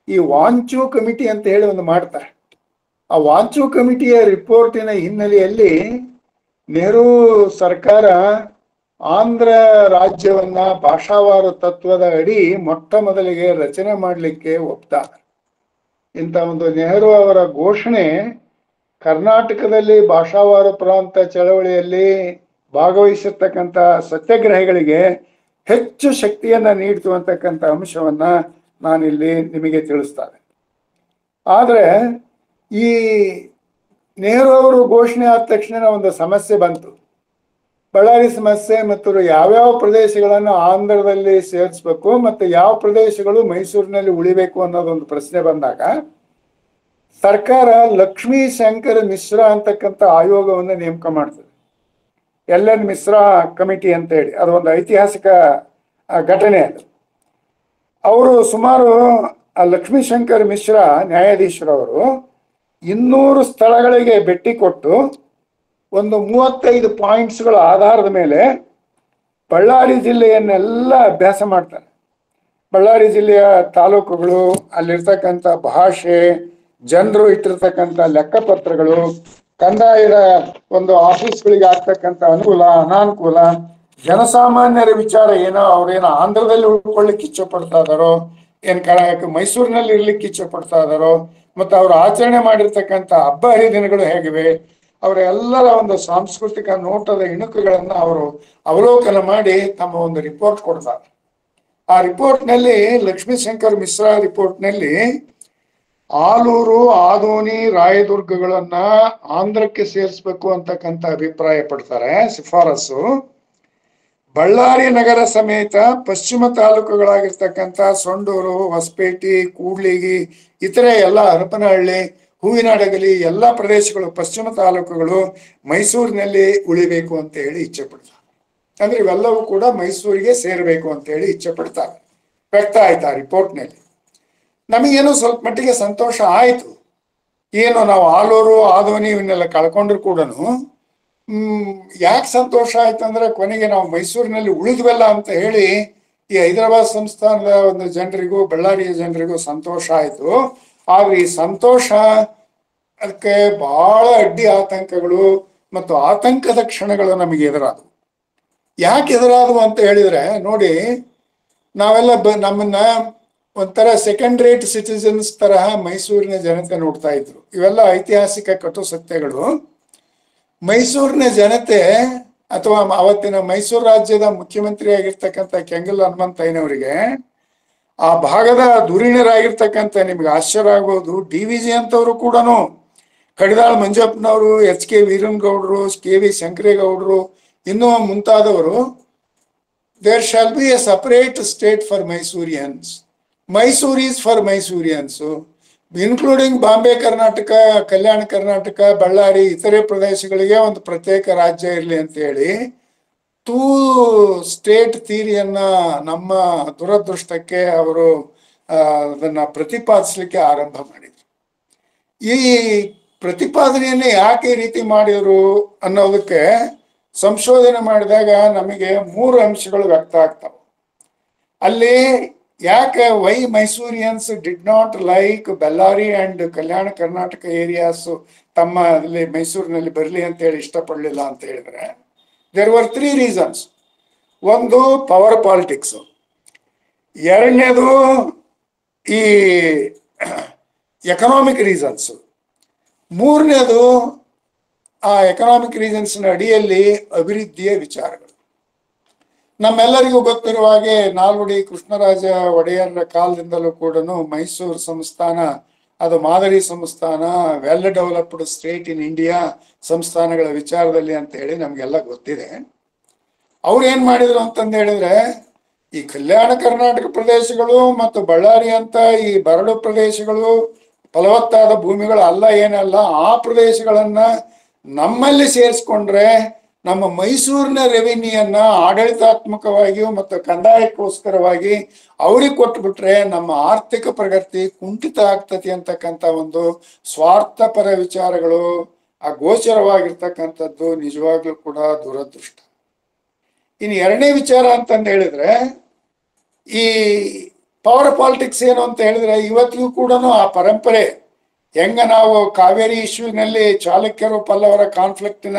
ಈ ವಾಂಚು ಕಮಿಟಿ ಅಂತ ಹೇಳಿ ಒಂದು ಮಾಡ್ತಾರೆ. ಆ ವಾಂಚು ಕಮಿಟಿಯ ರಿಪೋರ್ಟಿನ ಹಿನ್ನೆಲೆಯಲ್ಲಿ ನೆಹರು ಸರ್ಕಾರ ಆಂಧ್ರ ರಾಜ್ಯವನ್ನ ಭಾಷಾವಾರು ತತ್ವದ ಅಡಿ ಮೊಟ್ಟ ಮೊದಲಿಗೆ ರಚನೆ ಮಾಡಲಿಕ್ಕೆ ಒಪ್ತಾರೆ. ಇಂಥ ಒಂದು ನೆಹರು ಅವರ ಘೋಷಣೆ ಕರ್ನಾಟಕದಲ್ಲಿ ಭಾಷಾವಾರು ಪ್ರಾಂತ ಚಳವಳಿಯಲ್ಲಿ ಭಾಗವಹಿಸಿರ್ತಕ್ಕಂಥ ಸತ್ಯಾಗ್ರಹಿಗಳಿಗೆ ಹೆಚ್ಚು ಶಕ್ತಿಯನ್ನ ನೀಡ್ತು ಅಂತಕ್ಕಂಥ ಅಂಶವನ್ನ ನಾನಿಲ್ಲಿ ನಿಮಗೆ ತಿಳಿಸ್ತಾರೆ. ಆದ್ರೆ ಈ ನೆಹರು ಅವರು ಘೋಷಣೆ ಆದ ತಕ್ಷಣ ಒಂದು ಸಮಸ್ಯೆ ಬಂತು. ಬಳ್ಳಾರಿ ಸಮಸ್ಯೆ ಮತ್ತು ಯಾವ್ಯಾವ ಪ್ರದೇಶಗಳನ್ನು ಆಂಧ್ರದಲ್ಲಿ ಸೇರಿಸ್ಬೇಕು ಮತ್ತು ಯಾವ ಪ್ರದೇಶಗಳು ಮೈಸೂರಿನಲ್ಲಿ ಉಳಿಬೇಕು ಅನ್ನೋದೊಂದು ಪ್ರಶ್ನೆ ಬಂದಾಗ ಸರ್ಕಾರ ಲಕ್ಷ್ಮೀ ಶಂಕರ್ ಮಿಶ್ರಾ ಅಂತಕ್ಕಂಥ ಆಯೋಗವನ್ನು ನೇಮಕ ಮಾಡ್ತದೆ. LN ಮಿಶ್ರಾ ಕಮಿಟಿ ಅಂತ ಹೇಳಿ, ಅದು ಒಂದು ಐತಿಹಾಸಿಕ ಘಟನೆ. ಅದು ಅವರು ಸುಮಾರು ಲಕ್ಷ್ಮೀ ಶಂಕರ್ ಮಿಶ್ರಾ ನ್ಯಾಯಾಧೀಶರವರು 200 ಸ್ಥಳಗಳಿಗೆ ಭೇಟಿ ಕೊಟ್ಟು ಒಂದು 35 ಪಾಯಿಂಟ್ಸ್ಗಳ ಆಧಾರದ ಮೇಲೆ ಬಳ್ಳಾರಿ ಜಿಲ್ಲೆಯನ್ನೆಲ್ಲ ಅಭ್ಯಾಸ ಮಾಡ್ತಾರೆ. ಬಳ್ಳಾರಿ ಜಿಲ್ಲೆಯ ತಾಲೂಕುಗಳು, ಅಲ್ಲಿರ್ತಕ್ಕಂಥ ಭಾಷೆ, ಜನರು ಇಟ್ಟಿರ್ತಕ್ಕಂಥ ಲೆಕ್ಕಪತ್ರಗಳು, ಕಂದಾಯದ ಒಂದು ಆಫೀಸ್ಗಳಿಗೆ ಆಗ್ತಕ್ಕಂಥ ಅನುಕೂಲ ಅನಾನುಕೂಲ, ಜನಸಾಮಾನ್ಯರ ವಿಚಾರ ಏನೋ, ಅವ್ರೇನೋ ಆಂಧ್ರದಲ್ಲಿ ಉಳ್ಕೊಳ್ಳಿಕ್ಕೆ ಇಚ್ಛೆ ಪಡ್ತಾ ಇದಾರೋ, ಏನ್ ಮೈಸೂರಿನಲ್ಲಿ ಇರ್ಲಿಕ್ಕೆ ಇಚ್ಛೆ ಪಡ್ತಾ ಇದಾರೋ, ಮತ್ತು ಅವರು ಆಚರಣೆ ಮಾಡಿರ್ತಕ್ಕಂಥ ಹಬ್ಬ ಹರಿದಿನಗಳು ಹೇಗಿವೆ, ಅವರ ಎಲ್ಲರ ಒಂದು ಸಾಂಸ್ಕೃತಿಕ ನೋಟದ ಇಣುಕುಗಳನ್ನ ಅವರು ಅವಲೋಕನ ಮಾಡಿ ತಮ್ಮ ಒಂದು ರಿಪೋರ್ಟ್ ಕೊಡ್ತಾರೆ. ಆ ರಿಪೋರ್ಟ್ನಲ್ಲಿ ಲಕ್ಷ್ಮೀ ಶಂಕರ್ ಮಿಶ್ರಾ ರಿಪೋರ್ಟ್ನಲ್ಲಿ ಆಲೂರು, ಆದೋನಿ, ರಾಯದುರ್ಗಗಳನ್ನ ಆಂಧ್ರಕ್ಕೆ ಸೇರಿಸ್ಬೇಕು ಅಂತಕ್ಕಂಥ ಅಭಿಪ್ರಾಯ ಪಡ್ತಾರೆ, ಶಿಫಾರಸು. ಬಳ್ಳಾರಿ ನಗರ ಸಮೇತ ಪಶ್ಚಿಮ ತಾಲೂಕುಗಳಾಗಿರ್ತಕ್ಕಂಥ ಸೊಂಡೂರು, ಹೊಸಪೇಟೆ, ಕೂಡ್ಲಿಗಿ, ಇತರೆ ಎಲ್ಲ ಹರಪನಹಳ್ಳಿ, ಹೂವಿನಡಗಲಿ ಎಲ್ಲ ಪ್ರದೇಶಗಳು, ಪಶ್ಚಿಮ ತಾಲೂಕುಗಳು ಮೈಸೂರಿನಲ್ಲಿ ಉಳಿಬೇಕು ಅಂತ ಹೇಳಿ ಇಚ್ಛೆ ಪಡ್ತಾರೆ. ಅಂದ್ರೆ ಇವೆಲ್ಲವೂ ಕೂಡ ಮೈಸೂರಿಗೆ ಸೇರಬೇಕು ಅಂತ ಹೇಳಿ ಇಚ್ಛೆ ಪಡ್ತಾರೆ. ವ್ಯಕ್ತ ಆಯ್ತು ಆ ರಿಪೋರ್ಟ್ನಲ್ಲಿ. ನಮಗೇನು ಸ್ವಲ್ಪ ಮಟ್ಟಿಗೆ ಸಂತೋಷ ಆಯ್ತು. ಏನು ನಾವು ಆಲೂರು, ಆದೋನಿ ಇವನ್ನೆಲ್ಲ ಕಳ್ಕೊಂಡ್ರು ಕೂಡ ಯಾಕೆ ಸಂತೋಷ ಆಯ್ತು ಅಂದ್ರೆ ಕೊನೆಗೆ ನಾವು ಮೈಸೂರಿನಲ್ಲಿ ಉಳಿದ್ವಲ್ಲ ಅಂತ ಹೇಳಿ ಈ ಹೈದರಾಬಾದ್ ಸಂಸ್ಥಾನದ ಒಂದು ಜನರಿಗೂ ಬಳ್ಳಾರಿಯ ಜನರಿಗೂ ಸಂತೋಷ ಆಯ್ತು. ಆದ್ರೆ ಈ ಸಂತೋಷ ಅದಕ್ಕೆ ಬಹಳ ಅಡ್ಡಿ ಆತಂಕಗಳು ಮತ್ತು ಆತಂಕದ ಕ್ಷಣಗಳು ನಮಗೆ ಎದುರಾದವು. ಯಾಕೆ ಎದುರಾದವು ಅಂತ ಹೇಳಿದ್ರೆ ನೋಡಿ, ನಾವೆಲ್ಲ ನಮ್ಮನ್ನ ಒಂಥರ ಸೆಕೆಂಡ್ ರೇಟ್ ಸಿಟಿಸನ್ಸ್ ತರಹ ಮೈಸೂರಿನ ಜನತೆ ನೋಡ್ತಾ ಇದ್ರು. ಇವೆಲ್ಲ ಐತಿಹಾಸಿಕ ಕಟು ಸತ್ಯಗಳು. ಮೈಸೂರಿನ ಜನತೆ ಅಥವಾ ಅವತ್ತಿನ ಮೈಸೂರು ರಾಜ್ಯದ ಮುಖ್ಯಮಂತ್ರಿ ಆಗಿರ್ತಕ್ಕಂಥ ಕೆಂಗಲ್ ಹನುಮಂತಯ್ಯನವರಿಗೆ ಆ ಭಾಗದ ಧುರೀಣರಾಗಿರ್ತಕ್ಕಂಥ, ನಿಮ್ಗೆ ಆಶ್ಚರ್ಯ ಆಗ್ಬೋದು, DVG ಅಂತವ್ರು ಕೂಡ, ಕಡಿದಾಳ್ ಮಂಜಪ್ಪನವರು, HK ವೀರನಗೌಡರು, KV ಶಂಕರೇಗೌಡರು, ಇನ್ನೂ ಮುಂತಾದವರು, there shall be a separate state for Mysoreans, Mysore is for Mysoreans, including Bombay Karnataka, Kalyana Karnataka, Ballari, ಇತರೆ ಪ್ರದೇಶಗಳಿಗೆ ಒಂದು ಪ್ರತ್ಯೇಕ ರಾಜ್ಯ ಇರಲಿ ಅಂತ ಹೇಳಿ ಟೂ ಸ್ಟೇಟ್ ಥಿಯರಿಯನ್ನ ನಮ್ಮ ದುರದೃಷ್ಟಕ್ಕೆ ಅವರು ಅದನ್ನ ಪ್ರತಿಪಾದಿಸ್ಲಿಕ್ಕೆ ಆರಂಭ ಮಾಡಿದ್ರು. ಈ ಪ್ರತಿಪಾದನೆಯನ್ನೇ ಯಾಕೆ ಈ ರೀತಿ ಮಾಡಿದ್ರು ಅನ್ನೋದಕ್ಕೆ ಸಂಶೋಧನೆ ಮಾಡಿದಾಗ ನಮಗೆ 3 ಅಂಶಗಳು ವ್ಯಕ್ತ ಆಗ್ತವೆ. ಅಲ್ಲಿ ಯಾಕೆ why Mysoreans did not like Bellary and Kalyana Karnataka areas ತಮ್ಮ ಅಲ್ಲಿ ಮೈಸೂರಿನಲ್ಲಿ ಬರಲಿ ಅಂತ ಹೇಳಿ ಇಷ್ಟಪಡಲಿಲ್ಲ ಅಂತ ಹೇಳಿದ್ರೆ, ದೇರ್ ವರ್ 3 ರೀಸನ್ಸ್. ಒಂದು ಪವರ್ ಪಾಲಿಟಿಕ್ಸ್, ಎರಡನೇದು ಈ ಎಕನಾಮಿಕ್ ರೀಸನ್ಸ್, ಮೂರನೇದು ಆ ಎಕನಾಮಿಕ್ ರೀಸನ್ಸ್ನ ಅಡಿಯಲ್ಲಿ ಅಭಿವೃದ್ಧಿಯ ವಿಚಾರಗಳು. ನಮ್ಮೆಲ್ಲರಿಗೂ ಗೊತ್ತಿರುವ ಹಾಗೆ ನಾಲ್ವಡಿ ಕೃಷ್ಣರಾಜ ಒಡೆಯರ ಕಾಲದಿಂದಲೂ ಕೂಡ ಮೈಸೂರು ಸಂಸ್ಥಾನ ಅದು ಮಾದರಿ ಸಂಸ್ಥಾನ, well developed state in India ಸಂಸ್ಥಾನಗಳ ವಿಚಾರದಲ್ಲಿ ಅಂತ ಹೇಳಿ ನಮ್ಗೆಲ್ಲ ಗೊತ್ತಿದೆ. ಅವ್ರು ಏನ್ ಮಾಡಿದ್ರು ಅಂತಂದು ಹೇಳಿದ್ರೆ, ಈ ಕಲ್ಯಾಣ ಕರ್ನಾಟಕ ಪ್ರದೇಶಗಳು ಮತ್ತು ಬಳ್ಳಾರಿ ಅಂತ ಈ ಬರಡು ಪ್ರದೇಶಗಳು ಫಲವತ್ತಾದ ಭೂಮಿಗಳು ಅಲ್ಲ ಏನಲ್ಲ, ಆ ಪ್ರದೇಶಗಳನ್ನ ನಮ್ಮಲ್ಲಿ ಸೇರಿಸ್ಕೊಂಡ್ರೆ ನಮ್ಮ ಮೈಸೂರಿನ ರೆವಿನ್ಯೂಯನ್ನ ಆಡಳಿತಾತ್ಮಕವಾಗಿಯೂ ಮತ್ತು ಕಂದಾಯಕ್ಕೋಸ್ಕರವಾಗಿ ಅವ್ರಿಗೆ ಕೊಟ್ಬಿಟ್ರೆ ನಮ್ಮ ಆರ್ಥಿಕ ಪ್ರಗತಿ ಕುಂಠಿತ ಆಗ್ತತಿ ಅಂತಕ್ಕಂಥ ಒಂದು ಸ್ವಾರ್ಥಪರ ವಿಚಾರಗಳು ಗೋಚರವಾಗಿರ್ತಕ್ಕಂಥದ್ದು ನಿಜವಾಗ್ಲೂ ಕೂಡ ದುರದೃಷ್ಟ. ಇನ್ನು ಎರಡನೇ ವಿಚಾರ ಅಂತಂದು ಹೇಳಿದ್ರೆ, ಈ ಪವರ್ ಪಾಲಿಟಿಕ್ಸ್ ಏನು ಅಂತ ಹೇಳಿದ್ರೆ, ಇವತ್ತಿಗೂ ಕೂಡ ಆ ಪರಂಪರೆ ಹೆಂಗ ನಾವು ಕಾವೇರಿ ಇಶ್ಯೂನಲ್ಲಿ ಚಾಲುಕ್ಯರು ಪಲ್ಲವರ ಕಾನ್ಫ್ಲಿಕ್ಟಿನ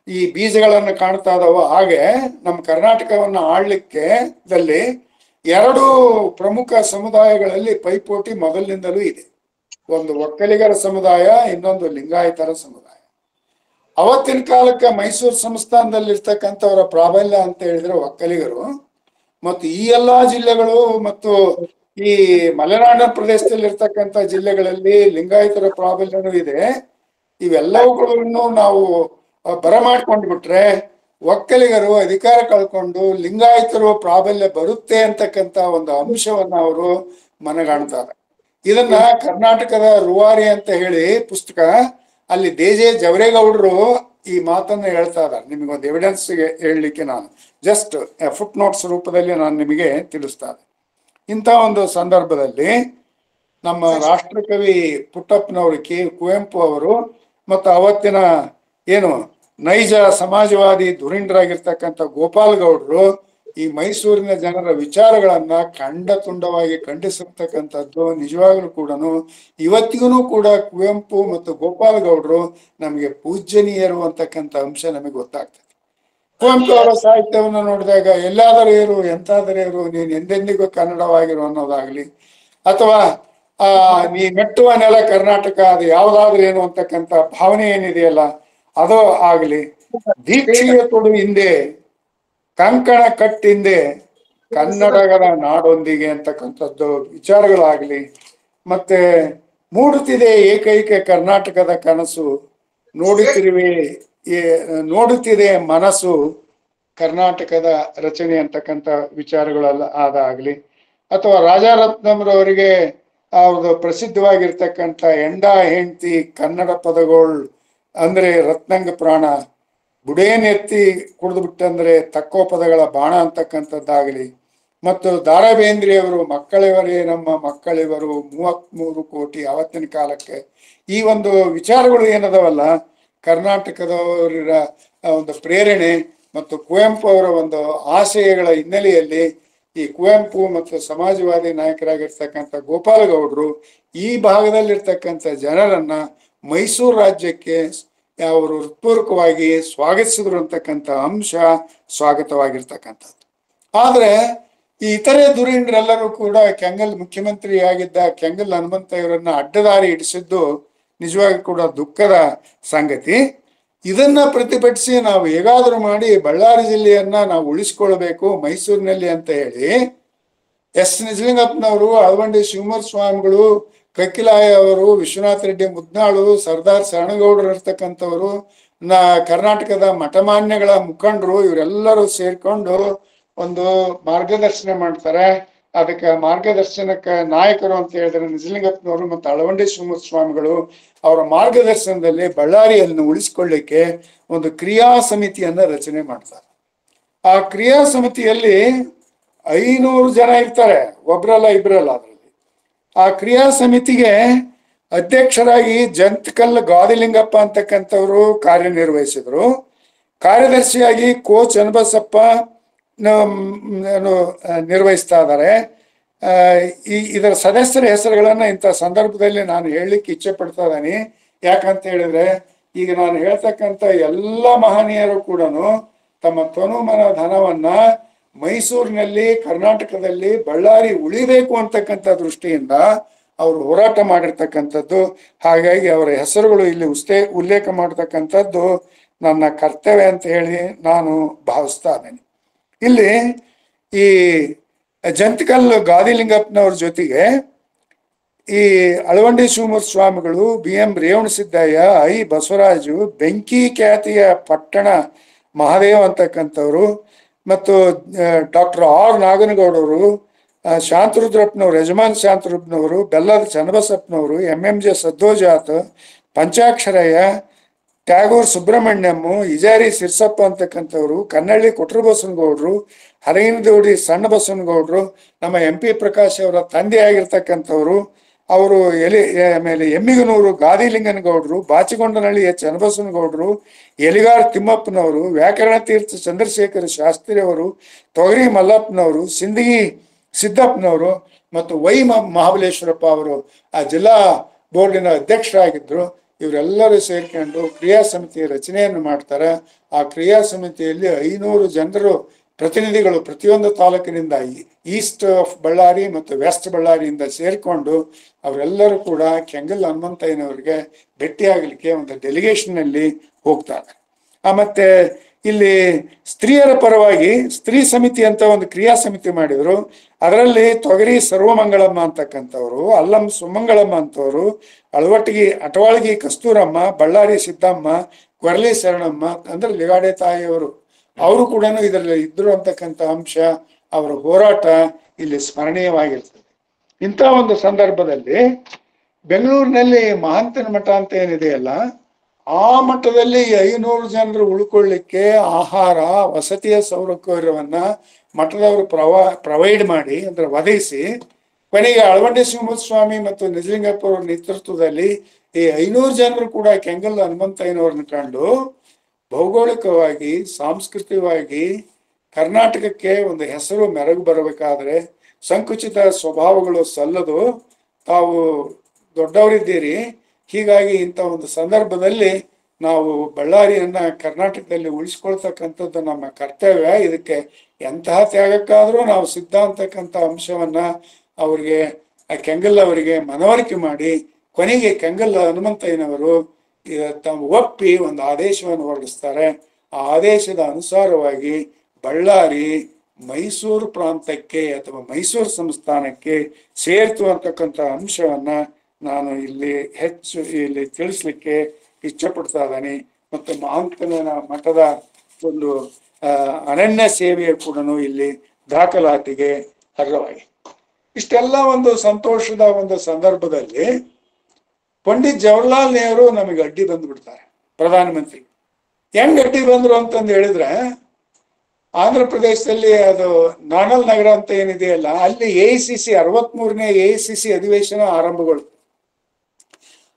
ಈ ಬೀಜಗಳನ್ನು ಕಾಣ್ತಾ ಇದಾವ, ಹಾಗೆ ನಮ್ಮ ಕರ್ನಾಟಕವನ್ನು ಆಳ್ಲಿಕ್ಕೆ ಎರಡು ಪ್ರಮುಖ ಸಮುದಾಯಗಳಲ್ಲಿ ಪೈಪೋಟಿ ಮೊದಲಿನಿಂದಲೂ ಇದೆ. ಒಂದು ಒಕ್ಕಲಿಗರ ಸಮುದಾಯ, ಇನ್ನೊಂದು ಲಿಂಗಾಯತರ ಸಮುದಾಯ. ಅವತ್ತಿನ ಕಾಲಕ್ಕೆ ಮೈಸೂರು ಸಂಸ್ಥಾನದಲ್ಲಿ ಇರ್ತಕ್ಕಂಥವರ ಪ್ರಾಬಲ್ಯ ಅಂತ ಹೇಳಿದ್ರೆ ಒಕ್ಕಲಿಗರು, ಮತ್ತು ಈ ಎಲ್ಲಾ ಜಿಲ್ಲೆಗಳು ಮತ್ತು ಈ ಮಲೆನಾಡಿನ ಪ್ರದೇಶದಲ್ಲಿ ಇರ್ತಕ್ಕಂಥ ಜಿಲ್ಲೆಗಳಲ್ಲಿ ಲಿಂಗಾಯತರ ಪ್ರಾಬಲ್ಯನೂ ಇದೆ. ಇವೆಲ್ಲವುಗಳನ್ನು ನಾವು ಬರಮಾಡ್ಕೊಂಡು ಬಿಟ್ರೆ ಒಕ್ಕಲಿಗರು ಅಧಿಕಾರ ಕಳ್ಕೊಂಡು ಲಿಂಗಾಯತರು ಪ್ರಾಬಲ್ಯ ಬರುತ್ತೆ ಅಂತಕ್ಕಂಥ ಒಂದು ಅಂಶವನ್ನ ಅವರು ಮನಗಾಣ್ತಾರೆ. ಇದನ್ನ ಕರ್ನಾಟಕದ ರೂವಾರಿ ಅಂತ ಹೇಳಿ ಪುಸ್ತಕ, ಅಲ್ಲಿ ದೇಜೆ ಜವರೇಗೌಡರು ಈ ಮಾತನ್ನ ಹೇಳ್ತಾ ಇದ್ದಾರೆ. ನಿಮಗೊಂದು ಎವಿಡೆನ್ಸ್ ಹೇಳಲಿಕ್ಕೆ ನಾನು ಜಸ್ಟ್ ಫುಟ್ ನೋಟ್ಸ್ ರೂಪದಲ್ಲಿ ನಾನು ನಿಮಗೆ ತಿಳಿಸ್ತಾ ಇದ್ದೆ. ಇಂಥ ಒಂದು ಸಂದರ್ಭದಲ್ಲಿ ನಮ್ಮ ರಾಷ್ಟ್ರಕವಿ ಪುಟ್ಟಪ್ಪನವರು ಕುವೆಂಪು ಅವರು ಮತ್ತು ಅವತ್ತಿನ ಏನು ನೈಜ ಸಮಾಜವಾದಿ ಧುರೀಣರಾಗಿರ್ತಕ್ಕಂಥ ಗೋಪಾಲ್ ಗೌಡರು ಈ ಮೈಸೂರಿನ ಜನರ ವಿಚಾರಗಳನ್ನ ತುಂಡವಾಗಿ ಖಂಡಿಸಿರ್ತಕ್ಕಂಥದ್ದು ನಿಜವಾಗ್ಲೂ ಕೂಡ ಇವತ್ತಿಗೂ ಕೂಡ ಕುವೆಂಪು ಮತ್ತು ಗೋಪಾಲ್ ಗೌಡರು ನಮಗೆ ಪೂಜ್ಯನೀಯರು ಅಂತಕ್ಕಂಥ ಅಂಶ ನಮಗೆ ಗೊತ್ತಾಗ್ತದೆ. ಕುವೆಂಪು ಅವರ ಸಾಹಿತ್ಯವನ್ನು ನೋಡಿದಾಗ ಎಲ್ಲಾದರೂ ಇರು, ಎಂತಾದರೂ ಇರು, ನೀನು ಎಂದೆಂದಿಗೂ ಕನ್ನಡವಾಗಿರು ಅನ್ನೋದಾಗ್ಲಿ, ಅಥವಾ ನೀ ಮೆಟ್ಟುವ ನೆಲ ಕರ್ನಾಟಕ, ಅದು ಯಾವ್ದಾದ್ರೂ ಏನು ಅಂತಕ್ಕಂಥ ಭಾವನೆ ಏನಿದೆಯಲ್ಲ ಅದು ಆಗ್ಲಿ, ದೀಕ್ಷೆಯ ತೊಡು ಹಿಂದೆ ಕಂಕಣ ಕಟ್ಟಿಂದೆ ಕನ್ನಡಗಳ ನಾಡೊಂದಿಗೆ ಅಂತಕ್ಕಂಥದ್ದು ವಿಚಾರಗಳಾಗ್ಲಿ, ಮತ್ತೆ ಮೂಡುತ್ತಿದೆ ಏಕೈಕ ಕರ್ನಾಟಕದ ಕನಸು, ನೋಡುತ್ತಿದೆ ಮನಸ್ಸು ಕರ್ನಾಟಕದ ರಚನೆ ಅಂತಕ್ಕಂಥ ವಿಚಾರಗಳೆಲ್ಲ ಅದಾಗ್ಲಿ, ಅಥವಾ ರಾಜಾರತ್ನಂರವರಿಗೆ ಅವ್ರದ್ದು ಪ್ರಸಿದ್ಧವಾಗಿರ್ತಕ್ಕಂಥ ಎಂಡ ಹೆಂಡತಿ ಕನ್ನಡ ಪದಗಳು ಅಂದ್ರೆ ರತ್ನಂಗ ಪ್ರಾಣ, ಬುಡೇನೆತ್ತಿ ಕುಡಿದು ಬಿಟ್ಟಂದ್ರೆ ತಕ್ಕೋ ಪದಗಳ ಬಾಣ ಅಂತಕ್ಕಂಥದ್ದಾಗಲಿ, ಮತ್ತು ದಾರಾ ಬೇಂದ್ರೆಯವರು ಮಕ್ಕಳಿವರೇ ನಮ್ಮ ಮಕ್ಕಳಿವರು 33 ಕೋಟಿ ಆವತ್ತಿನ ಕಾಲಕ್ಕೆ, ಈ ಒಂದು ವಿಚಾರಗಳು ಏನದವಲ್ಲ ಕರ್ನಾಟಕದವರ ಒಂದು ಪ್ರೇರಣೆ ಮತ್ತು ಕುವೆಂಪು ಅವರ ಒಂದು ಆಶಯಗಳ ಹಿನ್ನೆಲೆಯಲ್ಲಿ ಈ ಕುವೆಂಪು ಮತ್ತು ಸಮಾಜವಾದಿ ನಾಯಕರಾಗಿರ್ತಕ್ಕಂಥ ಗೋಪಾಲ ಗೌಡರು ಈ ಭಾಗದಲ್ಲಿರ್ತಕ್ಕಂಥ ಜನರನ್ನ ಮೈಸೂರು ರಾಜ್ಯಕ್ಕೆ ಅವರು ಹೃತ್ಪೂರ್ವಕವಾಗಿ ಸ್ವಾಗತಿಸಿದ್ರು ಅಂತಕ್ಕಂಥ ಅಂಶ ಸ್ವಾಗತವಾಗಿರ್ತಕ್ಕಂಥದ್ದು. ಆದ್ರೆ ಈ ಇತರೆ ಧುರೀಣರೆಲ್ಲರೂ ಕೂಡ ಕೆಂಗಲ್ ಮುಖ್ಯಮಂತ್ರಿ ಆಗಿದ್ದ ಕೆಂಗಲ್ ಹನುಮಂತ ಇವರನ್ನ ಅಡ್ಡದಾರಿ ಇಡಿಸಿದ್ದು ನಿಜವಾಗಿ ಕೂಡ ದುಃಖದ ಸಂಗತಿ. ಇದನ್ನ ಪ್ರತಿಭಟಿಸಿ ನಾವು ಹೇಗಾದ್ರೂ ಮಾಡಿ ಬಳ್ಳಾರಿ ಜಿಲ್ಲೆಯನ್ನ ನಾವು ಉಳಿಸ್ಕೊಳ್ಬೇಕು ಮೈಸೂರಿನಲ್ಲಿ ಅಂತ ಹೇಳಿ ಎಸ್ ನಿಜಲಿಂಗಪ್ಪನವರು, ಅಳವಂಡಿ ಶಿವಮೂರ್ತಿ ಸ್ವಾಮಿಗಳು, ಕಕ್ಕಿಲಾಯ ಅವರು, ವಿಶ್ವನಾಥ ರೆಡ್ಡಿ ಮುದ್ನಾಳು, ಸರ್ದಾರ್ ಶರಣಗೌಡರು ಇರ್ತಕ್ಕಂಥವರು, ಕರ್ನಾಟಕದ ಮಠಮಾನ್ಯಗಳ ಮುಖಂಡರು, ಇವರೆಲ್ಲರೂ ಸೇರ್ಕೊಂಡು ಒಂದು ಮಾರ್ಗದರ್ಶನ ಮಾಡ್ತಾರೆ. ಅದಕ್ಕೆ ಮಾರ್ಗದರ್ಶನಕ್ಕೆ ನಾಯಕರು ಅಂತ ಹೇಳಿದ್ರೆ ನಿಜಲಿಂಗಪ್ಪನವರು ಮತ್ತು ಅಳವಂಡಿ ಶಿವಮೂರ್ತಿ ಸ್ವಾಮಿಗಳು. ಅವರ ಮಾರ್ಗದರ್ಶನದಲ್ಲಿ ಬಳ್ಳಾರಿಯನ್ನು ಉಳಿಸ್ಕೊಳ್ಳಿಕ್ಕೆ ಒಂದು ಕ್ರಿಯಾ ಸಮಿತಿಯನ್ನ ರಚನೆ ಮಾಡ್ತಾರೆ. ಆ ಕ್ರಿಯಾ ಸಮಿತಿಯಲ್ಲಿ 500 ಜನ ಇರ್ತಾರೆ, ಒಬ್ರಲ್ಲ ಇಬ್ರಲ್ಲ. ಅದರಲ್ಲಿ ಆ ಕ್ರಿಯಾ ಸಮಿತಿಗೆ ಅಧ್ಯಕ್ಷರಾಗಿ ಜಂತಕಲ್ ಗಾದಿಲಿಂಗಪ್ಪ ಅಂತಕ್ಕಂಥವ್ರು ಕಾರ್ಯನಿರ್ವಹಿಸಿದ್ರು. ಕಾರ್ಯದರ್ಶಿಯಾಗಿ ಕೋ ಚನ್ನಬಸಪ್ಪ ನಿರ್ವಹಿಸ್ತಾ ಇದ್ದಾರೆ. ಇದರ ಸದಸ್ಯರ ಹೆಸರುಗಳನ್ನ ಇಂಥ ಸಂದರ್ಭದಲ್ಲಿ ನಾನು ಹೇಳಲಿಕ್ಕೆ ಇಚ್ಛೆ ಪಡ್ತಾ ಇದ್ದೀನಿ. ಯಾಕಂತ ಹೇಳಿದ್ರೆ ಈಗ ನಾನು ಹೇಳ್ತಕ್ಕಂಥ ಎಲ್ಲ ಮಹನೀಯರು ಕೂಡ ತಮ್ಮ ತನುಮನ ಧನವನ್ನ ಮೈಸೂರಿನಲ್ಲಿ ಕರ್ನಾಟಕದಲ್ಲಿ ಬಳ್ಳಾರಿ ಉಳಿಬೇಕು ಅಂತಕ್ಕಂಥ ದೃಷ್ಟಿಯಿಂದ ಅವರು ಹೋರಾಟ ಮಾಡಿರ್ತಕ್ಕಂಥದ್ದು. ಹಾಗಾಗಿ ಅವರ ಹೆಸರುಗಳು ಇಲ್ಲಿ ಉಲ್ಲೇಖ ಮಾಡ್ತಕ್ಕಂಥದ್ದು ನನ್ನ ಕರ್ತವ್ಯ ಅಂತ ಹೇಳಿ ನಾನು ಭಾವಿಸ್ತಾ ಇದ್ದೇನೆ. ಇಲ್ಲಿ ಈ ಜಂತಕಲ್ ಗಾದಿಲಿಂಗಪ್ಪನವ್ರ ಜೊತೆಗೆ ಈ ಅಳವಂಡಿ ಶಿವಮೂರ್ತಿ ಸ್ವಾಮಿಗಳು, BM ರೇವಣಸಿದ್ದಯ್ಯ, ಐ ಬಸವರಾಜು, ಬೆಂಕಿ ಖ್ಯಾತಿಯ ಪಟ್ಟಣ ಮಹಾದೇವ್ ಅಂತಕ್ಕಂಥವ್ರು, ಮತ್ತು ಡಾಕ್ಟರ್ R ನಾಗನಗೌಡವರು, ಶಾಂತರುದ್ರಪ್ಪನವರು, ಯಜಮಾನ್ ಶಾಂತರುದ್ರಪ್ಪನವರು, ಬೆಲ್ಲದ ಚನ್ನಬಸಪ್ಪನವರು, MMJ ಸದ್ದೋಜಾತ್, ಪಂಚಾಕ್ಷರಯ್ಯ, ಟ್ಯಾಗೂರ್ ಸುಬ್ರಹ್ಮಣ್ಯಂ, ಇಜಾರಿ ಸಿರ್ಸಪ್ಪ ಅಂತಕ್ಕಂಥವ್ರು, ಕನ್ನಳ್ಳಿ ಕೊಟ್ರಬಸನಗೌಡ್ರು, ಹರಗಿನದೋಡಿ ಸಣ್ಣ ಬಸವನಗೌಡ್ರು, ನಮ್ಮ MP ಪ್ರಕಾಶ್ ಅವರ ತಂದೆ ಆಗಿರ್ತಕ್ಕಂಥವ್ರು, ಅವರು ಆಮೇಲೆ ಎಮ್ಮಿಗನೂರು ಗಾದಿಲಿಂಗನಗೌಡ್ರು, ಬಾಚಿಗೊಂಡನಹಳ್ಳಿ ಚನ್ನಬಸವನಗೌಡ್ರು, ಎಲಿಗಾರ್ ತಿಮ್ಮಪ್ಪನವರು, ವ್ಯಾಕರಣ ತೀರ್ಥ ಚಂದ್ರಶೇಖರ ಶಾಸ್ತ್ರಿ ಅವರು, ತೊಗರಿ ಮಲ್ಲಪ್ಪನವರು, ಸಿಂದಗಿ ಸಿದ್ದಪ್ಪನವರು ಮತ್ತು ಮಹಾಬಲೇಶ್ವರಪ್ಪ ಅವರು ಆ ಜಿಲ್ಲಾ ಬೋರ್ಡಿನ ಅಧ್ಯಕ್ಷರಾಗಿದ್ರು. ಇವರೆಲ್ಲರೂ ಸೇರ್ಕೊಂಡು ಕ್ರಿಯಾ ಸಮಿತಿ ರಚನೆಯನ್ನು ಮಾಡ್ತಾರೆ. ಆ ಕ್ರಿಯಾ ಸಮಿತಿಯಲ್ಲಿ 500 ಜನರು ಪ್ರತಿನಿಧಿಗಳು ಪ್ರತಿಯೊಂದು ತಾಲೂಕಿನಿಂದ, ಈಸ್ಟ್ ಆಫ್ ಬಳ್ಳಾರಿ ಮತ್ತು ವೆಸ್ಟ್ ಬಳ್ಳಾರಿಯಿಂದ ಸೇರ್ಕೊಂಡು ಅವರೆಲ್ಲರೂ ಕೂಡ ಕೆಂಗಲ್ ಹನುಮಂತಯ್ಯನವರಿಗೆ ಭೇಟಿಯಾಗಲಿಕ್ಕೆ ಒಂದು ಡೆಲಿಗೇಷನ್ ಅಲ್ಲಿ ಹೋಗ್ತಾರೆ. ಮತ್ತೆ ಇಲ್ಲಿ ಸ್ತ್ರೀಯರ ಪರವಾಗಿ ಸ್ತ್ರೀ ಸಮಿತಿ ಅಂತ ಒಂದು ಕ್ರಿಯಾ ಸಮಿತಿ ಮಾಡಿದ್ರು. ಅದರಲ್ಲಿ ತೊಗರಿ ಸರ್ವಮಂಗಳಮ್ಮ ಅಂತಕ್ಕಂಥವ್ರು, ಅಲ್ಲಂ ಸುಮಂಗಳಮ್ಮ ಅಂತವ್ರು, ಅಟವಾಳಗಿ ಕಸ್ತೂರಮ್ಮ, ಬಳ್ಳಾರಿ ಸಿದ್ದಮ್ಮ, ಕೊರ್ಲಿ ಶರಣಮ್ಮ ಅಂದ್ರೆ ಲಿಗಾಡೆ ತಾಯಿಯವರು, ಅವರು ಕೂಡ ಇದರಲ್ಲಿ ಇದ್ರು ಅಂತಕ್ಕಂಥ ಅಂಶ, ಅವರ ಹೋರಾಟ ಇಲ್ಲಿ ಸ್ಮರಣೀಯವಾಗಿರ್ತದೆ. ಇಂಥ ಒಂದು ಸಂದರ್ಭದಲ್ಲಿ ಬೆಂಗಳೂರಿನಲ್ಲಿ ಮಹಾಂತನ ಮಠ ಅಂತ ಏನಿದೆಯಲ್ಲ, ಆ ಮಠದಲ್ಲಿ 500 ಜನರು ಉಳ್ಕೊಳ್ಳಿಕ್ಕೆ ಆಹಾರ ವಸತಿಯ ಸೌಕರ್ಯವನ್ನ ಮಠದವರು ಪ್ರೊವೈಡ್ ಮಾಡಿ ಅಂದ್ರೆ ಒದಗಿಸಿ, ಕೊನೆಗೆ ಅಳವಂಡಿ ಶಿವಮೂರ್ತಿ ಮತ್ತು ನಿಜಲಿಂಗಪ್ಪ ಅವರ ನೇತೃತ್ವದಲ್ಲಿ ಈ 500 ಜನರು ಕೂಡ ಕೆಂಗಲ್ ಹನುಮಂತಯ್ಯನವ್ರನ್ನ ಕಂಡು ಭೌಗೋಳಿಕವಾಗಿ ಸಾಂಸ್ಕೃತಿಕವಾಗಿ ಕರ್ನಾಟಕಕ್ಕೆ ಒಂದು ಹೆಸರು ಮೆರಗು ಬರಬೇಕಾದ್ರೆ ಸಂಕುಚಿತ ಸ್ವಭಾವಗಳು ಸಲ್ಲದು, ತಾವು ದೊಡ್ಡವರಿದ್ದೀರಿ, ಹೀಗಾಗಿ ಇಂಥ ಒಂದು ಸಂದರ್ಭದಲ್ಲಿ ನಾವು ಬಳ್ಳಾರಿಯನ್ನ ಕರ್ನಾಟಕದಲ್ಲಿ ಉಳಿಸ್ಕೊಳ್ತಕ್ಕಂಥದ್ದು ನಮ್ಮ ಕರ್ತವ್ಯ, ಇದಕ್ಕೆ ಎಂತಹ ತ್ಯಾಗಕ್ಕಾದ್ರೂ ನಾವು ಸಿದ್ಧ ಅಂತಕ್ಕಂಥ ಅಂಶವನ್ನ ಅವ್ರಿಗೆ ಕೆಂಗಲ್ ಅವರಿಗೆ ಮನವರಿಕೆ ಮಾಡಿ, ಕೊನೆಗೆ ಕೆಂಗಲ್ ಹನುಮಂತಯ್ಯನವರು ತಾವು ಒಪ್ಪಿ ಒಂದು ಆದೇಶವನ್ನು ಹೊರಡಿಸ್ತಾರೆ. ಆ ಆದೇಶದ ಅನುಸಾರವಾಗಿ ಬಳ್ಳಾರಿ ಮೈಸೂರು ಪ್ರಾಂತಕ್ಕೆ ಅಥವಾ ಮೈಸೂರು ಸಂಸ್ಥಾನಕ್ಕೆ ಸೇರ್ತು ಅಂತಕ್ಕಂಥ ಅಂಶವನ್ನ ನಾನು ಇಲ್ಲಿ ತಿಳಿಸ್ಲಿಕ್ಕೆ ಇಚ್ಛಪಡ್ತಾ ಇದ್ದೇನೆ. ಮತ್ತು ಮಹಾಂತನ ಮಠದ ಒಂದು ಅನನ್ಯ ಸೇವೆಯ ಕೂಡ ಇಲ್ಲಿ ದಾಖಲಾತಿಗೆ ಅರ್ಹವಾಗಿ. ಇಷ್ಟೆಲ್ಲ ಒಂದು ಸಂತೋಷದ ಒಂದು ಸಂದರ್ಭದಲ್ಲಿ ಪಂಡಿತ್ ಜವಾಹರ್ಲಾಲ್ ನೆಹರು ನಮಗೆ ಅಡ್ಡಿ ಬಂದ್ಬಿಡ್ತಾರೆ, ಪ್ರಧಾನಮಂತ್ರಿ. ಹೆಂಗ್ ಅಡ್ಡಿ ಬಂದ್ರು ಅಂತಂದು ಹೇಳಿದ್ರೆ, ಆಂಧ್ರ ಪ್ರದೇಶದಲ್ಲಿ ಅದು ನಾನಲ್ ನಗರ ಅಂತ ಏನಿದೆಯಲ್ಲ, ಅಲ್ಲಿ AICC 63ನೇ AICC ಅಧಿವೇಶನ ಆರಂಭಗೊಳ್ಳುತ್ತೆ.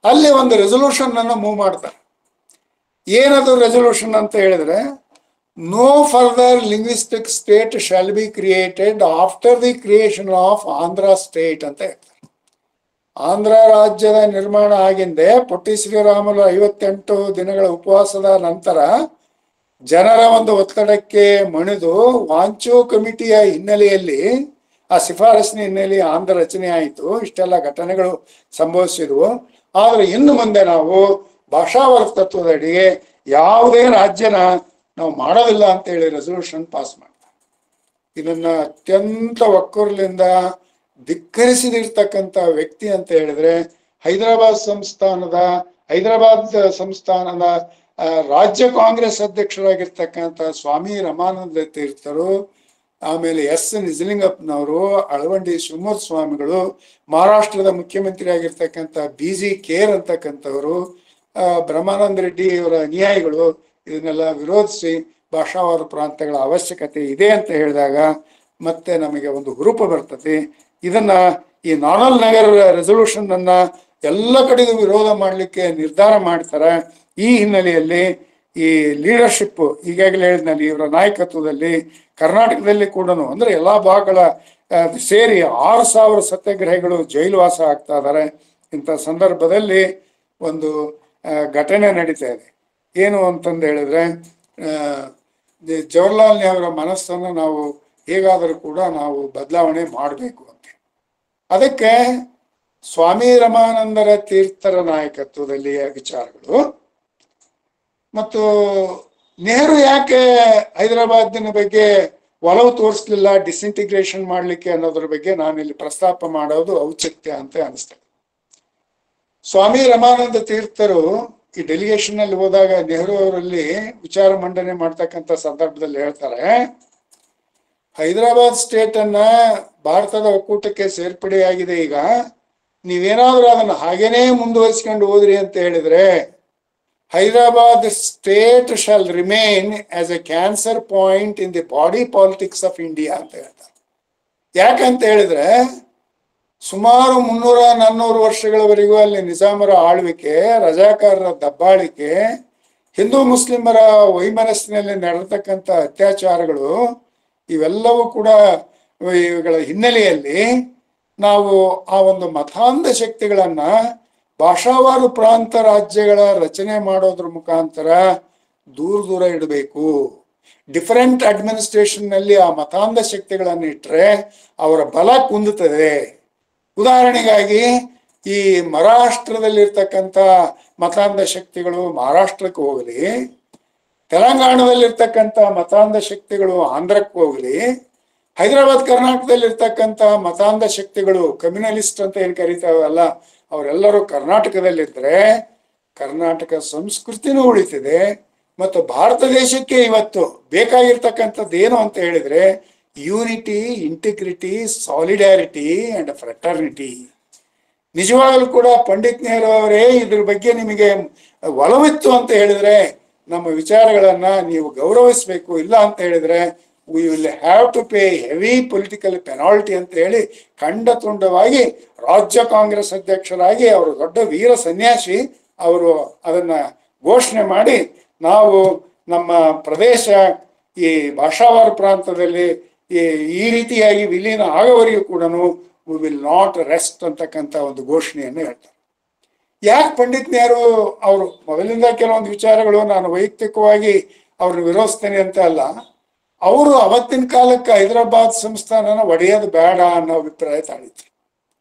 ಅಲ್ಲಿ ಒಂದು ರೆಸೊಲ್ಯೂಷನ್ ಅನ್ನು ಮೂವ್ ಮಾಡ್ತಾರೆ. ಏನದು ರೆಸೊಲ್ಯೂಷನ್ ಅಂತ ಹೇಳಿದ್ರೆ, no further linguistic state shall be created after the creation of Andhra state ಅಂತ ಹೇಳ್ತಾರೆ. ಆಂಧ್ರ ರಾಜ್ಯದ ನಿರ್ಮಾಣ ಆಗಿಂದೆ ಪೊಟ್ಟಿ ಶ್ರೀರಾಮುಲು 58 ದಿನಗಳ ಉಪವಾಸದ ನಂತರ ಜನರ ಒಂದು ಒತ್ತಡಕ್ಕೆ ಮಣಿದು ವಾಂಚೋ ಕಮಿಟಿಯ ಹಿನ್ನೆಲೆಯಲ್ಲಿ, ಆ ಶಿಫಾರಸಿನ ಹಿನ್ನೆಲೆಯಲ್ಲಿ ಆಂಧ್ರ ರಚನೆ ಆಯಿತು. ಇಷ್ಟೆಲ್ಲ ಘಟನೆಗಳು ಸಂಭವಿಸಿದ್ವು. ಆದ್ರೆ ಇನ್ನು ಮುಂದೆ ನಾವು ಭಾಷಾವರ್ಗ ತತ್ವದಡಿಗೆ ಯಾವುದೇ ರಾಜ್ಯನ ನಾವು ಮಾಡೋದಿಲ್ಲ ಅಂತ ಹೇಳಿ ರೆಸೊಲ್ಯೂಷನ್ ಪಾಸ್ ಮಾಡ್ತಾರೆ. ಇದನ್ನ ಅತ್ಯಂತ ಒಕ್ಕೂರ್ಲಿಂದ ಧಿಕ್ಕರಿಸಿದಿರ್ತಕ್ಕಂಥ ವ್ಯಕ್ತಿ ಅಂತ ಹೇಳಿದ್ರೆ ಹೈದರಾಬಾದ್ ಸಂಸ್ಥಾನದ ರಾಜ್ಯ ಕಾಂಗ್ರೆಸ್ ಅಧ್ಯಕ್ಷರಾಗಿರ್ತಕ್ಕಂಥ ಸ್ವಾಮಿ ರಮಾನಂದ ತೀರ್ಥರು, ಆಮೇಲೆ ನಿಜಲಿಂಗಪ್ಪನವರು, ಅಳವಂಡಿ ಶಿವಮೂರ್ತಿ ಸ್ವಾಮಿಗಳು, ಮಹಾರಾಷ್ಟ್ರದ ಮುಖ್ಯಮಂತ್ರಿ ಆಗಿರ್ತಕ್ಕಂಥ BG ಖೇರ್ ಅಂತಕ್ಕಂಥವ್ರು, ಬ್ರಹ್ಮಾನಂದ ರೆಡ್ಡಿ ಅವರ ಅನುಯಾಯಿಗಳು ಇದನ್ನೆಲ್ಲ ವಿರೋಧಿಸಿ ಭಾಷಾವಾರು ಪ್ರಾಂತಗಳ ಅವಶ್ಯಕತೆ ಇದೆ ಅಂತ ಹೇಳಿದಾಗ ಮತ್ತೆ ನಮಗೆ ಒಂದು ಹುರುಪು ಬರ್ತದೆ. ಇದನ್ನ ಈ ನಾನಲ್ ನಗರ್ ರೆಸೊಲ್ಯೂಷನ್ ಅನ್ನ ಎಲ್ಲ ಕಡೆಗೂ ವಿರೋಧ ಮಾಡಲಿಕ್ಕೆ ನಿರ್ಧಾರ ಮಾಡ್ತಾರೆ. ಈ ಹಿನ್ನೆಲೆಯಲ್ಲಿ ಈ ಲೀಡರ್ಶಿಪ್ ಈಗಾಗಲೇ ಹೇಳಿದ್ನಲ್ಲಿ ಇವರ ನಾಯಕತ್ವದಲ್ಲಿ ಕರ್ನಾಟಕದಲ್ಲಿ ಕೂಡ ಅಂದ್ರೆ ಎಲ್ಲಾ ಭಾಗಗಳ ಸೇರಿ 6000 ಸತ್ಯಾಗ್ರಹಿಗಳು ಜೈಲುವಾಸ ಆಗ್ತಾ ಇದ್ದಾರೆ. ಇಂಥ ಸಂದರ್ಭದಲ್ಲಿ ಒಂದು ಘಟನೆ ನಡೀತಾ ಇದೆ. ಏನು ಅಂತಂದು ಹೇಳಿದ್ರೆ, ಜವಾಹರ್ಲಾಲ್ ನೆಹರು ಮನಸ್ಸನ್ನು ನಾವು ಹೇಗಾದರೂ ಕೂಡ ನಾವು ಬದಲಾವಣೆ ಮಾಡಬೇಕು ಅಂತ. ಅದಕ್ಕೆ ಸ್ವಾಮಿ ರಮಾನಂದರ ತೀರ್ಥರ ನಾಯಕತ್ವದಲ್ಲಿ ವಿಚಾರಗಳು ಮತ್ತು ನೆಹರು ಯಾಕೆ ಹೈದರಾಬಾದಿನ ಬಗ್ಗೆ ಒಲವು ತೋರಿಸ್ಲಿಲ್ಲ, ಡಿಸ್ಇಂಟಿಗ್ರೇಷನ್ ಮಾಡ್ಲಿಕ್ಕೆ ಅನ್ನೋದ್ರ ಬಗ್ಗೆ ನಾನಿಲ್ಲಿ ಪ್ರಸ್ತಾಪ ಮಾಡೋದು ಔಚಿತ್ಯ ಅಂತ ಅನಿಸ್ತದೆ. ಸ್ವಾಮಿ ರಮಾನಂದ ತೀರ್ಥರು ಈ ಡೆಲಿಗೇಷನ್ ಅಲ್ಲಿ ಹೋದಾಗ ನೆಹರು ಅವರಲ್ಲಿ ವಿಚಾರ ಮಂಡನೆ ಮಾಡ್ತಕ್ಕಂಥ ಸಂದರ್ಭದಲ್ಲಿ ಹೇಳ್ತಾರೆ, ಹೈದರಾಬಾದ್ ಸ್ಟೇಟ್ ಅನ್ನ ಭಾರತದ ಒಕ್ಕೂಟಕ್ಕೆ ಸೇರ್ಪಡೆಯಾಗಿದೆ, ಈಗ ನೀವೇನಾದ್ರೂ ಅದನ್ನ ಹಾಗೇನೇ ಮುಂದುವರಿಸ್ಕೊಂಡು ಹೋದ್ರಿ ಅಂತ ಹೇಳಿದ್ರೆ Hyderabad state shall remain as a cancer point in the body politics of India ಅಂತ ಹೇಳ್ತಾರೆ. ಯಾಕಂತ ಹೇಳಿದ್ರೆ ಸುಮಾರು 300-400 ವರ್ಷಗಳವರೆಗೂ ಅಲ್ಲಿ ನಿಜಾಮರ ಆಳ್ವಿಕೆ, ರಜಾಕಾರರ ದಬ್ಬಾಳಿಕೆ, ಹಿಂದೂ ಮುಸ್ಲಿಮರ ವೈಮನಸ್ಸಿನಲ್ಲಿ ನಡೆದತಕ್ಕಂಥ ಅತ್ಯಾಚಾರಗಳು ಇವೆಲ್ಲವೂ ಕೂಡ ಇವುಗಳ ಹಿನ್ನೆಲೆಯಲ್ಲಿ ನಾವು ಆ ಒಂದು ಮತಾಂಧ ಶಕ್ತಿಗಳನ್ನ ಭಾಷಾವಾರು ಪ್ರಾಂತ ರಾಜ್ಯಗಳ ರಚನೆ ಮಾಡೋದ್ರ ಮುಖಾಂತರ ದೂರ ಇಡಬೇಕು. ಡಿಫರೆಂಟ್ ಅಡ್ಮಿನಿಸ್ಟ್ರೇಷನ್ ನಲ್ಲಿ ಆ ಮತಾಂಧ ಶಕ್ತಿಗಳನ್ನು ಇಟ್ಟರೆ ಅವರ ಬಲ ಕುಂದುತ್ತದೆ. ಉದಾಹರಣೆಗಾಗಿ ಈ ಮಹಾರಾಷ್ಟ್ರದಲ್ಲಿರ್ತಕ್ಕಂಥ ಮತಾಂಧ ಶಕ್ತಿಗಳು ಮಹಾರಾಷ್ಟ್ರಕ್ಕೆ ಹೋಗಲಿ, ತೆಲಂಗಾಣದಲ್ಲಿರ್ತಕ್ಕಂಥ ಮತಾಂಧ ಶಕ್ತಿಗಳು ಆಂಧ್ರಕ್ಕೆ ಹೋಗಲಿ, ಹೈದರಾಬಾದ್ ಕರ್ನಾಟಕದಲ್ಲಿರ್ತಕ್ಕಂಥ ಮತಾಂಧ ಶಕ್ತಿಗಳು ಕಮ್ಯುನಲಿಸ್ಟ್ ಅಂತ ಏನ್ ಕರೀತಾವಲ್ಲ ಅವರೆಲ್ಲರೂ ಕರ್ನಾಟಕದಲ್ಲಿದ್ರೆ ಕರ್ನಾಟಕ ಸಂಸ್ಕೃತಿನೂ ಉಳಿತಿದೆ. ಮತ್ತು ಭಾರತ ದೇಶಕ್ಕೆ ಇವತ್ತು ಬೇಕಾಗಿರ್ತಕ್ಕಂಥದ್ದು ಏನು ಅಂತ ಹೇಳಿದ್ರೆ ಯೂನಿಟಿ, ಇಂಟಿಗ್ರಿಟಿ, ಸಾಲಿಡ್ಯಾರಿಟಿ ಅಂಡ್ ಫ್ರೆಟರ್ನಿಟಿ. ನಿಜವಾಗಲೂ ಕೂಡ ಪಂಡಿತ್ ನೆಹರು ಅವರೇ ಇದ್ರ ಬಗ್ಗೆ ನಿಮಗೆ ಒಲವಿತ್ತು ಅಂತ ಹೇಳಿದ್ರೆ ನಮ್ಮ ವಿಚಾರಗಳನ್ನ ನೀವು ಗೌರವಿಸಬೇಕು. ಇಲ್ಲ ಅಂತ ಹೇಳಿದ್ರೆ we will have to pay heavy political penalty ಅಂತ ಹೇಳಿ ಖಂಡ ತುಂಡವಾಗಿ ರಾಜ್ಯ ಕಾಂಗ್ರೆಸ್ ಅಧ್ಯಕ್ಷರಾಗಿ ಅವರು ದೊಡ್ಡ ವೀರ ಸನ್ಯಾಸಿ ಅವರು ಅದನ್ನ ಘೋಷಣೆ ಮಾಡಿ ನಾವು ನಮ್ಮ ಪ್ರದೇಶ ಈ ಭಾಷಾವಾರು ಪ್ರಾಂತದಲ್ಲಿ ಈ ರೀತಿಯಾಗಿ ವಿಲೀನ ಆಗೋವರೆಗೂ ಕೂಡ ವಿ ವಿಲ್ ನಾಟ್ ರೆಸ್ಟ್ ಅಂತಕ್ಕಂಥ ಒಂದು ಘೋಷಣೆಯನ್ನು ಹೇಳ್ತಾರೆ. ಯಾಕೆ ಪಂಡಿತ್ ನೆಹರು ಅವರು ಮೊದಲಿಂದ ಕೆಲವೊಂದು ವಿಚಾರಗಳು ನಾನು ವೈಯಕ್ತಿಕವಾಗಿ ಅವ್ರನ್ನ ವಿರೋಧಿಸ್ತೇನೆ ಅಂತ ಅಲ್ಲ, ಅವರು ಅವತ್ತಿನ ಕಾಲಕ್ಕೆ ಹೈದರಾಬಾದ್ ಸಂಸ್ಥಾನನ ಒಡೆಯೋದು ಬೇಡ ಅನ್ನೋ ಅಭಿಪ್ರಾಯ ತಾಳಿದ್ರು.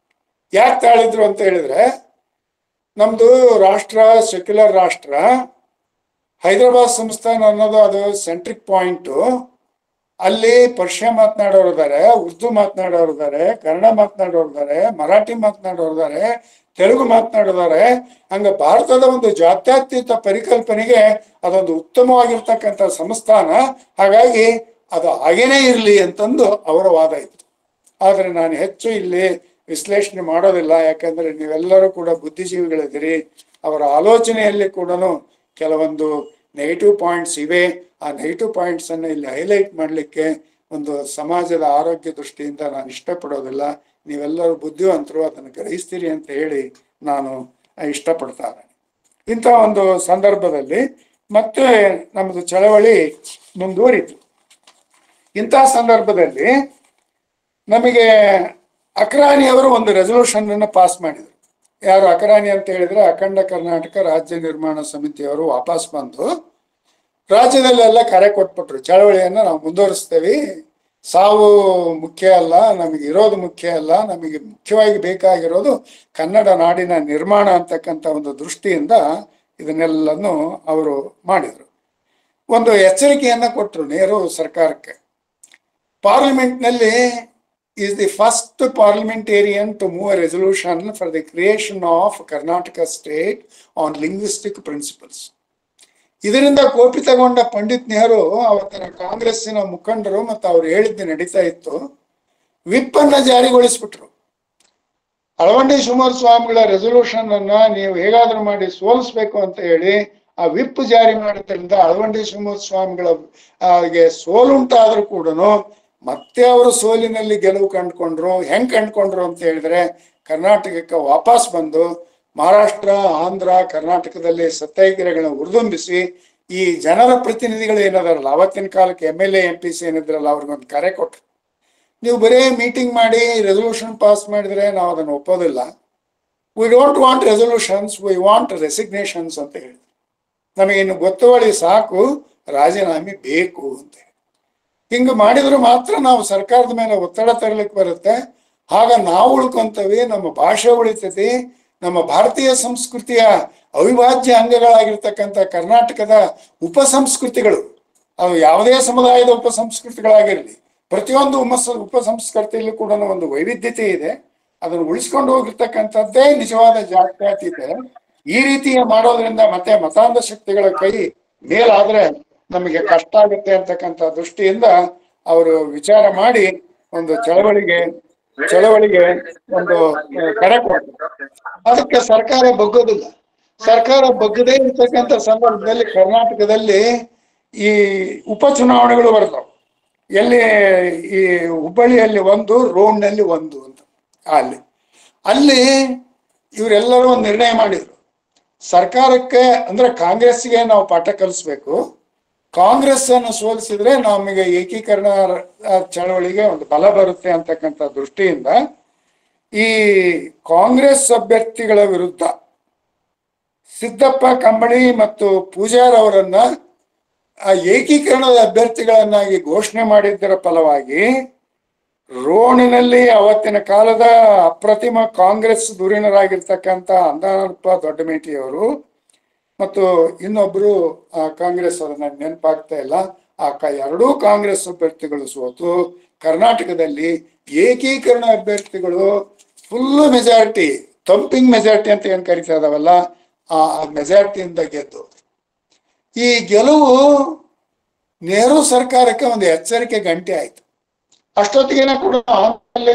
ಯಾಕೆ ತಾಳಿದ್ರು ಅಂತ ಹೇಳಿದ್ರೆ ನಮ್ದು ರಾಷ್ಟ್ರ ಸೆಕ್ಯುಲರ್ ರಾಷ್ಟ್ರ, ಹೈದರಾಬಾದ್ ಸಂಸ್ಥಾನ ಅನ್ನೋದು ಅದು ಸೆಂಟ್ರಿಕ್ ಪಾಯಿಂಟು. ಅಲ್ಲಿ ಪರ್ಷಿಯಾ ಮಾತನಾಡೋರು ಇದ್ದಾರೆ, ಉರ್ದು ಮಾತನಾಡೋರು ಇದ್ದಾರೆ, ಕನ್ನಡ ಮಾತನಾಡೋರು ಇದ್ದಾರೆ, ಮರಾಠಿ ಮಾತನಾಡೋರು ಇದ್ದಾರೆ, ತೆಲುಗು ಮಾತನಾಡಿದ್ದಾರೆ. ಹಂಗ ಭಾರತದ ಒಂದು ಜಾತ್ಯತೀತ ಪರಿಕಲ್ಪನೆಗೆ ಅದೊಂದು ಉತ್ತಮವಾಗಿರ್ತಕ್ಕಂಥ ಸಂಸ್ಥಾನ. ಹಾಗಾಗಿ ಅದು ಹಾಗೇನೇ ಇರಲಿ ಅಂತಂದು ಅವರ ವಾದ ಇತ್ತು. ಆದರೆ ನಾನು ಹೆಚ್ಚು ಇಲ್ಲಿ ವಿಶ್ಲೇಷಣೆ ಮಾಡೋದಿಲ್ಲ, ಯಾಕಂದ್ರೆ ನೀವೆಲ್ಲರೂ ಕೂಡ ಬುದ್ಧಿಜೀವಿಗಳಿದ್ದೀರಿ. ಅವರ ಆಲೋಚನೆಯಲ್ಲಿ ಕೂಡ ಕೆಲವೊಂದು ನೆಗೆಟಿವ್ ಪಾಯಿಂಟ್ಸ್ ಇವೆ. ಆ ನೆಗೆಟಿವ್ ಪಾಯಿಂಟ್ಸ್ ಅನ್ನು ಇಲ್ಲಿ ಹೈಲೈಟ್ ಮಾಡಲಿಕ್ಕೆ ಒಂದು ಸಮಾಜದ ಆರೋಗ್ಯ ದೃಷ್ಟಿಯಿಂದ ನಾನು ಇಷ್ಟಪಡೋದಿಲ್ಲ. ನೀವೆಲ್ಲರೂ ಬುದ್ಧಿವಂತರು, ಅದನ್ನು ಗ್ರಹಿಸ್ತೀರಿ ಅಂತ ಹೇಳಿ ನಾನು ಇಷ್ಟಪಡ್ತಾರೆ. ಇಂಥ ಒಂದು ಸಂದರ್ಭದಲ್ಲಿ ಮತ್ತೆ ನಮ್ಮದು ಚಳವಳಿ ಮುಂದುವರಿತು. ಇಂಥ ಸಂದರ್ಭದಲ್ಲಿ ನಮಗೆ ಅಕ್ರಾನಿ ಅವರು ಒಂದು ರೆಸಲ್ಯೂಷನ್ ಅನ್ನು ಪಾಸ್ ಮಾಡಿದರು. ಯಾರು ಅಕ್ರಾನಿ ಅಂತ ಹೇಳಿದ್ರೆ ಅಖಂಡ ಕರ್ನಾಟಕ ರಾಜ್ಯ ನಿರ್ಮಾಣ ಸಮಿತಿಯವರು ವಾಪಸ್ ಬಂದು ರಾಜ್ಯದಲ್ಲೆಲ್ಲ ಕರೆ ಕೊಟ್ಬಿಟ್ರು, ಚಳವಳಿಯನ್ನು ನಾವು ಮುಂದುವರಿಸ್ತೇವೆ, ಸಾವು ಮುಖ್ಯ ಅಲ್ಲ, ನಮಗೆ ಇರೋದು ಮುಖ್ಯ ಅಲ್ಲ, ನಮಗೆ ಮುಖ್ಯವಾಗಿ ಬೇಕಾಗಿರೋದು ಕನ್ನಡ ನಾಡಿನ ನಿರ್ಮಾಣ ಅಂತಕ್ಕಂಥ ಒಂದು ದೃಷ್ಟಿಯಿಂದ ಇದನ್ನೆಲ್ಲನೂ ಅವರು ಮಾಡಿದರು. ಒಂದು ಎಚ್ಚರಿಕೆಯನ್ನ ಕೊಟ್ಟರು ನೆಹರು ಸರ್ಕಾರಕ್ಕೆ. ಪಾರ್ಲಿಮೆಂಟ್ನಲ್ಲಿ is the first parliamentarian to move a resolution for the creation of Karnataka state on linguistic principles. ಇದರಿಂದ ಕೋಪಿತಗೊಂಡ ಪಂಡಿತ್ ನೆಹರು ಅವತ್ತಿನ ಕಾಂಗ್ರೆಸ್ಸಿನ ಮುಖಂಡರು ಮತ್ತು ಅವ್ರು ಹೇಳಿದ್ದು ನಡೀತಾ ಇತ್ತು, ವಿಪ್ ಅನ್ನ ಜಾರಿಗೊಳಿಸ್ಬಿಟ್ರು. ಅಳವಂಡಿ ಶಿವಮೂರ್ತಿ ಸ್ವಾಮಿಗಳ ರೆಸಲ್ಯೂಷನ್ ಅನ್ನ ನೀವು ಹೇಗಾದ್ರೂ ಮಾಡಿ ಸೋಲಿಸ್ಬೇಕು ಅಂತ ಹೇಳಿ ಆ ವಿಪ್ ಜಾರಿ ಮಾಡೋದ್ರಿಂದ ಅಳವಂಡಿ ಶಿವಮೂರ್ತಿ ಸ್ವಾಮಿಗಳ ಸೋಲುಂಟಾದ್ರೂ ಕೂಡ ಮತ್ತೆ ಅವರು ಸೋಲಿನಲ್ಲಿ ಗೆಲುವು ಕಂಡುಕೊಂಡ್ರು. ಹೆಂಗ್ ಕಂಡುಕೊಂಡ್ರು ಅಂತ ಹೇಳಿದ್ರೆ ಕರ್ನಾಟಕಕ್ಕೆ ವಾಪಸ್ ಬಂದು ಮಹಾರಾಷ್ಟ್ರ, ಆಂಧ್ರ, ಕರ್ನಾಟಕದಲ್ಲಿ ಸತ್ಯಾಗ್ರಹಗಳನ್ನ ಉರ್ದುಂಬಿಸಿ ಈ ಜನರ ಪ್ರತಿನಿಧಿಗಳು ಏನದಾರಲ್ಲ ಅವತ್ತಿನ ಕಾಲಕ್ಕೆ MLA MPC ಏನಿದ್ರಲ್ಲ ಅವ್ರಿಗೊಂದು ಕರೆ ಕೊಟ್ರು. ನೀವು ಬರೀ ಮೀಟಿಂಗ್ ಮಾಡಿ ರೆಸಲ್ಯೂಷನ್ ಪಾಸ್ ಮಾಡಿದ್ರೆ ನಾವು ಅದನ್ನು ಒಪ್ಪೋದಿಲ್ಲ. We don't want resolutions, we want resignations ಅಂತ ಹೇಳಿದ್ರು. ನಮಗಿನ್ನು ಗೊತ್ತುವಳಿ ಸಾಕು, ರಾಜೀನಾಮೆ ಬೇಕು ಅಂತ ಹೇಳಿ. ಹಿಂಗೆ ಮಾಡಿದ್ರು ಮಾತ್ರ ನಾವು ಸರ್ಕಾರದ ಮೇಲೆ ಒತ್ತಡ ತರಲಿಕ್ಕೆ ಬರುತ್ತೆ. ಆಗ ನಾವು ಉಳ್ಕೊಂತೀವಿ, ನಮ್ಮ ಭಾಷೆ ಉಳಿತೈತಿ, ನಮ್ಮ ಭಾರತೀಯ ಸಂಸ್ಕೃತಿಯ ಅವಿಭಾಜ್ಯ ಅಂಗಗಳಾಗಿರ್ತಕ್ಕಂಥ ಕರ್ನಾಟಕದ ಉಪಸಂಸ್ಕೃತಿಗಳು, ಅದು ಯಾವುದೇ ಸಮುದಾಯದ ಉಪಸಂಸ್ಕೃತಿಗಳಾಗಿರಲಿ, ಪ್ರತಿಯೊಂದು ಉಪಸಂಸ್ಕೃತಿಯಲ್ಲೂ ಕೂಡ ಒಂದು ವೈವಿಧ್ಯತೆ ಇದೆ. ಅದನ್ನು ಉಳಿಸ್ಕೊಂಡು ಹೋಗಿರ್ತಕ್ಕಂಥದ್ದೇ ನಿಜವಾದ ಜಾತ್ಯತೀತ. ಈ ರೀತಿಯ ಮಾಡೋದ್ರಿಂದ ಮತ್ತೆ ಮತಾಂಧ ಶಕ್ತಿಗಳ ಕೈ ಮೇಲಾದ್ರೆ ನಮಗೆ ಕಷ್ಟ ಆಗುತ್ತೆ ಅಂತಕ್ಕಂಥ ದೃಷ್ಟಿಯಿಂದ ಅವರು ವಿಚಾರ ಮಾಡಿ ಒಂದು ಚಳವಳಿಗೆ ಒಂದು ಕರೆ ಕೊಟ್ಟರು. ಅದಕ್ಕೆ ಸರ್ಕಾರ ಬಗ್ಗೋದಿಲ್ಲ. ಸರ್ಕಾರ ಬಗ್ಗದೇ ಇರ್ತಕ್ಕಂಥ ಸಂದರ್ಭದಲ್ಲಿ ಕರ್ನಾಟಕದಲ್ಲಿ ಈ ಉಪಚುನಾವಣೆಗಳು ಬರ್ತಾವ. ಎಲ್ಲಿ ಈ ಹುಬ್ಬಳ್ಳಿಯಲ್ಲಿ ಒಂದು, ರೋಡ್ನಲ್ಲಿ ಒಂದು ಅಂತ ಅಲ್ಲಿ ಇವರೆಲ್ಲರೂ ಒಂದು ನಿರ್ಣಯ ಮಾಡಿದ್ರು. ಸರ್ಕಾರಕ್ಕೆ ಅಂದ್ರೆ ಕಾಂಗ್ರೆಸ್ಗೆ ನಾವು ಪಾಠ ಕಲಿಸ್ಬೇಕು, ಕಾಂಗ್ರೆಸ್ ಅನ್ನು ಸೋಲಿಸಿದ್ರೆ ನಮಗೆ ಏಕೀಕರಣ ಚಳವಳಿಗೆ ಒಂದು ಬಲ ಬರುತ್ತೆ ಅಂತಕ್ಕಂಥ ದೃಷ್ಟಿಯಿಂದ ಈ ಕಾಂಗ್ರೆಸ್ ಅಭ್ಯರ್ಥಿಗಳ ವಿರುದ್ಧ ಸಿದ್ದಪ್ಪ ಕಂಬಳಿ ಮತ್ತು ಪೂಜಾರ್ ಅವರನ್ನ ಆ ಏಕೀಕರಣದ ಅಭ್ಯರ್ಥಿಗಳನ್ನಾಗಿ ಘೋಷಣೆ ಮಾಡಿದ್ದರ ಫಲವಾಗಿ ರೋಣಿನಲ್ಲಿ ಅವತ್ತಿನ ಕಾಲದ ಅಪ್ರತಿಮ ಕಾಂಗ್ರೆಸ್ ಧುರೀಣರಾಗಿರ್ತಕ್ಕಂಥ ಅಂದಾನಪ್ಪ ದೊಡ್ಡಮೇಟಿಯವರು ಮತ್ತು ಇನ್ನೊಬ್ರು ಕಾಂಗ್ರೆಸ್ ಅವರನ್ನ ನೆನಪಾಗ್ತಾ ಇಲ್ಲ, ಎರಡೂ ಕಾಂಗ್ರೆಸ್ ಅಭ್ಯರ್ಥಿಗಳು ಸೋತು ಕರ್ನಾಟಕದಲ್ಲಿ ಏಕೀಕರಣ ಅಭ್ಯರ್ಥಿಗಳು ಫುಲ್ ಮೆಜಾರಿಟಿ, ಥಂಪಿಂಗ್ ಮೆಜಾರಿಟಿ ಅಂತ ಏನ್ ಕರಿತಾ ಇದಾವಲ್ಲ ಆ ಮೆಜಾರಿಟಿಯಿಂದ ಗೆದ್ದು. ಈ ಗೆಲುವು ನೆಹರು ಸರ್ಕಾರಕ್ಕೆ ಒಂದು ಎಚ್ಚರಿಕೆ ಗಂಟೆ ಆಯ್ತು. ಅಷ್ಟೊತ್ತಿಗೆನ ಕೂಡ ಆಮೇಲೆ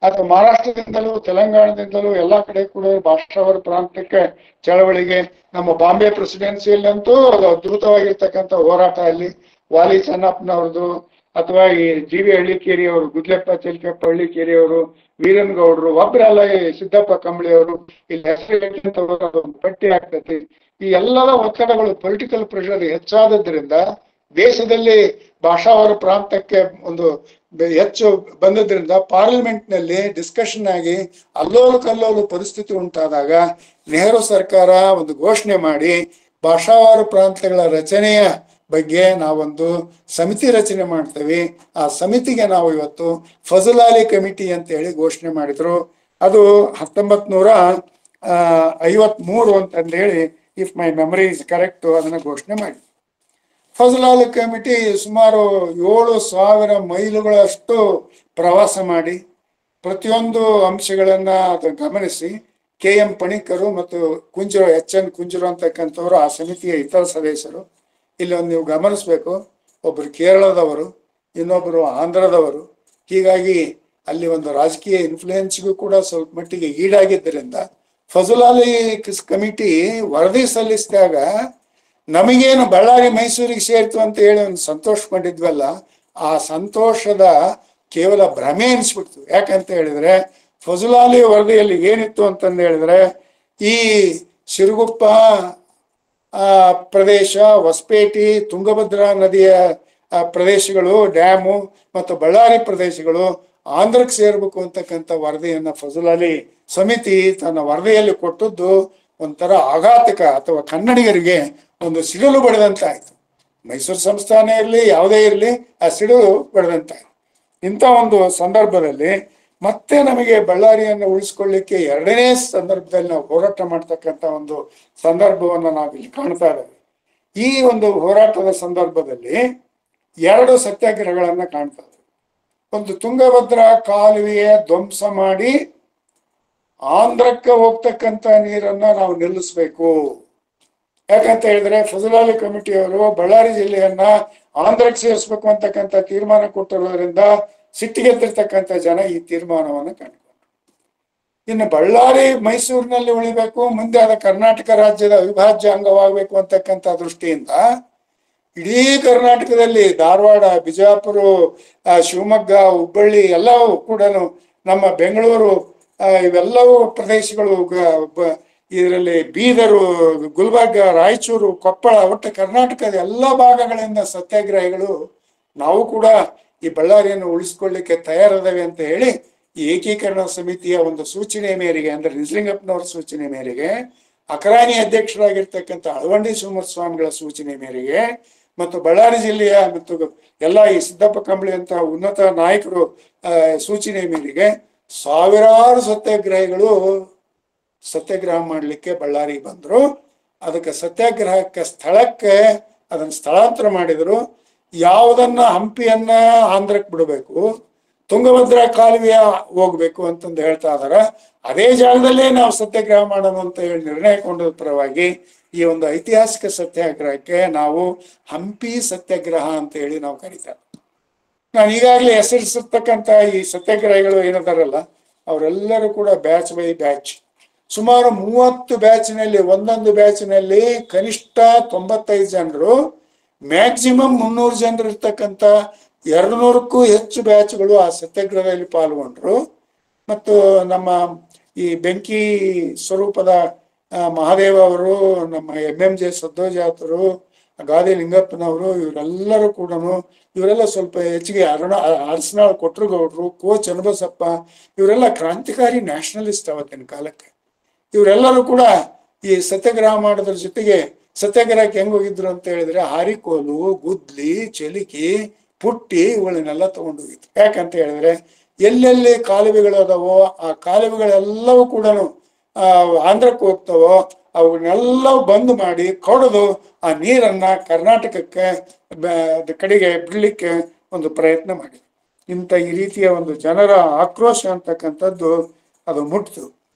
ಅಥವಾ ಮಹಾರಾಷ್ಟ್ರದಿಂದಲೂ ತೆಲಂಗಾಣದಿಂದಲೂ ಎಲ್ಲಾ ಕಡೆ ಕೂಡ ಭಾಷಾವರ ಪ್ರಾಂತ್ಯಕ್ಕೆ ಚಳವಳಿಗೆ ನಮ್ಮ ಬಾಂಬೆ ಪ್ರೆಸಿಡೆನ್ಸಿಯಲ್ಲಿ ಅಂತೂ ಅದು ಅದ್ಭುತವಾಗಿರ್ತಕ್ಕಂಥ ಹೋರಾಟ. ಅಲ್ಲಿ ವಾಲಿ ಚೆನ್ನಪ್ಪನವ್ರದ್ದು ಅಥವಾ ಈ ಜಿ.ವಿ. ಹಳ್ಳಿಕೇರಿ ಅವರು, ಗುದ್ಲೆಪ್ಪ ಚಿಲ್ಕೆಪ್ಪ ಹಳ್ಳಿಕೇರಿ ಅವರು, ವೀರನ್ಗೌಡರು, ಒಬ್ಬರಲ್ಲ ಸಿದ್ದಪ್ಪ ಕಂಬಳಿ ಅವರು, ಇಲ್ಲಿ ಹೆಸರು ಪಟ್ಟಿ ಆಗ್ತೈತಿ. ಈ ಎಲ್ಲದ ಒತ್ತಡಗಳು, ಪೊಲಿಟಿಕಲ್ ಪ್ರೆಷರ್ ಹೆಚ್ಚಾದದ್ರಿಂದ ದೇಶದಲ್ಲಿ ಭಾಷಾವರ ಪ್ರಾಂತಕ್ಕೆ ಒಂದು ಹೆಚ್ಚು ಬಂದದ್ರಿಂದ ಪಾರ್ಲಿಮೆಂಟ್ ನಲ್ಲಿ ಡಿಸ್ಕಷನ್ ಆಗಿ ಅಲ್ಲೋಲು ಕಲ್ಲೋಲು ಪರಿಸ್ಥಿತಿ ಉಂಟಾದಾಗ ನೆಹರು ಸರ್ಕಾರ ಒಂದು ಘೋಷಣೆ ಮಾಡಿ ಭಾಷಾವಾರ ಪ್ರಾಂತಗಳ ರಚನೆಯ ಬಗ್ಗೆ ನಾವೊಂದು ಸಮಿತಿ ರಚನೆ ಮಾಡ್ತೇವೆ. ಆ ಸಮಿತಿಗೆ ನಾವು ಇವತ್ತು ಫಜಲಾಲಿ ಕಮಿಟಿ ಅಂತ ಹೇಳಿ ಘೋಷಣೆ ಮಾಡಿದ್ರು. ಅದು 1953 ಅಂತಂದು ಹೇಳಿ, if my memory is correct, ಅದನ್ನ ಘೋಷಣೆ ಮಾಡಿ. ಫಜಲಾಲಿ ಕಮಿಟಿ ಸುಮಾರು 7,000 ಮೈಲುಗಳಷ್ಟು ಪ್ರವಾಸ ಮಾಡಿ ಪ್ರತಿಯೊಂದು ಅಂಶಗಳನ್ನ ಅದು ಗಮನಿಸಿ KM ಪಣಿಕರು ಮತ್ತು ಕುಂಜರು, HN ಕುಂಜರು ಅಂತಕ್ಕಂಥವ್ರು ಆ ಸಮಿತಿಯ ಇತರ ಸದಸ್ಯರು. ಇಲ್ಲೊಂದು ನೀವು ಗಮನಿಸ್ಬೇಕು, ಒಬ್ರು ಕೇರಳದವರು, ಇನ್ನೊಬ್ರು ಆಂಧ್ರದವರು. ಹೀಗಾಗಿ ಅಲ್ಲಿ ಒಂದು ರಾಜಕೀಯ ಇನ್ಫ್ಲೂಯೆನ್ಸ್ಗೂ ಕೂಡ ಸ್ವಲ್ಪ ಮಟ್ಟಿಗೆ ಈಡಾಗಿದ್ದರಿಂದ ಫಜಲಾಲಿ ಕಮಿಟಿ ವರದಿ ಸಲ್ಲಿಸಿದಾಗ ನಮಗೇನು ಬಳ್ಳಾರಿ ಮೈಸೂರಿಗೆ ಸೇರ್ತು ಅಂತ ಹೇಳಿ ಒಂದು ಸಂತೋಷಗೊಂಡಿದ್ವಲ್ಲ, ಆ ಸಂತೋಷದ ಕೇವಲ ಭ್ರಮೆ ಅನಿಸ್ಬಿಡ್ತು. ಯಾಕಂತ ಹೇಳಿದ್ರೆ ಫಜಲಾಲಿ ವರದಿಯಲ್ಲಿ ಏನಿತ್ತು ಅಂತಂದು ಹೇಳಿದ್ರೆ ಈ ಸಿರುಗುಪ್ಪ ಪ್ರದೇಶ, ಹೊಸಪೇಟೆ, ತುಂಗಭದ್ರಾ ನದಿಯ ಪ್ರದೇಶಗಳು, ಡ್ಯಾಮು ಮತ್ತು ಬಳ್ಳಾರಿ ಪ್ರದೇಶಗಳು ಆಂಧ್ರಕ್ಕೆ ಸೇರ್ಬೇಕು ಅಂತಕ್ಕಂಥ ವರದಿಯನ್ನ ಫಜಲಾಲಿ ಸಮಿತಿ ತನ್ನ ವರದಿಯಲ್ಲಿ ಕೊಟ್ಟದ್ದು ಒಂಥರ ಆಘಾತಕ ಅಥವಾ ಕನ್ನಡಿಗರಿಗೆ ಒಂದು ಸಿಡಿಲು ಬಡಿದಂತಾಯ್ತು. ಮೈಸೂರು ಸಂಸ್ಥಾನ ಇರಲಿ, ಯಾವುದೇ ಇರಲಿ, ಆ ಸಿಡಿಲು ಬಡಿದಂತಾಯ್ತು. ಇಂಥ ಒಂದು ಸಂದರ್ಭದಲ್ಲಿ ಮತ್ತೆ ನಮಗೆ ಬಳ್ಳಾರಿಯನ್ನು ಉಳಿಸ್ಕೊಳ್ಳಿಕ್ಕೆ ಎರಡನೇ ಸಂದರ್ಭದಲ್ಲಿ ನಾವು ಹೋರಾಟ ಮಾಡ್ತಕ್ಕಂಥ ಒಂದು ಸಂದರ್ಭವನ್ನು ನಾವಿಲ್ಲಿ ಕಾಣ್ತಾ ಇದ್ದೇವೆ. ಈ ಒಂದು ಹೋರಾಟದ ಸಂದರ್ಭದಲ್ಲಿ 2 ಸತ್ಯಾಗ್ರಹಗಳನ್ನ ಕಾಣ್ತಾ ಇದ್ದೇವೆ. ಒಂದು ತುಂಗಭದ್ರಾ ಕಾಲುವೆಯ ಧ್ವಂಸ ಮಾಡಿ ಆಂಧ್ರಕ್ಕೆ ಹೋಗ್ತಕ್ಕಂಥ ನೀರನ್ನ ನಾವು ನಿಲ್ಲಿಸ್ಬೇಕು. ಯಾಕಂತ ಹೇಳಿದ್ರೆ ಫಜಲಾಲಿ ಕಮಿಟಿಯವರು ಬಳ್ಳಾರಿ ಜಿಲ್ಲೆಯನ್ನ ಆಂಧ್ರಕ್ಕೆ ಸೇರಿಸ್ಬೇಕು ಅಂತಕ್ಕಂಥ ತೀರ್ಮಾನ ಕೊಟ್ಟಿರೋದ್ರಿಂದ ಸಿಟ್ಟಿಗೆದ್ದಿರ್ತಕ್ಕಂಥ ಜನ ಈ ತೀರ್ಮಾನವನ್ನು ಕಂಡುಕೊಂಡ್ರು. ಇನ್ನು ಬಳ್ಳಾರಿ ಮೈಸೂರಿನಲ್ಲಿ ಉಳಿಬೇಕು, ಮುಂದೆ ಅದ ಕರ್ನಾಟಕ ರಾಜ್ಯದ ಅವಿಭಾಜ್ಯ ಅಂಗವಾಗಬೇಕು ಅಂತಕ್ಕಂಥ ದೃಷ್ಟಿಯಿಂದ ಇಡೀ ಕರ್ನಾಟಕದಲ್ಲಿ ಧಾರವಾಡ, ಬಿಜಾಪುರ, ಶಿವಮೊಗ್ಗ, ಹುಬ್ಬಳ್ಳಿ ಎಲ್ಲವೂ ಕೂಡ, ನಮ್ಮ ಬೆಂಗಳೂರು, ಇವೆಲ್ಲವೂ ಪ್ರದೇಶಗಳು, ಇದರಲ್ಲಿ ಬೀದರು, ಗುಲ್ಬರ್ಗ, ರಾಯಚೂರು, ಕೊಪ್ಪಳ, ಒಟ್ಟು ಕರ್ನಾಟಕದ ಎಲ್ಲ ಭಾಗಗಳಿಂದ ಸತ್ಯಾಗ್ರಹಿಗಳು ನಾವು ಕೂಡ ಈ ಬಳ್ಳಾರಿಯನ್ನು ಉಳಿಸ್ಕೊಳ್ಳಿಕ್ಕೆ ತಯಾರದವೆ ಅಂತ ಹೇಳಿ ಈ ಏಕೀಕರಣ ಸಮಿತಿಯ ಒಂದು ಸೂಚನೆ ಮೇರೆಗೆ, ಅಂದ್ರೆ ನಿಜಲಿಂಗಪ್ಪನವರ ಸೂಚನೆ ಮೇರೆಗೆ, ಅಕ್ರಾನಿ ಅಧ್ಯಕ್ಷರಾಗಿರ್ತಕ್ಕಂಥ ಅಳವಂಡಿ ಶಿವಮೂರ್ತಿ ಸೂಚನೆ ಮೇರೆಗೆ ಮತ್ತು ಬಳ್ಳಾರಿ ಜಿಲ್ಲೆಯ ಮತ್ತು ಎಲ್ಲ ಈ ಸಿದ್ದಪ್ಪ ಕಂಬಳಿ ಅಂತ ಉನ್ನತ ನಾಯಕರು ಸೂಚನೆ ಮೇರೆಗೆ ಸಾವಿರಾರು ಸತ್ಯಾಗ್ರಹಿಗಳು ಸತ್ಯಾಗ್ರಹ ಮಾಡಲಿಕ್ಕೆ ಬಳ್ಳಾರಿಗೆ ಬಂದ್ರು. ಅದಕ್ಕೆ ಸತ್ಯಾಗ್ರಹಕ್ಕೆ ಸ್ಥಳಕ್ಕೆ ಅದನ್ನ ಸ್ಥಳಾಂತರ ಮಾಡಿದ್ರು. ಯಾವುದನ್ನ ಹಂಪಿಯನ್ನ ಆಂಧ್ರಕ್ಕೆ ಬಿಡಬೇಕು, ತುಂಗಭದ್ರಾ ಕಾಲುವೆಯ ಹೋಗ್ಬೇಕು ಅಂತಂದು ಹೇಳ್ತಾ ಇದಾರ. ಅದೇ ಜಾಗದಲ್ಲೇ ನಾವು ಸತ್ಯಾಗ್ರಹ ಮಾಡೋಣ ಅಂತ ಹೇಳಿ ನಿರ್ಣಯಕೊಂಡ ಪರವಾಗಿ ಈ ಒಂದು ಐತಿಹಾಸಿಕ ಸತ್ಯಾಗ್ರಹಕ್ಕೆ ನಾವು ಹಂಪಿ ಸತ್ಯಾಗ್ರಹ ಅಂತ ಹೇಳಿ ನಾವು ಕರೀತಾರೆ. ನಾನು ಈಗಾಗಲೇ ಹೆಸರಿಸಿರ್ತಕ್ಕಂಥ ಈ ಸತ್ಯಾಗ್ರಹಿಗಳು ಏನದಾರಲ್ಲ, ಅವರೆಲ್ಲರೂ ಕೂಡ ಬ್ಯಾಚ್ ಬೈ ಬ್ಯಾಚ್ ಸುಮಾರು 30 ಬ್ಯಾಚ್ನಲ್ಲಿ, ಒಂದೊಂದು ಬ್ಯಾಚ್ನಲ್ಲಿ ಕನಿಷ್ಠ 95 ಜನರು, ಮ್ಯಾಕ್ಸಿಮಮ್ 300 ಜನರು ಇರ್ತಕ್ಕಂಥ 200ಕ್ಕೂ ಹೆಚ್ಚು ಬ್ಯಾಚ್ಗಳು ಆ ಸತ್ಯಾಗ್ರಹದಲ್ಲಿ ಪಾಲ್ಗೊಂಡ್ರು. ಮತ್ತು ನಮ್ಮ ಈ ಬೆಂಕಿ ಸ್ವರೂಪದ ಮಹಾದೇವ ಅವರು, ನಮ್ಮ MMJ ಸದ್ದೋಜಾತರು, ಗಾದಿ ಲಿಂಗಪ್ಪನವರು, ಇವರೆಲ್ಲರೂ ಕೂಡ ಇವರೆಲ್ಲ ಸ್ವಲ್ಪ ಹೆಚ್ಚಿಗೆ ಅರಸನಾಳ್ ಕೊಟ್ರುಗೌಡ್ರು, ಚನ್ನಬಸಪ್ಪ, ಇವರೆಲ್ಲ ಕ್ರಾಂತಿಕಾರಿ ನ್ಯಾಷನಲಿಸ್ಟ್ ಅವತ್ತಿನ ಕಾಲಕ್ಕೆ. ಇವರೆಲ್ಲರೂ ಕೂಡ ಈ ಸತ್ಯಾಗ್ರಹ ಮಾಡೋದ್ರ ಜೊತೆಗೆ ಸತ್ಯಾಗ್ರಹಕ್ಕೆ ಹೆಂಗ್ ಹೋಗಿದ್ರು ಅಂತ ಹೇಳಿದ್ರೆ ಹಾರಿಕೋಲು, ಗುದ್ಲಿ, ಚೆಲಿಕಿ, ಪುಟ್ಟಿ ಇವುಗಳನ್ನೆಲ್ಲ ತಗೊಂಡು ಹೋಗಿದ್ರು. ಯಾಕಂತ ಹೇಳಿದ್ರೆ ಎಲ್ಲೆಲ್ಲಿ ಕಾಲುವೆಗಳು ಅದಾವೋ ಆ ಕಾಲುವೆಗಳೆಲ್ಲವೂ ಕೂಡ ಆಂಧ್ರಕ್ಕೆ ಹೋಗ್ತಾವೋ ಅವನ್ನೆಲ್ಲ ಬಂದ್ ಮಾಡಿ ಕೊಡದು ಆ ನೀರನ್ನ ಕರ್ನಾಟಕಕ್ಕೆ ಕಡೆಗೆ ಬಿಡ್ಲಿಕ್ಕೆ ಒಂದು ಪ್ರಯತ್ನ ಮಾಡಿದ್ರು. ಈ ರೀತಿಯ ಒಂದು ಜನರ ಆಕ್ರೋಶ ಅಂತಕ್ಕಂಥದ್ದು ಅದು ಮುಟ್ತು.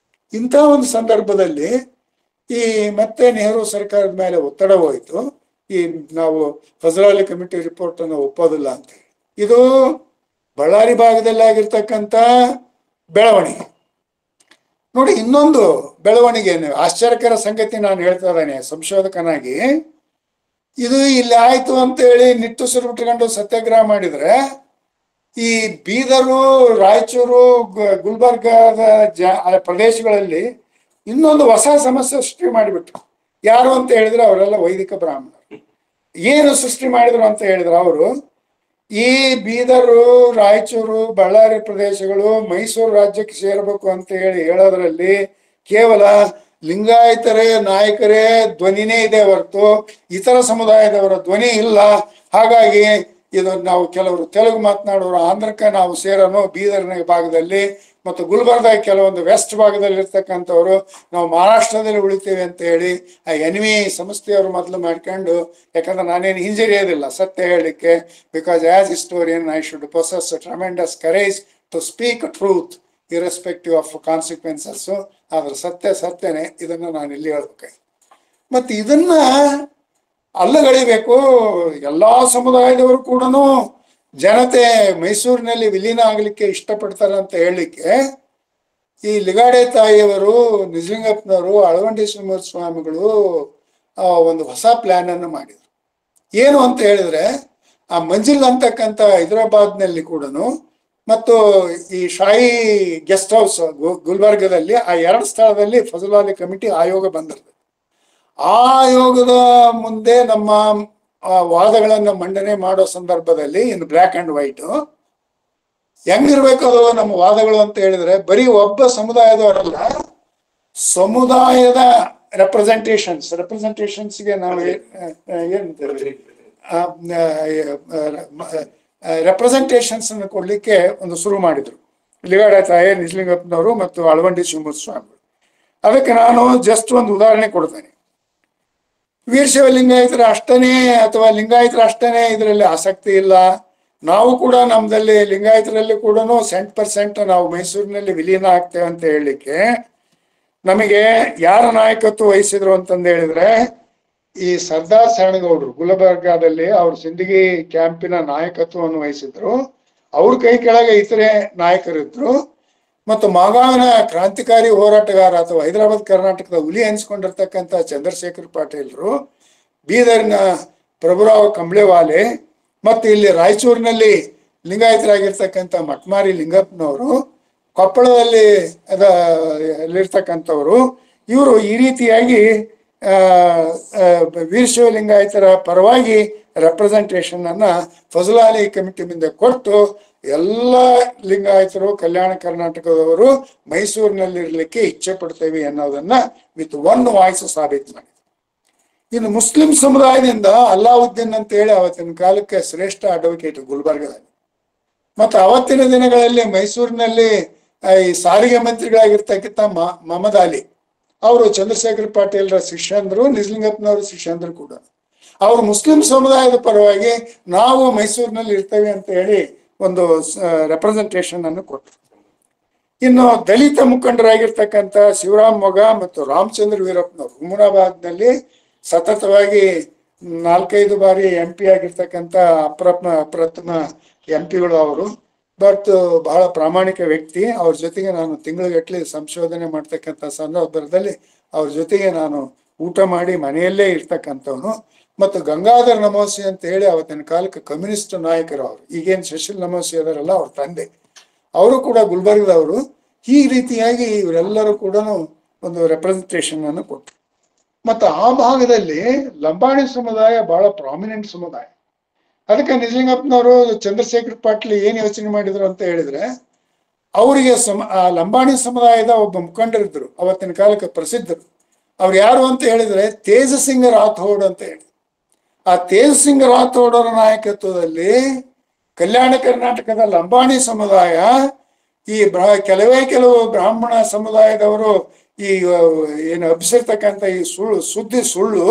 ಇಂಥ ಒಂದು ಸಂದರ್ಭದಲ್ಲಿ ಈ ಮತ್ತೆ ನೆಹರು ಸರ್ಕಾರದ ಮೇಲೆ ಒತ್ತಡ ಹೋಯಿತು. ಈ ನಾವು ಫಜಲ್ ಕಮಿಟಿ ರಿಪೋರ್ಟ್ ಅನ್ನು ಒಪ್ಪೋದಿಲ್ಲ ಅಂತ. ಇದು ಬಳ್ಳಾರಿ ಭಾಗದಲ್ಲಿ ಆಗಿರ್ತಕ್ಕಂಥ ಬೆಳವಣಿಗೆ ನೋಡಿ. ಇನ್ನೊಂದು ಬೆಳವಣಿಗೆ ಆಶ್ಚರ್ಯಕರ ಸಂಗತಿ ನಾನು ಹೇಳ್ತಾ ಇದ್ದೇನೆ ಸಂಶೋಧಕನಾಗಿ. ಇದು ಇಲ್ಲಿ ಆಯ್ತು ಅಂತ ಹೇಳಿ ನಿಟ್ಟುಸಿರು ಬಿಟ್ಕೊಂಡು ಸತ್ಯಾಗ್ರಹ ಮಾಡಿದ್ರೆ ಈ ಬೀದರು, ರಾಯಚೂರು, ಗುಲ್ಬರ್ಗದ ಪ್ರದೇಶಗಳಲ್ಲಿ ಇನ್ನೊಂದು ಹೊಸ ಸಮಸ್ಯೆ ಸೃಷ್ಟಿ ಮಾಡಿಬಿಟ್ರು. ಯಾರು ಅಂತ ಹೇಳಿದ್ರೆ ಅವರೆಲ್ಲ ವೈದಿಕ ಬ್ರಾಹ್ಮಣರು. ಏನು ಸೃಷ್ಟಿ ಮಾಡಿದ್ರು ಅಂತ ಹೇಳಿದ್ರೆ ಅವರು ಈ ಬೀದರು, ರಾಯಚೂರು, ಬಳ್ಳಾರಿ ಪ್ರದೇಶಗಳು ಮೈಸೂರು ರಾಜ್ಯಕ್ಕೆ ಸೇರಬೇಕು ಅಂತ ಹೇಳೋದ್ರಲ್ಲಿ ಕೇವಲ ಲಿಂಗಾಯತರೇ ನಾಯಕರೇ ಧ್ವನಿನೇ ಇದೆ ಹೊರತು ಇತರ ಸಮುದಾಯದವರ ಧ್ವನಿ ಇಲ್ಲ. ಹಾಗಾಗಿ ಇದು ನಾವು ಕೆಲವರು ತೆಲುಗು ಮಾತನಾಡೋರು ಆಂಧ್ರಕ್ಕೆ ನಾವು ಸೇರೋನು ಬೀದರ್ನ ಭಾಗದಲ್ಲಿ, ಮತ್ತು ಗುಲ್ಬರ್ಗ ಕೆಲವೊಂದು ವೆಸ್ಟ್ ಭಾಗದಲ್ಲಿ ಇರ್ತಕ್ಕಂಥವ್ರು ನಾವು ಮಹಾರಾಷ್ಟ್ರದಲ್ಲಿ ಉಳಿತೀವಿ ಅಂತ ಹೇಳಿ ಆ ಎನ್ವಿ ಸಂಸ್ಥೆಯವರು ಮೊದಲು ಮಾಡ್ಕೊಂಡು, ಯಾಕಂದ್ರೆ ನಾನೇನು ಹಿಂಜರಿಯೋದಿಲ್ಲ ಸತ್ಯ ಹೇಳಲಿಕ್ಕೆ, because as historian I should possess tremendous courage to speak truth irrespective of consequences. ಆದ್ರೆ ಸತ್ಯನೇ, ಇದನ್ನ ನಾನು ಇಲ್ಲಿ ಹೇಳ್ಬೇಕಾಗಿ. ಮತ್ತೆ ಇದನ್ನ ಅಲ್ಲಗಳಿಬೇಕು. ಎಲ್ಲಾ ಸಮುದಾಯದವರು ಕೂಡ ಜನತೆ ಮೈಸೂರಿನಲ್ಲಿ ವಿಲೀನ ಆಗ್ಲಿಕ್ಕೆ ಇಷ್ಟಪಡ್ತಾರೆ ಅಂತ ಹೇಳಲಿಕ್ಕೆ ಈ ಲಿಗಾಡೆ ತಾಯಿಯವರು, ನಿಜಲಿಂಗಪ್ಪನವರು, ಅಳವಂಡಿ ಶ್ರೀನಿವಾಸ ಸ್ವಾಮಿಗಳು ಒಂದು ಹೊಸ ಪ್ಲಾನ್ ಅನ್ನು ಮಾಡಿದ್ರು. ಏನು ಅಂತ ಹೇಳಿದ್ರೆ ಆ ಮಂಜಿಲ್ ಅಂತಕ್ಕಂಥ ಹೈದರಾಬಾದ್ನಲ್ಲಿ ಕೂಡ ಮತ್ತು ಈ ಶಾಹಿ ಗೆಸ್ಟ್ ಹೌಸ್ ಗುಲ್ಬರ್ಗದಲ್ಲಿ ಆ 2 ಸ್ಥಳದಲ್ಲಿ ಫಜಲ್ ಕಮಿಟಿ ಆಯೋಗ ಬಂದಿರ್ತದೆ. ಆ ಆಯೋಗದ ಮುಂದೆ ನಮ್ಮ ವಾದಗಳನ್ನ ಮಂಡನೆ ಮಾಡೋ ಸಂದರ್ಭದಲ್ಲಿ ಇನ್ ಬ್ಲ್ಯಾಕ್ ಅಂಡ್ ವೈಟ್ ಹೆಂಗಿರ್ಬೇಕು ಅದು ನಮ್ಮ ವಾದಗಳು ಅಂತ ಹೇಳಿದ್ರೆ, ಬರೀ ಒಬ್ಬ ಸಮುದಾಯದವರಲ್ಲ, ಸಮುದಾಯದ ರೆಪ್ರೆಸೆಂಟೇಷನ್ಸ್ಗೆ ನಾವು ರೆಪ್ರೆಸೆಂಟೇಷನ್ಸ್ ಅನ್ನು ಕೊಡ್ಲಿಕ್ಕೆ ಒಂದು ಶುರು ಮಾಡಿದ್ರು ಲಿಗಾಡೆ ತಾಯಿ, ನಿಜಲಿಂಗಪ್ಪನವರು ಮತ್ತು ಅಳವಂಡಿ ಶ್ರೀನಿವಾಸ ಸ್ವಾಮಿಗಳು. ಅದಕ್ಕೆ ನಾನು ಜಸ್ಟ್ ಒಂದು ಉದಾಹರಣೆ ಕೊಡ್ತೇನೆ. ವೀರಶೈವ ಲಿಂಗಾಯತರ ಅಷ್ಟನೇ ಅಥವಾ ಲಿಂಗಾಯತರ ಅಷ್ಟನೇ ಇದರಲ್ಲಿ ಆಸಕ್ತಿ ಇಲ್ಲ. ನಾವು ಕೂಡ ನಮ್ದಲ್ಲಿ ಲಿಂಗಾಯತರಲ್ಲಿ ಕೂಡ 100% ನಾವು ಮೈಸೂರಿನಲ್ಲಿ ವಿಲೀನ ಆಗ್ತೇವೆ ಅಂತ ಹೇಳಲಿಕ್ಕೆ ನಮಗೆ ಯಾರ ನಾಯಕತ್ವ ವಹಿಸಿದ್ರು ಅಂತಂದು ಹೇಳಿದ್ರೆ ಈ ಸರ್ದಾರ್ ಶರಣಗೌಡರು ಗುಲ್ಬರ್ಗಾದಲ್ಲಿ ಅವ್ರ ಸಿಂದಗಿ ಕ್ಯಾಂಪಿನ ನಾಯಕತ್ವವನ್ನು ವಹಿಸಿದ್ರು. ಅವ್ರ ಕೈ ಕೆಳಗೆ ಇತರೆ ನಾಯಕರಿದ್ರು. ಮತ್ತು ಮಾಗಾವಿನ ಕ್ರಾಂತಿಕಾರಿ ಹೋರಾಟಗಾರ ಅಥವಾ ಹೈದರಾಬಾದ್ ಕರ್ನಾಟಕದ ಹುಲಿ ಅನ್ಸ್ಕೊಂಡಿರ್ತಕ್ಕಂಥ ಚಂದ್ರಶೇಖರ್ ಪಾಟೀಲ್ರು, ಬೀದರ್ನ ಪ್ರಭುರಾವ್ ಕಂಬ್ಳೆವಾಲೆ, ಮತ್ತು ಇಲ್ಲಿ ರಾಯಚೂರಿನಲ್ಲಿ ಲಿಂಗಾಯತರಾಗಿರ್ತಕ್ಕಂಥ ಮಟ್ಮಾರಿ ಲಿಂಗಪ್ಪನವರು, ಕೊಪ್ಪಳದಲ್ಲಿ ಅಲ್ಲಿರ್ತಕ್ಕಂಥವ್ರು, ಇವರು ಈ ರೀತಿಯಾಗಿ ವೀರಶೈವ ಲಿಂಗಾಯತರ ಪರವಾಗಿ ರೆಪ್ರೆಸೆಂಟೇಷನ್ ಅನ್ನ ಫಜಲ್ ಕಮಿಟಿ ಮುಂದೆ ಕೊಟ್ಟು ಎಲ್ಲ ಲಿಂಗಾಯತರು ಕಲ್ಯಾಣ ಕರ್ನಾಟಕದವರು ಮೈಸೂರಿನಲ್ಲಿ ಇರ್ಲಿಕ್ಕೆ ಇಚ್ಛೆ ಪಡ್ತೇವೆ ಅನ್ನೋದನ್ನ ವಿತ್ ಒನ್ ವಾಯ್ಸ್ ಸಾಬೀತು ಮಾಡಿ. ಇನ್ನು ಮುಸ್ಲಿಂ ಸಮುದಾಯದಿಂದ ಅಲ್ಲಾವುದ್ದೀನ್ ಅಂತ ಹೇಳಿ ಅವತ್ತಿನ ಕಾಲಕ್ಕೆ ಶ್ರೇಷ್ಠ ಅಡ್ವೊಕೇಟ್ ಗುಲ್ಬರ್ಗದಲ್ಲಿ, ಮತ್ತು ಅವತ್ತಿನ ದಿನಗಳಲ್ಲಿ ಮೈಸೂರಿನಲ್ಲಿ ಈ ಸಾರಿಗೆ ಮಂತ್ರಿಗಳಾಗಿರ್ತಕ್ಕಂಥ ಮಹಮ್ಮದ್ ಅಲಿ ಅವರು ಚಂದ್ರಶೇಖರ್ ಪಾಟೀಲ್ರ ಶಿಷ್ಯಂದ್ರು, ನಿಜಲಿಂಗಪ್ಪನವರ ಶಿಷ್ಯಂದ್ರು ಕೂಡ. ಅವರು ಮುಸ್ಲಿಂ ಸಮುದಾಯದ ಪರವಾಗಿ ನಾವು ಮೈಸೂರಿನಲ್ಲಿ ಇರ್ತೇವೆ ಅಂತ ಹೇಳಿ ಒಂದು ರೆಪ್ರೆಸೆಂಟೇಷನ್ ಅನ್ನು ಕೊಟ್ಟರು. ಇನ್ನು ದಲಿತ ಮುಖಂಡರಾಗಿರ್ತಕ್ಕಂಥ ಶಿವರಾಮ್ ಮೊಗ ಮತ್ತು ರಾಮಚಂದ್ರ ವೀರಪ್ಪನವರು ಹುಮನಾಬಾದ್ನಲ್ಲಿ ಸತತವಾಗಿ 4-5 ಬಾರಿ MP ಆಗಿರ್ತಕ್ಕಂಥ ಅಪ್ರತಿಮ MPಗಳು ಅವರು. ಬಟ್ ಬಹಳ ಪ್ರಾಮಾಣಿಕ ವ್ಯಕ್ತಿ. ಅವ್ರ ಜೊತೆಗೆ ನಾನು ತಿಂಗಳಿಗಟ್ಟಲೆ ಸಂಶೋಧನೆ ಮಾಡ್ತಕ್ಕಂಥ ಸಂದರ್ಭದಲ್ಲಿ ಅವ್ರ ಜೊತೆಗೆ ನಾನು ಊಟ ಮಾಡಿ ಮನೆಯಲ್ಲೇ ಇರ್ತಕ್ಕಂಥವನು. ಮತ್ತು ಗಂಗಾಧರ್ ನಮೋಸಿ ಅಂತ ಹೇಳಿ ಅವತ್ತಿನ ಕಾಲಕ್ಕೆ ಕಮ್ಯುನಿಸ್ಟ್ ನಾಯಕರು ಅವರು, ಈಗೇನು ಸುಶೀಲ್ ನಮೋಸಿ ಅದರಲ್ಲ ಅವ್ರ ತಂದೆ, ಅವರು ಕೂಡ ಗುಲ್ಬರ್ಗದವರು. ಈ ರೀತಿಯಾಗಿ ಇವರೆಲ್ಲರೂ ಕೂಡ ಒಂದು ರೆಪ್ರೆಸೆಂಟೇಷನ್ ಅನ್ನು ಕೊಟ್ಟರು. ಮತ್ತು ಆ ಭಾಗದಲ್ಲಿ ಲಂಬಾಣಿ ಸಮುದಾಯ ಬಹಳ ಪ್ರಾಮಿನೆಂಟ್ ಸಮುದಾಯ. ಅದಕ್ಕೆ ನಿಜಲಿಂಗಪ್ಪನವರು ಚಂದ್ರಶೇಖರ್ ಪಾಟೀಲ್ ಏನ್ ಯೋಚನೆ ಮಾಡಿದ್ರು ಅಂತ ಹೇಳಿದ್ರೆ, ಅವರಿಗೆ ಆ ಲಂಬಾಣಿ ಸಮುದಾಯದ ಒಬ್ಬ ಮುಖಂಡರಿದ್ರು ಅವತ್ತಿನ ಕಾಲಕ್ಕೆ ಪ್ರಸಿದ್ಧರು. ಅವ್ರು ಯಾರು ಅಂತ ಹೇಳಿದ್ರೆ ತೇಜ ಸಿಂಗ್ ರಾಥೋಡ್ ಅಂತ ಹೇಳಿ. ಆ ತೇಜ ಸಿಂಗ್ ರಾಥೋಡ್ ಅವರ ನಾಯಕತ್ವದಲ್ಲಿ ಕಲ್ಯಾಣ ಕರ್ನಾಟಕದ ಲಂಬಾಣಿ ಸಮುದಾಯ, ಈ ಕೆಲವು ಬ್ರಾಹ್ಮಣ ಸಮುದಾಯದವರು ಈ ಏನು ಹಬ್ಬಿಸಿರ್ತಕ್ಕಂಥ ಈ ಸುಳ್ಳು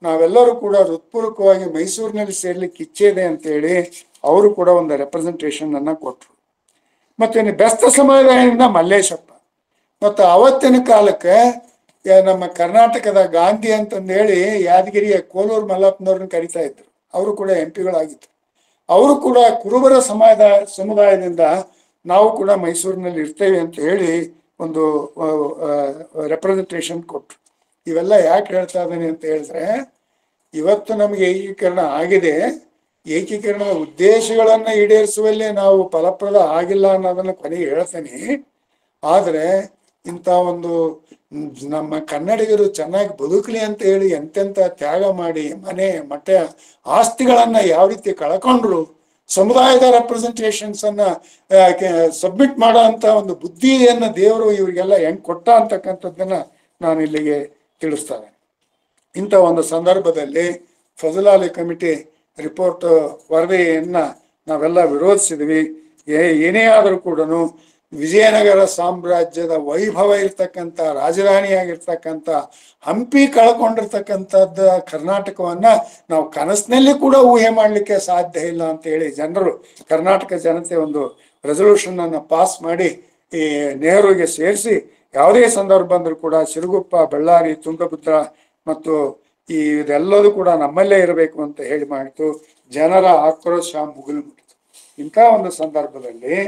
ನಾವೆಲ್ಲರೂ ಕೂಡ ಹೃತ್ಪೂರ್ವಕವಾಗಿ ಮೈಸೂರಿನಲ್ಲಿ ಸೇರ್ಲಿಕ್ಕೆ ಇಚ್ಛೆ ಇದೆ ಅಂತ ಹೇಳಿ ಅವರು ಕೂಡ ಒಂದು ರೆಪ್ರೆಸೆಂಟೇಷನ್ ಅನ್ನ ಕೊಟ್ಟರು. ಮತ್ತೆ ಬೆಸ್ತ ಸಮುದಾಯದಿಂದ ಮಲ್ಲೇಶಪ್ಪ, ಮತ್ತು ಅವತ್ತಿನ ಕಾಲಕ್ಕೆ ನಮ್ಮ ಕರ್ನಾಟಕದ ಗಾಂಧಿ ಅಂತಂದೇಳಿ ಯಾದಗಿರಿಯ ಕೋಲೂರು ಮಲ್ಲಪ್ಪನವ್ರನ್ನ ಕರಿತಾ ಇದ್ರು. ಅವರು ಕೂಡ ಎಂಪಿಗಳಾಗಿದ್ರು. ಅವರು ಕೂಡ ಕುರುಬರ ಸಮುದಾಯದಿಂದ ನಾವು ಕೂಡ ಮೈಸೂರಿನಲ್ಲಿ ಇರ್ತೇವೆ ಅಂತ ಹೇಳಿ ಒಂದು ರೆಪ್ರೆಸೆಂಟೇಷನ್ ಕೊಟ್ರು. ಇವೆಲ್ಲ ಯಾಕೆ ಹೇಳ್ತಾ ಇದ್ದೇನೆ ಅಂತ ಹೇಳಿದ್ರೆ, ಇವತ್ತು ನಮಗೆ ಏಕೀಕರಣ ಆಗಿದೆ, ಏಕೀಕರಣದ ಉದ್ದೇಶಗಳನ್ನ ಈಡೇರಿಸುವಲ್ಲಿ ನಾವು ಫಲಪ್ರದ ಆಗಿಲ್ಲ ಅನ್ನೋದನ್ನ ಕೊನೆಗೆ ಹೇಳ್ತೇನೆ. ಆದ್ರೆ ಇಂಥ ಒಂದು ನಮ್ಮ ಕನ್ನಡಿಗರು ಚೆನ್ನಾಗಿ ಬದುಕಲಿ ಅಂತ ಹೇಳಿ ಎಂತೆಂಥ ತ್ಯಾಗ ಮಾಡಿ ಮನೆ ಮಠ ಆಸ್ತಿಗಳನ್ನ ಯಾವ ರೀತಿ ಕಳ್ಕೊಂಡ್ರು, ಸಮುದಾಯದ ರೆಪ್ರೆಸೆಂಟೇಷನ್ಸ್ ಅನ್ನ ಸಬ್ಮಿಟ್ ಮಾಡೋ ಅಂತ ಒಂದು ಬುದ್ಧಿಯನ್ನ ದೇವರು ಇವರಿಗೆಲ್ಲ ಹೆಂಗ್ ಕೊಟ್ಟ ಅಂತಕ್ಕಂಥದ್ದನ್ನ ನಾನು ಇಲ್ಲಿಗೆ ತಿಳಿಸ್ತೇನೆ. ಇಂಥ ಒಂದು ಸಂದರ್ಭದಲ್ಲಿ ಫಜಲಾಲಿ ಕಮಿಟಿ ರಿಪೋರ್ಟ್ ವರದಿಯನ್ನ ನಾವೆಲ್ಲ ವಿರೋಧಿಸಿದ್ವಿ. ಏನೇ ಆದರೂ ಕೂಡ ವಿಜಯನಗರ ಸಾಮ್ರಾಜ್ಯದ ವೈಭವ ಇರ್ತಕ್ಕಂಥ ರಾಜಧಾನಿಯಾಗಿರ್ತಕ್ಕಂಥ ಹಂಪಿ ಕಳ್ಕೊಂಡಿರ್ತಕ್ಕಂಥದ್ದು ಕರ್ನಾಟಕವನ್ನ ನಾವು ಕನಸಿನಲ್ಲಿ ಕೂಡ ಊಹೆ ಮಾಡಲಿಕ್ಕೆ ಸಾಧ್ಯ ಇಲ್ಲ ಅಂತ ಹೇಳಿ ಜನರು, ಕರ್ನಾಟಕ ಜನತೆ ಒಂದು ರೆಸೊಲ್ಯೂಷನ್ ಅನ್ನ ಪಾಸ್ ಮಾಡಿ ಈ ನೆಹರುಗೆ ಸೇರಿಸಿ ಯಾವುದೇ ಸಂದರ್ಭ ಬಂದರೂ ಕೂಡ ಸಿರುಗುಪ್ಪ, ಬಳ್ಳಾರಿ, ತುಂಗಭದ್ರಾ ಮತ್ತು ಈ ಇದೆಲ್ಲದೂ ಕೂಡ ನಮ್ಮಲ್ಲೇ ಇರಬೇಕು ಅಂತ ಹೇಳಿ ಮಾಡಿತು. ಜನರ ಆಕ್ರೋಶ ಮುಗಿಲು ಮುಟ್ಟಿತು. ಇಂಥ ಒಂದು ಸಂದರ್ಭದಲ್ಲಿ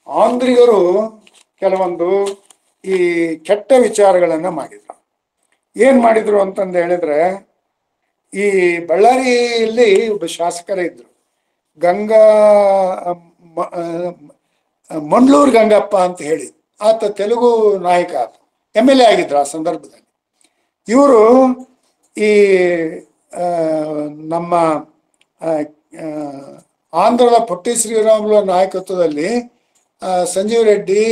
ಆಂಧ್ರಿಗರು ಕೆಲವೊಂದು ಈ ಕೆಟ್ಟ ವಿಚಾರಗಳನ್ನ ಮಾಡಿದ್ರು. ಏನ್ ಮಾಡಿದ್ರು ಅಂತಂದು ಹೇಳಿದ್ರೆ, ಈ ಬಳ್ಳಾರಿಯಲ್ಲಿ ಒಬ್ಬ ಶಾಸಕರ ಇದ್ರು, ಮಂಡ್ಲೂರ್ ಗಂಗಪ್ಪ ಅಂತ ಹೇಳಿ. ಆತ ತೆಲುಗು ನಾಯಕ, ಆತ MLA ಆಗಿದ್ರು ಆ ಸಂದರ್ಭದಲ್ಲಿ. ಇವರು ಈ ನಮ್ಮ ಆಂಧ್ರದ ಪೊಟ್ಟಿ ಶ್ರೀರಾಮುಲು ನಾಯಕತ್ವದಲ್ಲಿ ಸಂಜೀವ್ ರೆಡ್ಡಿ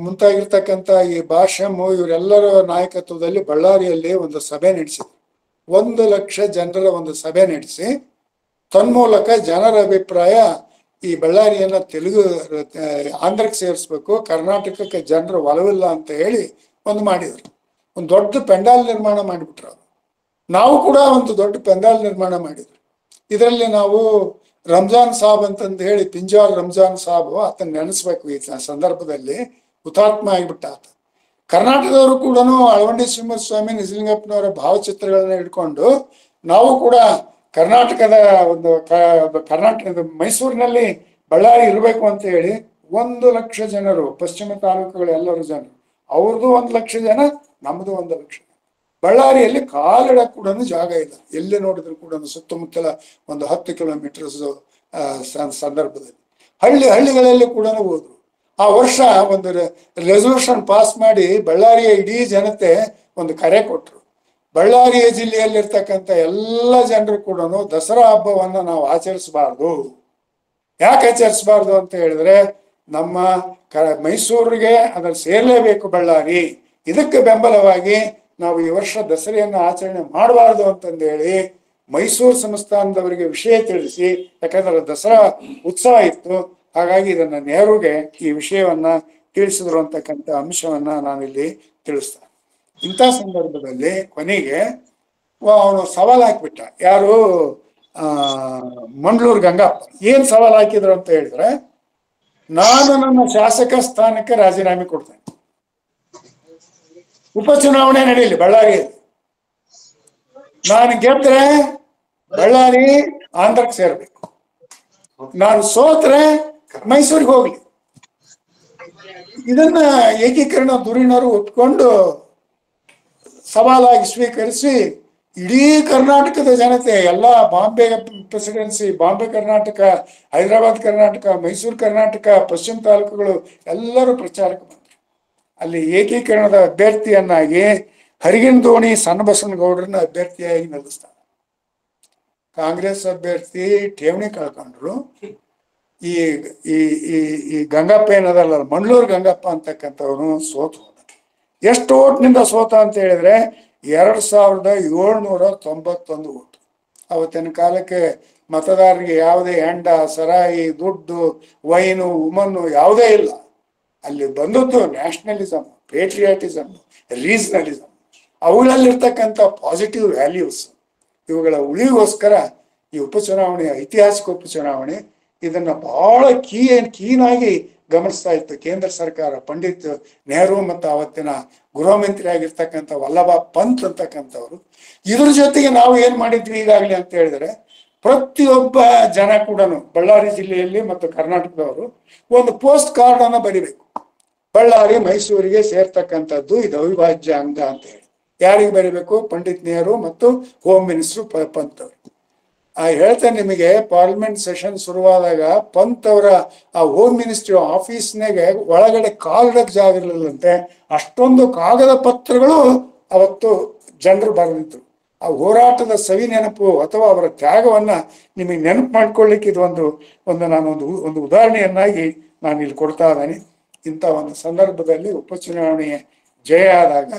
ಮುಂತಾಗಿರ್ತಕ್ಕಂಥ ಈ ಭಾಷಮ್ ಇವರೆಲ್ಲರ ನಾಯಕತ್ವದಲ್ಲಿ ಬಳ್ಳಾರಿಯಲ್ಲಿ ಒಂದು ಸಭೆ ನಡೆಸಿದ್ರು. 1,00,000 ಜನರ ಒಂದು ಸಭೆ ನಡೆಸಿ ತನ್ಮೂಲಕ ಜನರ ಅಭಿಪ್ರಾಯ ಈ ಬಳ್ಳಾರಿಯನ್ನ ಆಂಧ್ರಕ್ಕೆ ಸೇರಿಸ್ಬೇಕು, ಕರ್ನಾಟಕಕ್ಕೆ ಜನರು ಒಲವಿಲ್ಲ ಅಂತ ಹೇಳಿ ಒಂದು ಮಾಡಿದ್ರು. ಒಂದು ದೊಡ್ಡ ಪೆಂಡಾಲ್ ನಿರ್ಮಾಣ ಮಾಡಿಬಿಟ್ರು ಅವರು. ನಾವು ಕೂಡ ಒಂದು ದೊಡ್ಡ ಪೆಂಡಾಲ್ ನಿರ್ಮಾಣ ಮಾಡಿದ್ರು. ಇದರಲ್ಲಿ ನಾವು ರಂಜಾನ್ ಸಾಬ್ ಅಂತಂದು ಹೇಳಿ, ಪಿಂಜಾರ್ ರಂಜಾನ್ ಸಾಬ್, ಆತನ ನೆನೆಸ್ಬೇಕು. ಈ ಸಂದರ್ಭದಲ್ಲಿ ಹುತಾತ್ಮ ಆಗಿಬಿಟ್ಟ ಆತ. ಕರ್ನಾಟಕದವರು ಕೂಡ ಅಳವಂಡಿ ಶ್ರೀನಿವಾಸಸ್ವಾಮಿ, ನಿಜಲಿಂಗಪ್ಪನವರ ಭಾವಚಿತ್ರಗಳನ್ನ ಇಟ್ಕೊಂಡು ನಾವು ಕೂಡ ಕರ್ನಾಟಕದ ಕರ್ನಾಟಕದ ಮೈಸೂರಿನಲ್ಲಿ ಬಳ್ಳಾರಿ ಇರಬೇಕು ಅಂತ ಹೇಳಿ 1,00,000 ಜನರು, ಪಶ್ಚಿಮ ತಾಲೂಕುಗಳ ಎಲ್ಲರೂ ಜನರು, ಅವ್ರದ್ದು 1,00,000 ಜನ, ನಮ್ದು 1,00,000. ಬಳ್ಳಾರಿಯಲ್ಲಿ ಕಾಲಿಡಕ್ಕೆ ಕೂಡ ಜಾಗ ಇಲ್ಲ. ಎಲ್ಲಿ ನೋಡಿದ್ರು ಕೂಡ ಸುತ್ತಮುತ್ತಲ ಒಂದು 10 ಕಿಲೋಮೀಟರ್ಸ್ ಸಂದರ್ಭದಲ್ಲಿ ಹಳ್ಳಿಗಳಲ್ಲಿ ಕೂಡ ಹೋದ್ರು. ಆ ವರ್ಷ ಒಂದು ರೆಸೊಲ್ಯೂಷನ್ ಪಾಸ್ ಮಾಡಿ ಬಳ್ಳಾರಿಯ ಇಡೀ ಜನತೆ ಒಂದು ಕರೆ ಕೊಟ್ರು. ಬಳ್ಳಾರಿಯ ಜಿಲ್ಲೆಯಲ್ಲಿರ್ತಕ್ಕಂಥ ಎಲ್ಲ ಜನರು ಕೂಡ ದಸರಾ ಹಬ್ಬವನ್ನ ನಾವು ಆಚರಿಸಬಾರ್ದು. ಯಾಕೆ ಆಚರಿಸಬಾರ್ದು ಅಂತ ಹೇಳಿದ್ರೆ, ನಮ್ಮ ಮೈಸೂರಿಗೆ ಅದ್ರ ಸೇರ್ಲೇಬೇಕು ಬಳ್ಳಾರಿ. ಇದಕ್ಕೆ ಬೆಂಬಲವಾಗಿ ನಾವು ಈ ವರ್ಷ ದಸರೆಯನ್ನು ಆಚರಣೆ ಮಾಡಬಾರ್ದು ಅಂತಂದು ಹೇಳಿ ಮೈಸೂರು ಸಂಸ್ಥಾನದವರಿಗೆ ವಿಷಯ ತಿಳಿಸಿ, ಯಾಕಂದ್ರೆ ದಸರಾ ಉತ್ಸವ ಇತ್ತು, ಹಾಗಾಗಿ ಇದನ್ನ ನೆಹರುಗೆ ಈ ವಿಷಯವನ್ನ ತಿಳಿಸಿದ್ರು ಅಂತಕ್ಕಂಥ ಅಂಶವನ್ನ ನಾನಿಲ್ಲಿ ತಿಳಿಸ್ತೇನೆ. ಇಂಥ ಸಂದರ್ಭದಲ್ಲಿ ಕೊನೆಗೆ ಅವನು ಸವಾಲ್ ಹಾಕ್ಬಿಟ್ಟ. ಯಾರು? ಮಂಡ್ಲೂರ್ ಗಂಗಪ್ಪ. ಏನ್ ಸವಾಲ್ ಹಾಕಿದ್ರು ಅಂತ ಹೇಳಿದ್ರೆ, ನಾನು ನನ್ನ ಶಾಸಕ ಸ್ಥಾನಕ್ಕೆ ರಾಜೀನಾಮೆ ಕೊಡ್ತೇನೆ, ಉಪಚುನಾವಣೆ ನಡೆಯಲಿ ಬಳ್ಳಾರಿಯಲ್ಲಿ, ನಾನು ಗೆದ್ರೆ ಬಳ್ಳಾರಿ ಆಂಧ್ರಕ್ಕೆ ಸೇರ್ಬೇಕು, ನಾನು ಸೋತ್ರೆ ಮೈಸೂರಿಗೆ ಹೋಗ್ಲಿ. ಇದನ್ನ ಏಕೀಕರಣ ಧುರೀಣರು ಒಪ್ಕೊಂಡು ಸವಾಲಾಗಿ ಸ್ವೀಕರಿಸಿ ಇಡೀ ಕರ್ನಾಟಕದ ಜನತೆ ಎಲ್ಲ ಬಾಂಬೆ ಪ್ರೆಸಿಡೆನ್ಸಿ, ಬಾಂಬೆ ಕರ್ನಾಟಕ, ಹೈದರಾಬಾದ್ ಕರ್ನಾಟಕ, ಮೈಸೂರು ಕರ್ನಾಟಕ, ಪಶ್ಚಿಮ ತಾಲೂಕುಗಳು ಎಲ್ಲರೂ ಪ್ರಚಾರಕ್ಕೆ ಬಂದರು. ಅಲ್ಲಿ ಏಕೀಕರಣದ ಅಭ್ಯರ್ಥಿಯನ್ನಾಗಿ ಹರಿಗಿನದೋಣಿ ಸಣ್ಣಬಸವನಗೌಡರನ್ನ ಅಭ್ಯರ್ಥಿಯಾಗಿ ನಿಲ್ಲಿಸ್ತಾರೆ. ಕಾಂಗ್ರೆಸ್ ಅಭ್ಯರ್ಥಿ ಠೇವಣಿ ಕಳ್ಕೊಂಡ್ರು. ಈ ಈ ಈ ಗಂಗಪ್ಪ ಏನದಲ್ಲ, ಮಂಡ್ಲೂರು ಗಂಗಪ್ಪ ಅಂತಕ್ಕಂಥವ್ರು ಸೋತು ಹೋದ. ಎಷ್ಟು ಓಟ್ನಿಂದ ಸೋತ ಅಂತ ಹೇಳಿದ್ರೆ 2791 ಓಟ್. ಅವತ್ತಿನ ಕಾಲಕ್ಕೆ ಮತದಾರರಿಗೆ ಯಾವುದೇ ಹೆಂಡ, ಸರಾಯಿ, ದುಡ್ಡು, ವೈನು, ಉಮನ್ನು ಯಾವುದೇ ಇಲ್ಲ. ಅಲ್ಲಿ ಬಂದದ್ದು ನ್ಯಾಷನಲಿಸಮ್, ಪೇಟ್ರಿಯಾಟಿಸಮ್, ರೀಜನಲಿಸಮ್, ಅವುಗಳಲ್ಲಿರ್ತಕ್ಕಂಥ ಪಾಸಿಟಿವ್ ವ್ಯಾಲ್ಯೂಸ್, ಇವುಗಳ ಉಳಿಗೋಸ್ಕರ ಈ ಉಪಚುನಾವಣೆ, ಐತಿಹಾಸಿಕ ಉಪಚುನಾವಣೆ, ಇದನ್ನ ಬಹಳ ಕೀನಾಗಿ ಗಮನಿಸ್ತಾ ಇತ್ತು ಕೇಂದ್ರ ಸರ್ಕಾರ. ಪಂಡಿತ್ ನೆಹರು ಮತ್ತು ಅವತ್ತಿನ ಗೃಹ ಮಂತ್ರಿ ಆಗಿರ್ತಕ್ಕಂಥ ವಲ್ಲಭ ಪಂತ್ ಅಂತಕ್ಕಂಥವ್ರು. ಇದ್ರ ಜೊತೆಗೆ ನಾವು ಏನ್ ಮಾಡಿದ್ವಿ ಈಗಾಗಲೇ ಅಂತ ಹೇಳಿದ್ರೆ, ಪ್ರತಿಯೊಬ್ಬ ಜನ ಕೂಡ ಬಳ್ಳಾರಿ ಜಿಲ್ಲೆಯಲ್ಲಿ ಮತ್ತು ಕರ್ನಾಟಕದವರು ಒಂದು ಪೋಸ್ಟ್ ಕಾರ್ಡ್ ಅನ್ನ ಬರಿಬೇಕು. ಬಳ್ಳಾರಿ ಮೈಸೂರಿಗೆ ಸೇರ್ತಕ್ಕಂಥದ್ದು ಇದು ಅವಿಭಾಜ್ಯ ಅಂಗ ಅಂತ ಹೇಳಿ ಯಾರಿಗೆ ಬರಿಬೇಕು? ಪಂಡಿತ್ ನೆಹರು ಮತ್ತು ಹೋಮ್ ಮಿನಿಸ್ಟರ್ ಪಂತ್ ಅವರು. ಹೇಳ್ತೇನೆ ನಿಮಗೆ, ಪಾರ್ಲಿಮೆಂಟ್ ಸೆಷನ್ ಶುರುವಾದಾಗ ಪಂತ್ ಅವರ ಆ ಹೋಮ್ ಮಿನಿಸ್ಟ್ರಿ ಆಫೀಸ್ನಾಗೆ ಒಳಗಡೆ ಕಾಗಡಕ್ಕೆ ಜಾಗ ಇರಲಿಲ್ಲಂತೆ. ಅಷ್ಟೊಂದು ಕಾಗದ ಪತ್ರಗಳು ಅವತ್ತು ಜನರು ಬರೆದಿದ್ರು. ಆ ಹೋರಾಟದ ಸವಿ ನೆನಪು ಅಥವಾ ಅವರ ತ್ಯಾಗವನ್ನ ನಿಮಗೆ ನೆನಪು ಮಾಡ್ಕೊಳ್ಳಿಕ್ಕೆ ಇದು ಒಂದು ಉದಾಹರಣೆಯನ್ನಾಗಿ ನಾನು ಇಲ್ಲಿ ಕೊಡ್ತಾ ಇದ್ದೇನೆ. ಇಂಥ ಒಂದು ಸಂದರ್ಭದಲ್ಲಿ ಉಪಚುನಾವಣೆಯ ಜಯ ಆದಾಗ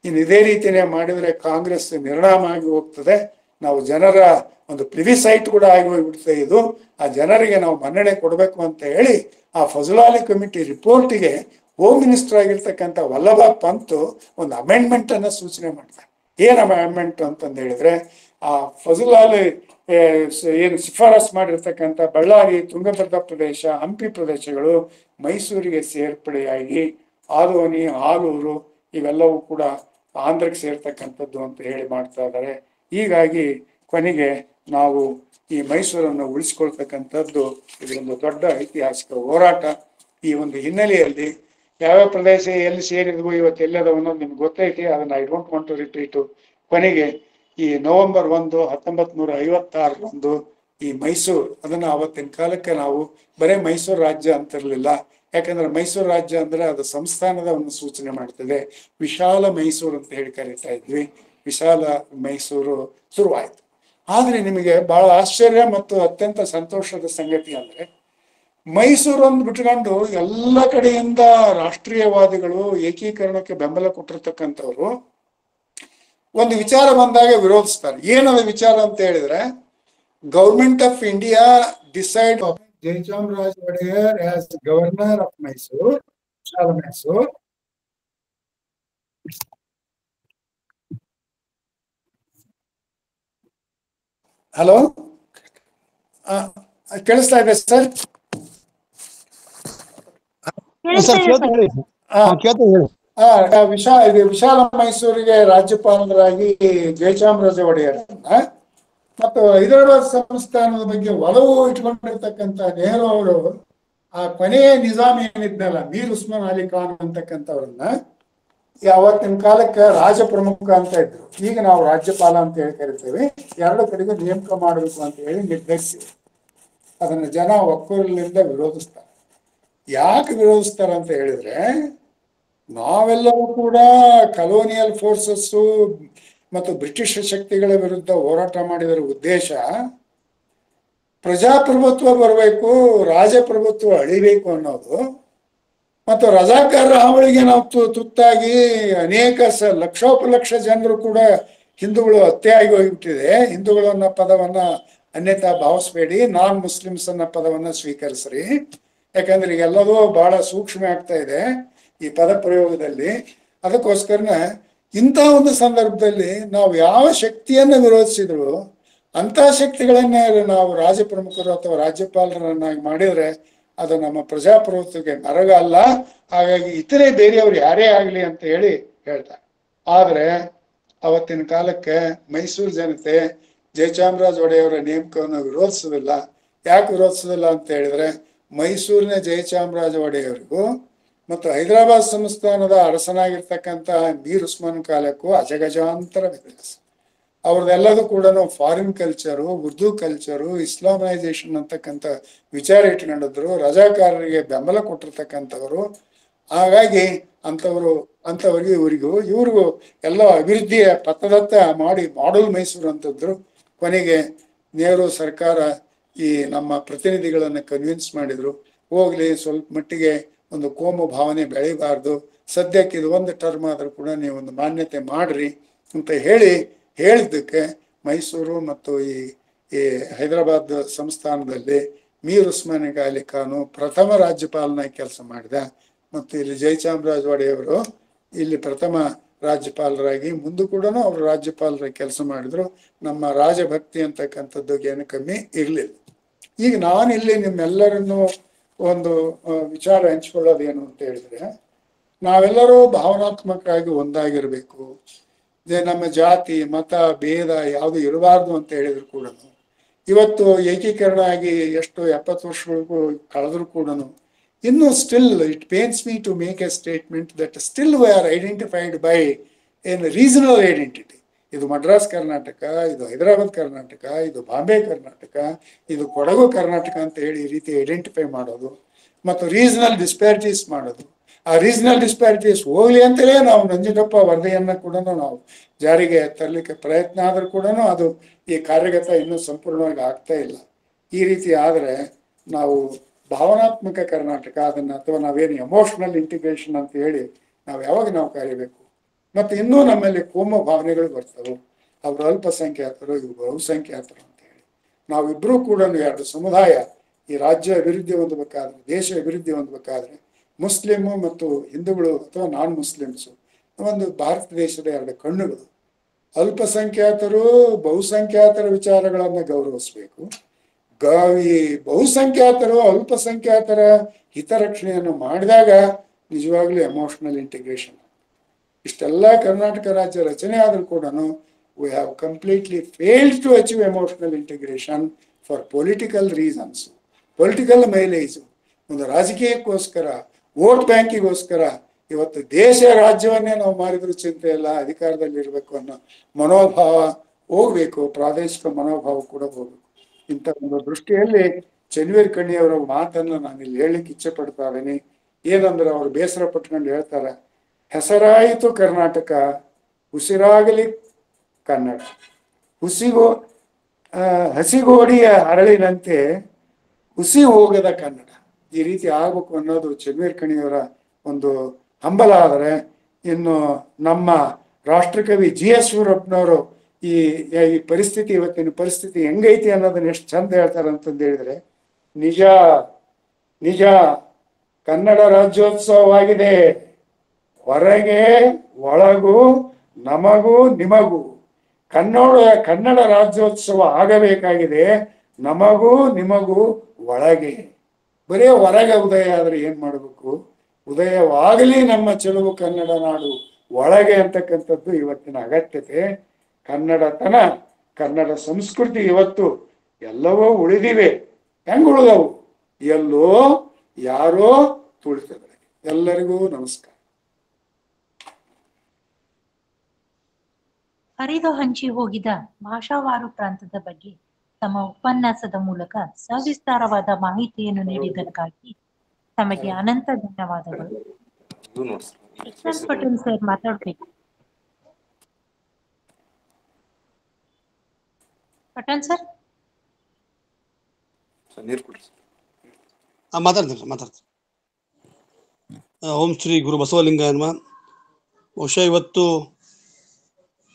ಇನ್ನು ಇದೇ ರೀತಿಯೇ ಮಾಡಿದ್ರೆ ಕಾಂಗ್ರೆಸ್ ನಿರ್ಣಾಮ ಆಗಿ ಹೋಗ್ತದೆ. ನಾವು ಜನರ ಒಂದು ಪ್ಲಿವಿಸೈಟ್ ಕೂಡ ಆಗಿ ಹೋಗ್ಬಿಡ್ತದೆ. ಇದು ಆ ಜನರಿಗೆ ನಾವು ಮನ್ನಣೆ ಕೊಡಬೇಕು ಅಂತ ಹೇಳಿ ಆ ಫಜುಲಾಲಿ ಕಮಿಟಿ ರಿಪೋರ್ಟಿಗೆ ಹೋಮ್ ಮಿನಿಸ್ಟರ್ ಆಗಿರ್ತಕ್ಕಂಥ ವಲ್ಲಭ ಪಂತ್ ಒಂದು ಅಮೆಂಡ್ಮೆಂಟ್ ಅನ್ನ ಸೂಚನೆ ಮಾಡ್ತಾರೆ. ಏನ್ ಅಮೆಂಡ್ಮೆಂಟ್ ಅಂತಂದು ಹೇಳಿದ್ರೆ, ಆ ಫಜುಲಾಲಿ ಏನು ಶಿಫಾರಸ್ ಮಾಡಿರ್ತಕ್ಕಂಥ ಬಳ್ಳಾರಿ, ತುಂಗಭದ್ರಾ ಪ್ರದೇಶ, ಹಂಪಿ ಪ್ರದೇಶಗಳು ಮೈಸೂರಿಗೆ ಸೇರ್ಪಡೆಯಾಗಿ ಆದೋನಿ, ಆಲೂರು ಇವೆಲ್ಲವೂ ಕೂಡ ಆಂಧ್ರಕ್ಕೆ ಸೇರ್ತಕ್ಕಂಥದ್ದು ಅಂತ ಹೇಳಿ ಮಾಡ್ತಾ ಇದ್ದಾರೆ. ಹೀಗಾಗಿ ಕೊನೆಗೆ ನಾವು ಈ ಮೈಸೂರನ್ನು ಉಳಿಸ್ಕೊಳ್ತಕ್ಕಂಥದ್ದು ಇದೊಂದು ದೊಡ್ಡ ಐತಿಹಾಸಿಕ ಹೋರಾಟ. ಈ ಒಂದು ಹಿನ್ನೆಲೆಯಲ್ಲಿ ಯಾವ್ಯಾವ ಪ್ರದೇಶ ಎಲ್ಲಿ ಸೇರಿದ್ವು, ಇವತ್ತು ಎಲ್ಲದವನ್ನೋ ನಿಮ್ಗೆ ಗೊತ್ತೈತಿ. ಅದನ್ನ I don't want to repeat. ಕೊನೆಗೆ ಈ ನವೆಂಬರ್ 1, 1956 ಈ ಮೈಸೂರು, ಅದನ್ನ ಆವತ್ತಿನ ಕಾಲಕ್ಕೆ ನಾವು ಬರೇ ಮೈಸೂರು ರಾಜ್ಯ ಅಂತಿರ್ಲಿಲ್ಲ. ಯಾಕಂದ್ರೆ ಮೈಸೂರು ರಾಜ್ಯ ಅಂದ್ರೆ ಅದು ಸಂಸ್ಥಾನದ ಒಂದು ಸೂಚನೆ ಮಾಡ್ತದೆ. ವಿಶಾಲ ಮೈಸೂರು ಅಂತ ಹೇಳಿ ಕರೀತಾ ಇದ್ವಿ. ವಿಶಾಲ ಮೈಸೂರು ಶುರುವಾಯ್ತು. ಆದ್ರೆ ನಿಮಗೆ ಬಹಳ ಆಶ್ಚರ್ಯ ಮತ್ತು ಅತ್ಯಂತ ಸಂತೋಷದ ಸಂಗತಿ ಅಂದ್ರೆ, ಮೈಸೂರನ್ನು ಬಿಟ್ಕೊಂಡು ಎಲ್ಲ ಕಡೆಯಿಂದ ರಾಷ್ಟ್ರೀಯವಾದಿಗಳು ಏಕೀಕರಣಕ್ಕೆ ಬೆಂಬಲ ಕೊಟ್ಟಿರ್ತಕ್ಕಂಥವ್ರು ಒಂದು ವಿಚಾರ ಬಂದಾಗ ವಿರೋಧಿಸ್ತಾರೆ. ಏನದ ವಿಚಾರ ಅಂತ ಹೇಳಿದ್ರೆ, government of India decide Jayachamaraja Wodeyar as governor of Mysore, ವಿಶಾಲ ಮೈಸೂರು. ಹಲೋ, ಕೇಳಿಸ್ತಾ ಇದೆ ಸರ್? ವಿಶಾಲ ಮೈಸೂರಿಗೆ ರಾಜ್ಯಪಾಲರಾಗಿ ಜಯಚಾಮರಾಜ ಒಡೆಯರ್ ಮತ್ತು ಹೈದರಾಬಾದ್ ಸಂಸ್ಥಾನದ ಬಗ್ಗೆ ಒಲವು ಇಟ್ಕೊಂಡಿರ್ತಕ್ಕಂಥ ನೆಹರು ಅವರು ಆ ಕೊನೆಯ ನಿಜಾಮ್ ಏನಿದ್ನಲ್ಲ, ಮೀರ್ ಉಸ್ಮಾನ್ ಅಲಿ ಖಾನ್ ಅಂತಕ್ಕಂಥವ್ರನ್ನ ಯಾವತ್ತಿನ ಕಾಲಕ್ಕೆ ರಾಜ ಪ್ರಮುಖ ಅಂತ ಇದ್ರು. ಈಗ ನಾವು ರಾಜ್ಯಪಾಲ ಅಂತ ಹೇಳಿ ಕರಿತೇವೆ. ಎರಡು ಕಡೆಗೂ ನೇಮಕ ಮಾಡಬೇಕು ಅಂತ ಹೇಳಿ ನಿರ್ಧರಿಸಿ ಅದನ್ನ ಜನ ಒಕ್ಕೂರಲಿಂದ ವಿರೋಧಿಸ್ತಾರೆ. ಯಾಕೆ ವಿರೋಧಿಸ್ತಾರೆ ಅಂತ ಹೇಳಿದ್ರೆ, ನಾವೆಲ್ಲರೂ ಕೂಡ ಕಲೋನಿಯಲ್ ಫೋರ್ಸಸ್ಸು ಮತ್ತು ಬ್ರಿಟಿಷ್ ಶಕ್ತಿಗಳ ವಿರುದ್ಧ ಹೋರಾಟ ಮಾಡಿದರ ಉದ್ದೇಶ ಪ್ರಜಾಪ್ರಭುತ್ವ ಬರಬೇಕು, ರಾಜಪ್ರಭುತ್ವ ಅಳಿಬೇಕು ಅನ್ನೋದು. ಮತ್ತು ರಜಾಕಾರರ ಹಾವಳಿಗೆ ನಾವು ತುತ್ತಾಗಿ ಅನೇಕ ಲಕ್ಷೋಪಲಕ್ಷ ಜನರು ಕೂಡ ಹಿಂದೂಗಳು ಹತ್ಯೆ ಆಗಿ ಹೋಗಿಬಿಟ್ಟಿದೆ. ಹಿಂದೂಗಳು ಅನ್ನೋ ಪದವನ್ನ ಅನ್ಯತಾ ಭಾವಿಸ್ಬೇಡಿ, ನಾನ್ ಮುಸ್ಲಿಮ್ಸ್ ಅನ್ನೋ ಪದವನ್ನ ಸ್ವೀಕರಿಸ್ರಿ. ಯಾಕಂದ್ರೆ ಈಗೆಲ್ಲವೂ ಬಹಳ ಸೂಕ್ಷ್ಮ ಆಗ್ತಾ ಇದೆ ಈ ಪದ ಪ್ರಯೋಗದಲ್ಲಿ. ಅದಕ್ಕೋಸ್ಕರನ ಇಂಥ ಒಂದು ಸಂದರ್ಭದಲ್ಲಿ ನಾವು ಯಾವ ಶಕ್ತಿಯನ್ನ ವಿರೋಧಿಸಿದ್ರು ಅಂತ ಶಕ್ತಿಗಳನ್ನೇ ನಾವು ರಾಜಪ್ರಮುಖರು ಅಥವಾ ರಾಜ್ಯಪಾಲರನ್ನಾಗಿ ಮಾಡಿದ್ರೆ ಅದು ನಮ್ಮ ಪ್ರಜಾಪ್ರಭುತ್ವಕ್ಕೆ ನರಗ ಅಲ್ಲ. ಹಾಗಾಗಿ ಇತರೆ ಬೇರೆಯವ್ರು ಯಾರೇ ಆಗ್ಲಿ ಅಂತ ಹೇಳಿ ಹೇಳ್ತಾರೆ. ಆದ್ರೆ ಅವತ್ತಿನ ಕಾಲಕ್ಕೆ ಮೈಸೂರು ಜನತೆ ಜಯಚಾಮರಾಜ ಒಡೆಯವರ ನೇಮಕವನ್ನು ವಿರೋಧಿಸೋದಿಲ್ಲ. ಯಾಕೆ ವಿರೋಧಿಸೋದಿಲ್ಲ ಅಂತ ಹೇಳಿದ್ರೆ, ಮೈಸೂರಿನ ಜಯಚಾಮರಾಜ ಒಡೆಯವರಿಗೂ ಮತ್ತು ಹೈದರಾಬಾದ್ ಸಂಸ್ಥಾನದ ಅರಸನಾಗಿರ್ತಕ್ಕಂಥ ಮೀರ್ ಉಸ್ಮಾನ್ ಕಾಲಕ್ಕೂ ಅಜಗಜಾಂತರ ವ್ಯತ್ಯಾಸ. ಅವ್ರದ್ದೆಲ್ಲದೂ ಕೂಡ ಫಾರಿನ್ ಕಲ್ಚರು, ಉರ್ದು ಕಲ್ಚರು, ಇಸ್ಲಾಮೈಸೇಷನ್ ಅಂತಕ್ಕಂಥ ವಿಚಾರ ಇಟ್ಕೊಂಡಿದ್ರು, ರಜಾಕಾರರಿಗೆ ಬೆಂಬಲ ಕೊಟ್ಟಿರ್ತಕ್ಕಂಥವ್ರು. ಹಾಗಾಗಿ ಅಂಥವ್ರಿಗೆ ಇವ್ರಿಗೂ ಎಲ್ಲ ಅಭಿವೃದ್ಧಿಯ ಪಥದತ್ತ ಮಾಡಿ ಮಾಡಲ್ ಮೈಸೂರು ಅಂತಂದ್ರು. ಕೊನೆಗೆ ನೆಹರು ಸರ್ಕಾರ ಈ ನಮ್ಮ ಪ್ರತಿನಿಧಿಗಳನ್ನು ಕನ್ವಿನ್ಸ್ ಮಾಡಿದ್ರು, ಹೋಗ್ಲಿ ಸ್ವಲ್ಪ ಮಟ್ಟಿಗೆ ಒಂದು ಕೋಮು ಭಾವನೆ ಬೆಳಿಬಾರ್ದು, ಸದ್ಯಕ್ಕೆ ಇದು ಒಂದು ಟರ್ಮ್ ಆದ್ರೂ ಕೂಡ ನೀವು ಒಂದು ಮಾನ್ಯತೆ ಮಾಡ್ರಿ ಅಂತ ಹೇಳಿದ್ದಕ್ಕೆ ಮೈಸೂರು ಮತ್ತು ಈ ಹೈದರಾಬಾದ್ ಸಂಸ್ಥಾನದಲ್ಲಿ ಮೀರ್ ಉಸ್ಮಾನ್ ಅಲಿ ಖಾನು ಪ್ರಥಮ ರಾಜ್ಯಪಾಲನಾಗಿ ಕೆಲಸ ಮಾಡಿದ. ಮತ್ತು ಇಲ್ಲಿ ಜಯಚಾಮರಾಜ ಒಡೆಯವರು ಇಲ್ಲಿ ಪ್ರಥಮ ರಾಜ್ಯಪಾಲರಾಗಿ ಮುಂದೆ ಕೂಡ ಅವರು ರಾಜ್ಯಪಾಲರಾಗಿ ಕೆಲಸ ಮಾಡಿದ್ರು. ನಮ್ಮ ರಾಜಭಕ್ತಿ ಅಂತಕ್ಕಂಥದ್ದು ಏನು ಕಮ್ಮಿ ಇರಲಿಲ್ಲ. ಈಗ ನಾನು ಇಲ್ಲಿ ನಿಮ್ಮೆಲ್ಲರನ್ನು ಒಂದು ವಿಚಾರ ಹಂಚ್ಕೊಳ್ಳೋದೇನು ಅಂತ ಹೇಳಿದ್ರೆ, ನಾವೆಲ್ಲರೂ ಭಾವನಾತ್ಮಕವಾಗಿ ಒಂದಾಗಿರ್ಬೇಕು, ನಮ್ಮ ಜಾತಿ ಮತ ಭೇದ ಯಾವುದು ಇರಬಾರ್ದು ಅಂತ ಹೇಳಿದ್ರು ಕೂಡ ಇವತ್ತು ಏಕೀಕರಣ ಆಗಿ ಎಷ್ಟು 70 ವರ್ಷಗಳಿಗೂ ಕಳೆದ್ರು ಕೂಡ ಇನ್ನು still it pains me to make a statement that still we are identified by an regional identity. ಇದು ಮಡ್ರಾಸ್ ಕರ್ನಾಟಕ, ಇದು ಹೈದರಾಬಾದ್ ಕರ್ನಾಟಕ, ಇದು ಬಾಂಬೆ ಕರ್ನಾಟಕ, ಇದು ಕೊಡಗು ಕರ್ನಾಟಕ ಅಂತ ಹೇಳಿ ಈ ರೀತಿ ಐಡೆಂಟಿಫೈ ಮಾಡೋದು ಮತ್ತು ರೀಜನಲ್ ಡಿಸ್ಪ್ಯಾರಿಟೀಸ್ ಮಾಡೋದು. ಆ ರೀಜನಲ್ ಡಿಸ್ಪ್ಯಾರಿಟೀಸ್ ಹೋಗ್ಲಿ ಅಂತಲೇ ನಾವು ನಂಜುಂಡಪ್ಪ ವರದಿಯನ್ನ ಕೂಡ ನಾವು ಜಾರಿಗೆ ತರಲಿಕ್ಕೆ ಪ್ರಯತ್ನ ಆದ್ರೂ ಕೂಡ ಅದು ಈ ಕಾರ್ಯಗತ ಇನ್ನೂ ಸಂಪೂರ್ಣವಾಗಿ ಆಗ್ತಾ ಇಲ್ಲ. ಈ ರೀತಿ ಆದ್ರೆ ನಾವು ಭಾವನಾತ್ಮಕ ಕರ್ನಾಟಕ ಅದನ್ನ ಅಥವಾ ನಾವೇನು ಎಮೋಷನಲ್ ಇಂಟಿಗ್ರೇಷನ್ ಅಂತ ಹೇಳಿ ನಾವು ಕರಿಬೇಕು. ಮತ್ತು ಇನ್ನೂ ನಮ್ಮಲ್ಲಿ ಕೋಮು ಭಾವನೆಗಳು ಬರ್ತವೆ. ಅವರು ಅಲ್ಪಸಂಖ್ಯಾತರು, ಇವರು ಬಹುಸಂಖ್ಯಾತರು ಅಂತ ಹೇಳಿ ನಾವಿಬ್ರು ಕೂಡ ಎರಡು ಸಮುದಾಯ ಈ ರಾಜ್ಯ ಅಭಿವೃದ್ಧಿ ಹೊಂದಬೇಕಾದ್ರೆ, ದೇಶ ಅಭಿವೃದ್ಧಿ ಹೊಂದಬೇಕಾದ್ರೆ ಮುಸ್ಲಿಮು ಮತ್ತು ಹಿಂದೂಗಳು ಅಥವಾ ನಾನ್ ಮುಸ್ಲಿಮ್ಸು ಒಂದು ಭಾರತ ದೇಶದ ಎರಡು ಕಣ್ಣುಗಳು. ಅಲ್ಪಸಂಖ್ಯಾತರು ಬಹುಸಂಖ್ಯಾತರ ವಿಚಾರಗಳನ್ನ ಗೌರವಿಸ್ಬೇಕು. ಈ ಬಹುಸಂಖ್ಯಾತರು ಅಲ್ಪಸಂಖ್ಯಾತರ ಹಿತರಕ್ಷಣೆಯನ್ನು ಮಾಡಿದಾಗ ನಿಜವಾಗ್ಲೂ ಎಮೋಷನಲ್ ಇಂಟಿಗ್ರೇಷನ್. ಇಷ್ಟೆಲ್ಲ ಕರ್ನಾಟಕ ರಾಜ್ಯ ರಚನೆ ಆದ್ರೂ ಕೂಡ we have completely failed to achieve emotional integration for political reasons. Political mileage, ಒಂದು ರಾಜಕೀಯಕ್ಕೋಸ್ಕರ, ವೋಟ್ ಬ್ಯಾಂಕಿಗೋಸ್ಕರ ಇವತ್ತು ದೇಶ ರಾಜ್ಯವನ್ನೇ ನಾವು ಮಾರಿದ್ರು ಚಿಂತೆ ಇಲ್ಲ, ಅಧಿಕಾರದಲ್ಲಿ ಇರಬೇಕು ಅನ್ನೋ ಮನೋಭಾವ ಹೋಗ್ಬೇಕು, ಪ್ರಾದೇಶಿಕ ಮನೋಭಾವ ಕೂಡ ಹೋಗ್ಬೇಕು. ಇಂಥ ಒಂದು ದೃಷ್ಟಿಯಲ್ಲಿ ಚೆನ್ವೀರ್ ಕಣ್ಣಿಯವರ ಮಾತನ್ನು ನಾನು ಇಲ್ಲಿ ಹೇಳಲಿಕ್ಕೆ ಇಚ್ಛೆ ಪಡ್ತಾ ಇದ್ದೀನಿ. ಏನಂದ್ರೆ ಅವರು ಬೇಸರ ಪಟ್ಕೊಂಡು ಹೇಳ್ತಾರೆ, ಹೆಸರಾಯಿತು ಕರ್ನಾಟಕ, ಉಸಿರಾಗಲಿ ಕನ್ನಡ, ಹಸಿಗೋಡಿಯ ಅರಳಿನಂತೆ ಹುಸಿ ಹೋಗದ ಕನ್ನಡ. ಈ ರೀತಿ ಆಗ್ಬೇಕು ಅನ್ನೋದು ಚೆನ್ವೀರ್ ಕಣಿಯವರ ಒಂದು ಹಂಬಲ. ಆದರೆ ಇನ್ನು ನಮ್ಮ ರಾಷ್ಟ್ರಕವಿ GS ಶಿವರಪ್ಪನವರು ಈ ಪರಿಸ್ಥಿತಿ, ಇವತ್ತಿನ ಪರಿಸ್ಥಿತಿ ಹೆಂಗೈತಿ ಅನ್ನೋದನ್ನ ಎಷ್ಟು ಚಂದ ಹೇಳ್ತಾರೆ ಅಂತಂದು ಹೇಳಿದ್ರೆ, ನಿಜ ಕನ್ನಡ ರಾಜ್ಯೋತ್ಸವವಾಗಿದೆ, ಹೊರಗೆ ಒಳಗೂ ನಮಗೂ ನಿಮಗೂ ಕನ್ನಡ ರಾಜ್ಯೋತ್ಸವ ಆಗಬೇಕಾಗಿದೆ, ನಮಗೂ ನಿಮಗೂ ಒಳಗೆ. ಬರೀ ಹೊರಗೆ ಉದಯ ಆದ್ರೆ ಏನ್ ಮಾಡಬೇಕು? ಉದಯವಾಗಲಿ ನಮ್ಮ ಚೆಲುವು ಕನ್ನಡ ನಾಡು ಒಳಗೆ ಅಂತಕ್ಕಂಥದ್ದು ಇವತ್ತಿನ ಅಗತ್ಯತೆ. ಕನ್ನಡತನ, ಕನ್ನಡ ಸಂಸ್ಕೃತಿ ಇವತ್ತು ಎಲ್ಲವೂ ಉಳಿದಿವೆ. ಹೆಂಗ್ ಉಳಿದವು? ಎಲ್ಲೋ ಯಾರೋ ತುಳಿತದೆ. ಎಲ್ಲರಿಗೂ ನಮಸ್ಕಾರ.
ಹರಿದು ಹಂಚಿ ಹೋಗಿದ ಭಾಷಾವಾರು ಪ್ರಾಂತದ ಬಗ್ಗೆ ತಮ್ಮ ಉಪನ್ಯಾಸದ ಮೂಲಕ ಸವಿಸ್ತಾರವಾದ ಮಾಹಿತಿಯನ್ನು ನೀಡಿದ್ದಕ್ಕಾಗಿ ತಮಗೆ ಅನಂತ ಧನ್ಯವಾದಗಳು. ಪಟೇಲ್ ಸರ್ ಮಾತಾಡ್ಬೇಕು. ಪಟೇಲ್ ಸರ್
ಮಾತಾಡ್ತೀನಿ. ಓಂ ಶ್ರೀ ಗುರು ಬಸವಲಿಂಗ ಎನ್ನುವ ಬಹುಶಃ ಇವತ್ತು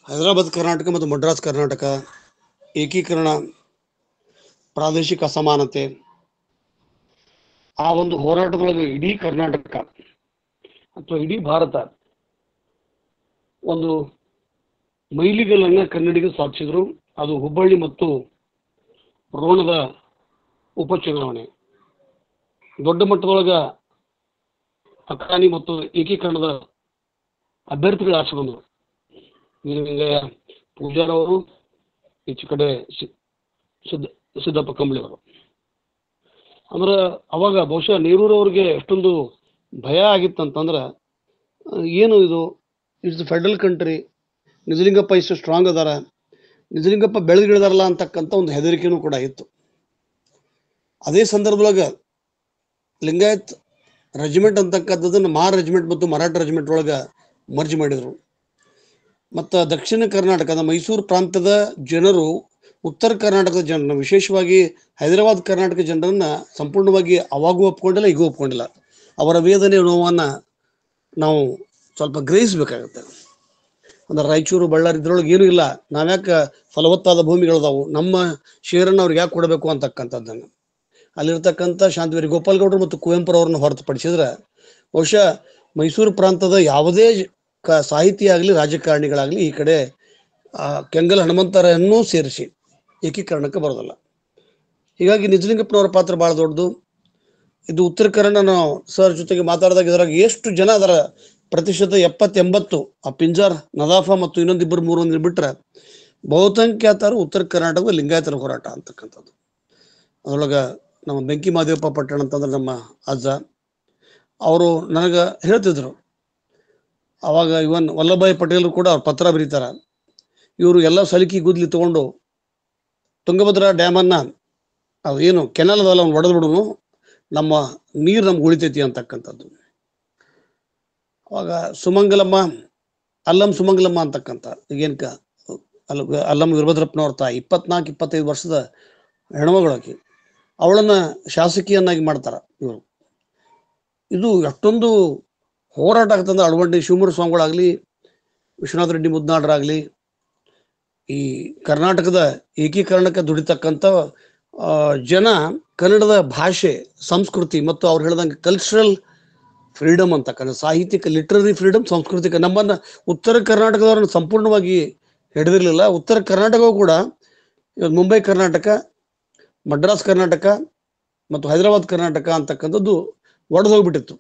ಹೈದರಾಬಾದ್ ಕರ್ನಾಟಕ ಮತ್ತು ಮಡ್ರಾಸ್ ಕರ್ನಾಟಕ ಏಕೀಕರಣ, ಪ್ರಾದೇಶಿಕ ಅಸಮಾನತೆ, ಆ ಒಂದು ಹೋರಾಟದೊಳಗೆ ಇಡೀ ಕರ್ನಾಟಕ ಅಥವಾ ಇಡೀ ಭಾರತ ಒಂದು ಮೈಲಿಗಲ್ಲನ್ನ ಕನ್ನಡಿಗರು ಸಾಧಿಸಿದ್ರು. ಅದು ಹುಬ್ಬಳ್ಳಿ ಮತ್ತು ರೋಣದ ಉಪಚುನಾವಣೆ. ದೊಡ್ಡ ಮಟ್ಟದೊಳಗ ಅಕ್ರಾನಿ ಮತ್ತು ಏಕೀಕರಣದ ಅಭ್ಯರ್ಥಿಗಳು ಆಚೆ ಬಂದರು. ನೀಲಲಿಂಗಯ್ಯ ಪೂಜಾರವರು, ಈಚೆ ಕಡೆ ಸಿದ್ದಪ್ಪ ಕಂಬಳಿ ಅವರು. ಅಂದ್ರೆ ಅವಾಗ ಬಹುಶಃ ನೆಹರೂರವ್ರಿಗೆ ಎಷ್ಟೊಂದು ಭಯ ಆಗಿತ್ತಂತಂದ್ರೆ ಏನು ಇದು ಇಟ್ಸ್ ಫೆಡರಲ್ ಕಂಟ್ರಿ, ನಿಜಲಿಂಗಪ್ಪ ಇಷ್ಟು ಸ್ಟ್ರಾಂಗ್ ಅದಾರ, ನಿಜಲಿಂಗಪ್ಪ ಬೆಳೆದಿಳಿದಾರಲ್ಲ ಅಂತಕ್ಕಂಥ ಒಂದು ಹೆದರಿಕೆನೂ ಕೂಡ ಇತ್ತು. ಅದೇ ಸಂದರ್ಭದೊಳಗೆ ಲಿಂಗಾಯತ್ ರೆಜಿಮೆಂಟ್ ಅಂತಕ್ಕಂಥದ್ದನ್ನು ಮಾರ್ ರೆಜಿಮೆಂಟ್ ಮತ್ತು ಮರಾಠ ರೆಜಿಮೆಂಟ್ ಒಳಗೆ ಮರ್ಜ್ ಮಾಡಿದರು. ಮತ್ತು ದಕ್ಷಿಣ ಕರ್ನಾಟಕದ ಮೈಸೂರು ಪ್ರಾಂತ್ಯದ ಜನರು ಉತ್ತರ ಕರ್ನಾಟಕದ ಜನರನ್ನ, ವಿಶೇಷವಾಗಿ ಹೈದರಾಬಾದ್ ಕರ್ನಾಟಕ ಜನರನ್ನ ಸಂಪೂರ್ಣವಾಗಿ ಅವಾಗೂ ಒಪ್ಕೊಂಡಿಲ್ಲ, ಈಗೂ ಒಪ್ಕೊಂಡಿಲ್ಲ. ಅವರ ವೇದನೆ ನೋವನ್ನು ನಾವು ಸ್ವಲ್ಪ ಗ್ರಹಿಸಬೇಕಾಗತ್ತೆ. ಅಂದ್ರೆ ರಾಯಚೂರು ಬಳ್ಳಾರಿ ಇದ್ರೊಳಗೆ ಏನೂ ಇಲ್ಲ, ನಾವ್ಯಾಕೆ ಫಲವತ್ತಾದ ಭೂಮಿಗಳದಾವು, ನಮ್ಮ ಶೇರನ್ನು ಅವ್ರಿಗೆ ಯಾಕೆ ಕೊಡಬೇಕು ಅಂತಕ್ಕಂಥದ್ದನ್ನು ಅಲ್ಲಿರ್ತಕ್ಕಂಥ ಶಾಂತವೀರ ಗೋಪಾಲ್ಗೌಡರು ಮತ್ತು ಕುವೆಂಪುರವ್ರನ್ನ ಹೊರತುಪಡಿಸಿದ್ರೆ ಬಹುಶಃ ಮೈಸೂರು ಪ್ರಾಂತದ ಯಾವುದೇ ಸಾಹಿತಿ ಆಗಲಿ ರಾಜಕಾರಣಿಗಳಾಗಲಿ ಈ ಕಡೆ ಕೆಂಗಲ್ ಹನುಮಂತರನ್ನೂ ಸೇರಿಸಿ ಏಕೀಕರಣಕ್ಕೆ ಬರೋದಿಲ್ಲ. ಹೀಗಾಗಿ ನಿಜಲಿಂಗಪ್ಪನವರ ಪಾತ್ರ ಭಾಳ ದೊಡ್ಡದು. ಇದು ಉತ್ತರ ಕನ್ನಡ ನಾವು ಸರ್ ಜೊತೆಗೆ ಮಾತಾಡಿದಾಗ ಇದರಾಗ ಎಷ್ಟು ಜನ ಅದರ ಪ್ರತಿಶತ 70-80 ಆ ಪಿಂಜಾರ್ ನದಾಫಾ ಮತ್ತು ಇನ್ನೊಂದಿಬ್ಬರು ಮೂರೊಂದು ಬಿಟ್ಟರೆ ಬಹುಸಂಖ್ಯಾತರು ಉತ್ತರ ಕರ್ನಾಟಕದ ಲಿಂಗಾಯತರ ಹೋರಾಟ ಅಂತಕ್ಕಂಥದ್ದು. ಅದರೊಳಗೆ ನಮ್ಮ ಬೆಂಕಿ ಮಾದೇವಪ್ಪ ಪಟ್ಟಣ ಅಂತಂದ್ರೆ ನಮ್ಮ ಅಜ್ಜ ಅವರು ನನಗೆ ಹೇಳ್ತಿದ್ರು. ಅವಾಗ ಇವನ್ ವಲ್ಲಭಾಯಿ ಪಟೇಲರು ಕೂಡ ಅವ್ರ ಪತ್ರ ಬರೀತಾರ, ಇವರು ಎಲ್ಲ ಸಲಿಕಿ ಗುದ್ಲಿ ತಗೊಂಡು ತುಂಗಭದ್ರಾ ಡ್ಯಾಮನ್ನು ಅದು ಏನು ಕೆನಲ್ ಅದಲ್ಲ ಅವ್ನು ಒಡೆದು ಬಿಡೋನು, ನಮ್ಮ ನೀರು ನಮ್ಗೆ ಉಳಿತೈತಿ ಅಂತಕ್ಕಂಥದ್ದು. ಅವಾಗ ಸುಮಂಗಲಮ್ಮ ಅಲ್ಲಂ ಸುಮಂಗಲಮ್ಮ ಅಂತಕ್ಕಂಥ ಈಗೇನ್ಕ ಅಲ್ಲಂ ವೀರಭದ್ರಪ್ಪನವ್ರ ತಾಯಿ 24-25 ವರ್ಷದ ಹೆಣ್ಮಗಳಾಕಿ, ಅವಳನ್ನು ಶಾಸಕಿಯನ್ನಾಗಿ ಮಾಡ್ತಾರ ಇವರು. ಇದು ಎಷ್ಟೊಂದು ಹೋರಾಟ ಆಗ್ತಂದ್ರೆ ಅಳವಂಡಿ ಶಿವಮೂರ್ತಿ ಸ್ವಾಮಿಗಳಾಗಲಿ, ವಿಶ್ವನಾಥ ರೆಡ್ಡಿ ಮುದ್ನಾಳರಾಗಲಿ, ಈ ಕರ್ನಾಟಕದ ಏಕೀಕರಣಕ್ಕೆ ದುಡಿತಕ್ಕಂಥ ಜನ ಕನ್ನಡದ ಭಾಷೆ, ಸಂಸ್ಕೃತಿ ಮತ್ತು ಅವ್ರು ಹೇಳ್ದಂಗೆ ಕಲ್ಚರಲ್ ಫ್ರೀಡಮ್ ಅಂತಕ್ಕಂಥ ಸಾಹಿತ್ಯಿಕ ಲಿಟ್ರರಿ ಫ್ರೀಡಮ್, ಸಾಂಸ್ಕೃತಿಕ ನಮ್ಮನ್ನು ಉತ್ತರ ಕರ್ನಾಟಕದವ್ರನ್ನ ಸಂಪೂರ್ಣವಾಗಿ ಹಿಡಿದಿರಲಿಲ್ಲ. ಉತ್ತರ ಕರ್ನಾಟಕವೂ ಕೂಡ ಇವತ್ತು ಮುಂಬೈ ಕರ್ನಾಟಕ, ಮಡ್ರಾಸ್ ಕರ್ನಾಟಕ ಮತ್ತು ಹೈದರಾಬಾದ್ ಕರ್ನಾಟಕ ಅಂತಕ್ಕಂಥದ್ದು ಒಡೆದು ಹೋಗ್ಬಿಟ್ಟಿತ್ತು.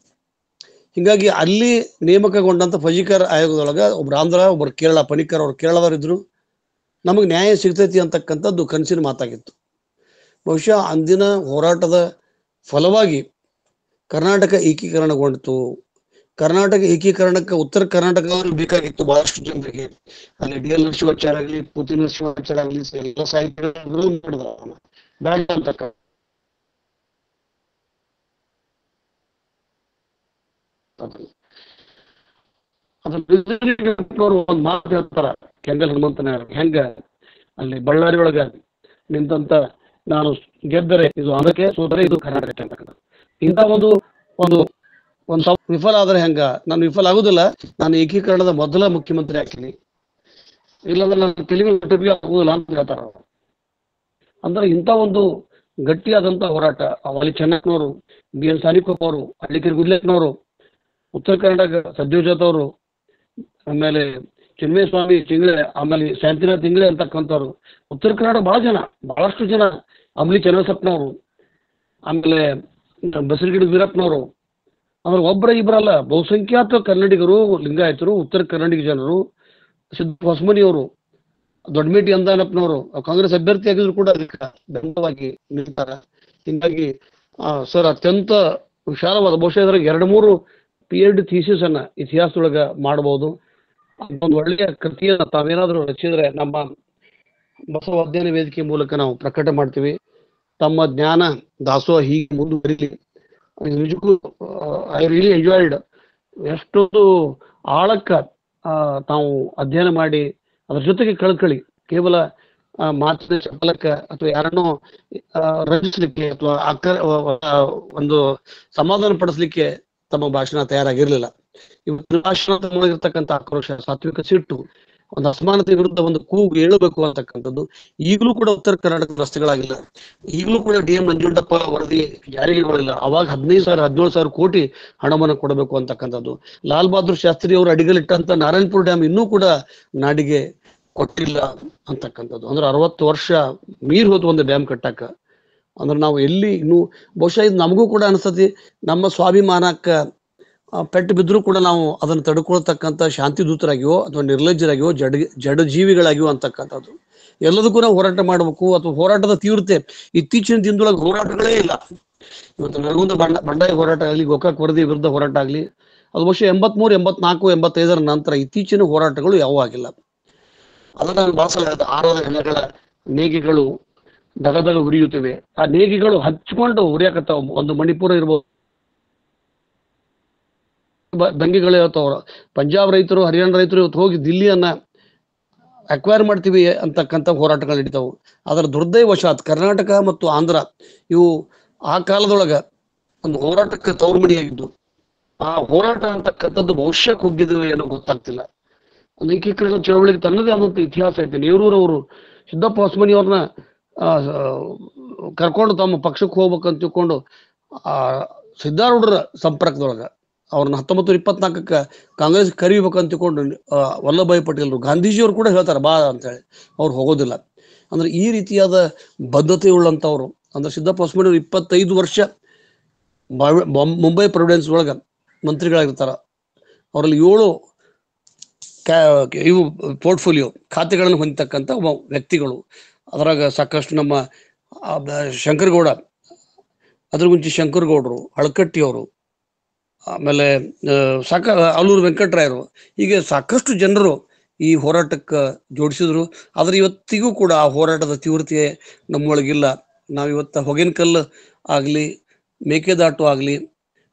ಹೀಗಾಗಿ ಅಲ್ಲಿ ನೇಮಕಗೊಂಡಂಥ ಫಜೀಕರ್ ಆಯೋಗದೊಳಗೆ ಒಬ್ರು ಆಂಧ್ರ, ಒಬ್ಬರು ಕೇರಳ, ಪಣಿಕರ್ ಅವ್ರು ಕೇರಳದವರಿದ್ರು. ನಮಗೆ ನ್ಯಾಯ ಸಿಗ್ತೈತಿ ಅಂತಕ್ಕಂಥದ್ದು ಕನಸಿನ ಮಾತಾಗಿತ್ತು. ಬಹುಶಃ ಅಂದಿನ ಹೋರಾಟದ ಫಲವಾಗಿ ಕರ್ನಾಟಕ ಏಕೀಕರಣಗೊಂಡಿತು. ಕರ್ನಾಟಕ ಏಕೀಕರಣಕ್ಕೆ ಉತ್ತರ ಕರ್ನಾಟಕದವರು ಬೇಕಾಗಿತ್ತು ಬಹಳಷ್ಟು ಜನರಿಗೆ. ಅಲ್ಲಿ DL ನರಸಿಂಹಾಚಾರ್ಯ ಆಗಲಿ, ಪೂತಿ ನರಸಿಂಹಾಚಾರ್ಯ ಆಗಲಿ, ಎಲ್ಲ ಸಾಹಿತ್ಯಗಳು ಬ್ಯಾಡ ಅಂತಕ್ಕ ಒಂದು ಮಾತು ಹೇಳ್ತಾರ ಕೆಂಗಲ್ ಹನುಮಂತನ ಹೆಂಗ ಅಲ್ಲಿ ಬಳ್ಳಾರಿ ಒಳಗ ನಿಂತಂತ ನಾನು ಗೆದ್ದರೆ ಇದು ಅದಕ್ಕೆ ಸೋದರೆ ಇದು ಕರ್ನಾಟಕ ಅಂತಕ್ಕಂಥ ಇಂಥ ಒಂದು ಒಂದು ಒಂದು ವಿಫಲ ಆದ್ರೆ ಹೆಂಗ, ನಾನು ವಿಫಲ ಆಗುದಿಲ್ಲ, ನಾನು ಏಕೀಕರಣದ ಮೊದಲ ಮುಖ್ಯಮಂತ್ರಿ ಆಗ್ತೀನಿ, ಇಲ್ಲಾಂದ್ರೆ ನಾನು ತೆಲುಗು ಆಗುದಿಲ್ಲ ಅಂತ ಹೇಳ್ತಾರ. ಅಂದ್ರೆ ಇಂಥ ಒಂದು ಗಟ್ಟಿಯಾದಂಥ ಹೋರಾಟ ಅಲ್ಲಿ ಚೆನ್ನಪ್ಪನವರು, BN ಸಾನಿಕೊಪ್ಪ ಅವರು, ಹಳ್ಳಿಕೆರೆ ಗುಡ್ಲೆಕ್ನವರು, ಉತ್ತರ ಕರ್ನಾಟಕ ಸದ್ಯೋಜಾತ್ ಅವರು, ಆಮೇಲೆ ಚಿನ್ಮಯ ಸ್ವಾಮಿ ತಿಂಗಳೇ, ಆಮೇಲೆ ಶಾಂತಿನಾಥ್ ತಿಂಗಳೇ ಅಂತಕ್ಕಂಥವ್ರು, ಉತ್ತರ ಕನ್ನಡ ಬಹಳಷ್ಟು ಜನ, ಅಂಬ್ಲಿ ಚನ್ನಬಸಪ್ಪನವರು, ಆಮೇಲೆ ಬಸರಗಿಡ ವೀರಪ್ಪನವರು, ಆಮೇಲೆ ಒಬ್ಬರ ಇಬ್ಬರಲ್ಲ ಬಹುಸಂಖ್ಯಾತ ಕನ್ನಡಿಗರು, ಲಿಂಗಾಯತರು, ಉತ್ತರ ಕನ್ನಡಿಗ ಜನರು, ಸಿದ್ಧ ಹೊಸಮನಿಯವರು, ದೊಡ್ಡಮೇಟಿ ಅಂದಾನಪ್ಪನವರು ಕಾಂಗ್ರೆಸ್ ಅಭ್ಯರ್ಥಿ ಆಗಿದ್ರು ಕೂಡ ಅದಕ್ಕೆ ಬೆಂಬಲವಾಗಿ ನಿಲ್ತಾರೆ. ಹೀಗಾಗಿ ಸರ್ ಅತ್ಯಂತ ವಿಶಾಲವಾದ ಬಹುಶಃ ಇದ್ರಾಗ 2-3 PhD ಥೀಸಿಸ್ ಅನ್ನ ಇತಿಹಾಸದೊಳಗೆ ಮಾಡಬಹುದು. ಒಂದು ಒಳ್ಳೆಯ ಕೃತಿಯನ್ನು ತಾವೇನಾದರೂ ರಚಿಸಿದ್ರೆ ನಮ್ಮ ಬಸವ ಅಧ್ಯಯನ ವೇದಿಕೆ ಮೂಲಕ ನಾವು ಪ್ರಕಟ ಮಾಡ್ತೀವಿ. ತಮ್ಮ ಜ್ಞಾನ ದಾಸೋಹ ಹೀಗೆ ಮುಂದುವರಿಲಿ. ನಿಜಕ್ಕೂ ಐ ರಿಯಲಿ ಎಂಜಾಯ್ಡ್. ಎಷ್ಟೊಂದು ಆಳಕ್ಕ ತಾವು ಅಧ್ಯಯನ ಮಾಡಿ ಅದ್ರ ಜೊತೆಗೆ ಕಳ್ಕಳಿ, ಕೇವಲ ಮಾತಿನ ಚಪಲಕ್ಕೆ ಅಥವಾ ಯಾರನ್ನೋ ರಚಿಸಲಿಕ್ಕೆ ಅಥವಾ ಒಂದು ಸಮಾಧಾನ ಪಡಿಸ್ಲಿಕ್ಕೆ ತಮ್ಮ ಭಾಷಣ ತಯಾರಾಗಿರ್ಲಿಲ್ಲ. ಇವತ್ತು ಭಾಷಣದೊಳಗಿರ್ತಕ್ಕಂಥ ಆಕ್ರೋಶ, ಸಾತ್ವಿಕ ಸಿಟ್ಟು, ಒಂದು ಅಸಮಾನತೆ ವಿರುದ್ಧ ಒಂದು ಕೂಗು ಏಳಬೇಕು ಅಂತಕ್ಕಂಥದ್ದು ಈಗಲೂ ಕೂಡ ಉತ್ತರ ಕರ್ನಾಟಕದ ರಸ್ತೆಗಳಾಗಿಲ್ಲ. ಈಗಲೂ ಕೂಡ DM ನಂಜುಂಡಪ್ಪ ವರದಿ ಜಾರಿಗೆ ಬರಲಿಲ್ಲ. ಅವಾಗ 15,000-17,000 ಕೋಟಿ ಹಣವನ್ನು ಕೊಡಬೇಕು ಅಂತಕ್ಕಂಥದ್ದು. ಲಾಲ್ ಬಹದ್ದೂರ್ ಶಾಸ್ತ್ರಿ ಅವರು ಅಡಿಗಲಿಟ್ಟಂತ ನಾರಾಯಣಪುರ ಡ್ಯಾಮ್ ಇನ್ನೂ ಕೂಡ ನಾಡಿಗೆ ಕೊಟ್ಟಿಲ್ಲ ಅಂತಕ್ಕಂಥದ್ದು. ಅಂದ್ರೆ 60 ವರ್ಷ ಮೀರ್ ಹೋತು ಒಂದು ಡ್ಯಾಮ್ ಕಟ್ಟಕ್ಕ. ಅಂದ್ರೆ ನಾವು ಎಲ್ಲಿ ಇನ್ನೂ ಬಹುಶಃ ಇದು ನಮಗೂ ಕೂಡ ಅನಿಸ್ತತಿ, ನಮ್ಮ ಸ್ವಾಭಿಮಾನಕ್ಕೆ ಪೆಟ್ಟು ಬಿದ್ದರೂ ಕೂಡ ನಾವು ಅದನ್ನು ತಡ್ಕೊಳ್ತಕ್ಕಂಥ ಶಾಂತಿ ದೂತರಾಗಿಯೋ ಅಥವಾ ನಿರ್ಲಜ್ಜರಾಗಿಯೋ ಜಡ ಜೀವಿಗಳಾಗಿಯೋ ಅಂತಕ್ಕಂಥದ್ದು. ಎಲ್ಲದಕ್ಕೂ ನಾವು ಹೋರಾಟ ಮಾಡಬೇಕು. ಅಥವಾ ಹೋರಾಟದ ತೀವ್ರತೆ ಇತ್ತೀಚಿನ ದಿನದೊಳಗೆ ಹೋರಾಟಗಳೇ ಇಲ್ಲ. ಇವತ್ತು ನರಗುಂದ ಬಂಡಾಯ ಹೋರಾಟ ಆಗಲಿ, ಗೋಕಾಕ್ ವರದಿ ವಿರುದ್ಧ ಹೋರಾಟ ಆಗಲಿ, ಅದು ಬಹುಶಃ 83, 84, 85 ನಂತರ ಇತ್ತೀಚಿನ ಹೋರಾಟಗಳು ಯಾವೂ ಆಗಿಲ್ಲ. ಅದನ್ನು ಬಳಸಲಾದ ಆರದ ಹೆಣಗಳ ನೇಗಿಗಳು ದಗದಗ ಉರಿಯುತ್ತಿವೆ. ಆ ನೇಗಿಗಳು ಹಚ್ಕೊಂಡು ಉರಿಯಾಕತ್ತಾವ. ಒಂದು ಮಣಿಪುರ ಇರ್ಬೋದು, ದಂಗೆಗಳು ಹೇಳ್ತಾವ್ರ. ಪಂಜಾಬ್ ರೈತರು, ಹರಿಯಾಣ ರೈತರು ಇವತ್ತು ಹೋಗಿ ದಿಲ್ಲಿಯನ್ನ ಅಕ್ವೈರ್ ಮಾಡ್ತೀವಿ ಅಂತಕ್ಕಂಥ ಹೋರಾಟಗಳು ನಡೀತಾವು. ಅದರ ದುರ್ದೈವಶಾತ್ ಕರ್ನಾಟಕ ಮತ್ತು ಆಂಧ್ರ ಇವು ಆ ಕಾಲದೊಳಗ ಒಂದು ಹೋರಾಟಕ್ಕೆ ತವರುಮಣಿಯಾಗಿದ್ದು, ಆ ಹೋರಾಟ ಅಂತಕ್ಕಂಥದ್ದು ಬಹುಶಃ ಕುಗ್ಗಿದ್ವಿ ಏನೋ ಗೊತ್ತಾಗ್ತಿಲ್ಲ. ಏಕೀಕರಣ ಚಳವಳಿಗೆ ತನ್ನದೇ ಆದಂಥ ಇತಿಹಾಸ ಐತೆ. ನೆಹರೂರವರು ಸಿದ್ದಪ್ಪ ಹೊಸಮನಿ ಅವ್ರನ್ನ ಕರ್ಕೊಂಡು ತಮ್ಮ ಪಕ್ಷಕ್ಕೆ ಹೋಗ್ಬೇಕಂತ ತಿಳ್ಕೊಂಡು ಸಿದ್ದಾರೂಢರ ಸಂಪರ್ಕದೊಳಗ ಅವ್ರನ್ನ 1924 ಕಾಂಗ್ರೆಸ್ ಕರಿಬೇಕಂತ ತಿಳ್ಕೊಂಡು ವಲ್ಲಭಾಯಿ ಪಟೇಲ್ರು, ಗಾಂಧೀಜಿಯವರು ಕೂಡ ಹೇಳ್ತಾರೆ ಬಾ ಅಂತೇಳಿ. ಅವ್ರು ಹೋಗೋದಿಲ್ಲ. ಅಂದ್ರೆ ಈ ರೀತಿಯಾದ ಬದ್ಧತೆ ಉಳ್ಳಂಥವ್ರು. ಅಂದ್ರೆ ಸಿದ್ದಪ್ಪ ಹೊಸಮನಿ 25 ವರ್ಷ ಮುಂಬೈ ಪ್ರೊವಿಡೆನ್ಸ್ ಒಳಗ ಮಂತ್ರಿಗಳಾಗಿರ್ತಾರ. ಅವರಲ್ಲಿ 7 ಇವು ಪೋರ್ಟ್ಫೋಲಿಯೋ ಖಾತೆಗಳನ್ನು ಹೊಂದತಕ್ಕಂಥ ವ್ಯಕ್ತಿಗಳು. ಅದರಾಗ ಸಾಕಷ್ಟು ನಮ್ಮ ಶಂಕರಗೌಡ, ಅದ್ರ ಮುಂಚೆ ಶಂಕರಗೌಡರು, ಹಳಕಟ್ಟಿಯವರು, ಆಮೇಲೆ ಆಲೂರು ವೆಂಕಟರಾಯರು, ಹೀಗೆ ಸಾಕಷ್ಟು ಜನರು ಈ ಹೋರಾಟಕ್ಕೆ ಜೋಡಿಸಿದ್ರು. ಆದ್ರೆ ಇವತ್ತಿಗೂ ಕೂಡ ಆ ಹೋರಾಟದ ತೀವ್ರತೆ ನಮ್ಮೊಳಗಿಲ್ಲ. ನಾವಿವತ್ತು ಹೊಗೇನಕಲ್ಲು ಆಗಲಿ, ಮೇಕೆದಾಟು ಆಗಲಿ,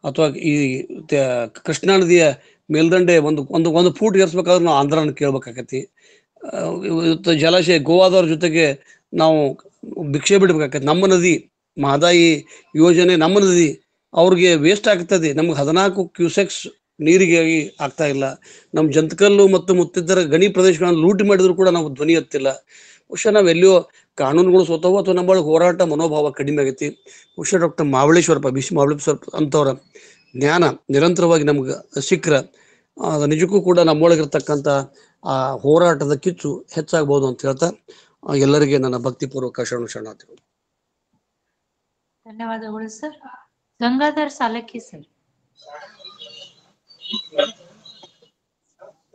ಅಥವಾ ಈ ಕೃಷ್ಣಾ ನದಿಯ ಮೇಲ್ದಂಡೆ ಒಂದು ಫೂಟ್ ಏರಿಸ್ಬೇಕಾದ್ರೆ ನಾವು ಆಂಧ್ರನ ಕೇಳ್ಬೇಕಾಕತಿ. ಇವತ್ತು ಜಲಾಶಯ ಗೋವಾದವ್ರ ಜೊತೆಗೆ ನಾವು ಭಿಕ್ಷೆ ಬಿಡ್ಬೇಕಾಕತಿ. ನಮ್ಮ ನದಿ ಮಹದಾಯಿ ಯೋಜನೆ ನಮ್ಮ ನದಿ, ಅವ್ರಿಗೆ ವೇಸ್ಟ್ ಆಗ್ತದೆ. ನಮ್ಗೆ 14 ಕ್ಯೂಸೆಕ್ಸ್ ನೀರಿಗೆ ಆಗ್ತಾ ಇಲ್ಲ. ನಮ್ಮ ಜಂತಕಲ್ಲು ಮತ್ತು ಮುತ್ತಿದ್ದರ ಗಣಿ ಪ್ರದೇಶಗಳನ್ನು ಲೂಟಿ ಮಾಡಿದ್ರು ಕೂಡ ನಾವು ಧ್ವನಿ ಎತ್ತಿಲ್ಲ. ಬಹುಶಃ ನಾವೆಲ್ಲಿಯೋ ಕಾನೂನುಗಳು ಸೋತವೋ ಅಥವಾ ನಮ್ಮ ಹೋರಾಟ ಮನೋಭಾವ ಕಡಿಮೆ ಆಗೈತಿ. ಬಹುಶಃ ಡಾಕ್ಟರ್ ಮಹಾಬಳೇಶ್ವರಪ್ಪ, BC ಮಹಾಬಳೇಶ್ವರಪ್ಪ ಅಂಥವ್ರ ಜ್ಞಾನ ನಿರಂತರವಾಗಿ ನಮ್ಗೆ ಸಿಕ್ಕರೆ ನಿಜಕ್ಕೂ ಕೂಡ ನಮ್ಮೊಳಗಿರ್ತಕ್ಕಂಥ ಆ ಹೋರಾಟದ ಕಿಚ್ಚು ಹೆಚ್ಚಾಗಬಹುದು ಅಂತ ಹೇಳ್ತಾ ಎಲ್ಲರಿಗೆ ನನ್ನ ಭಕ್ತಿಪೂರ್ವಕ ಶರಣಾರ್ಥಿಗಳು.
ಧನ್ಯವಾದಗಳು ಸರ್. ಗಂಗಾಧರ್ ಸಾಲಕ್ಕಿ ಸರ್.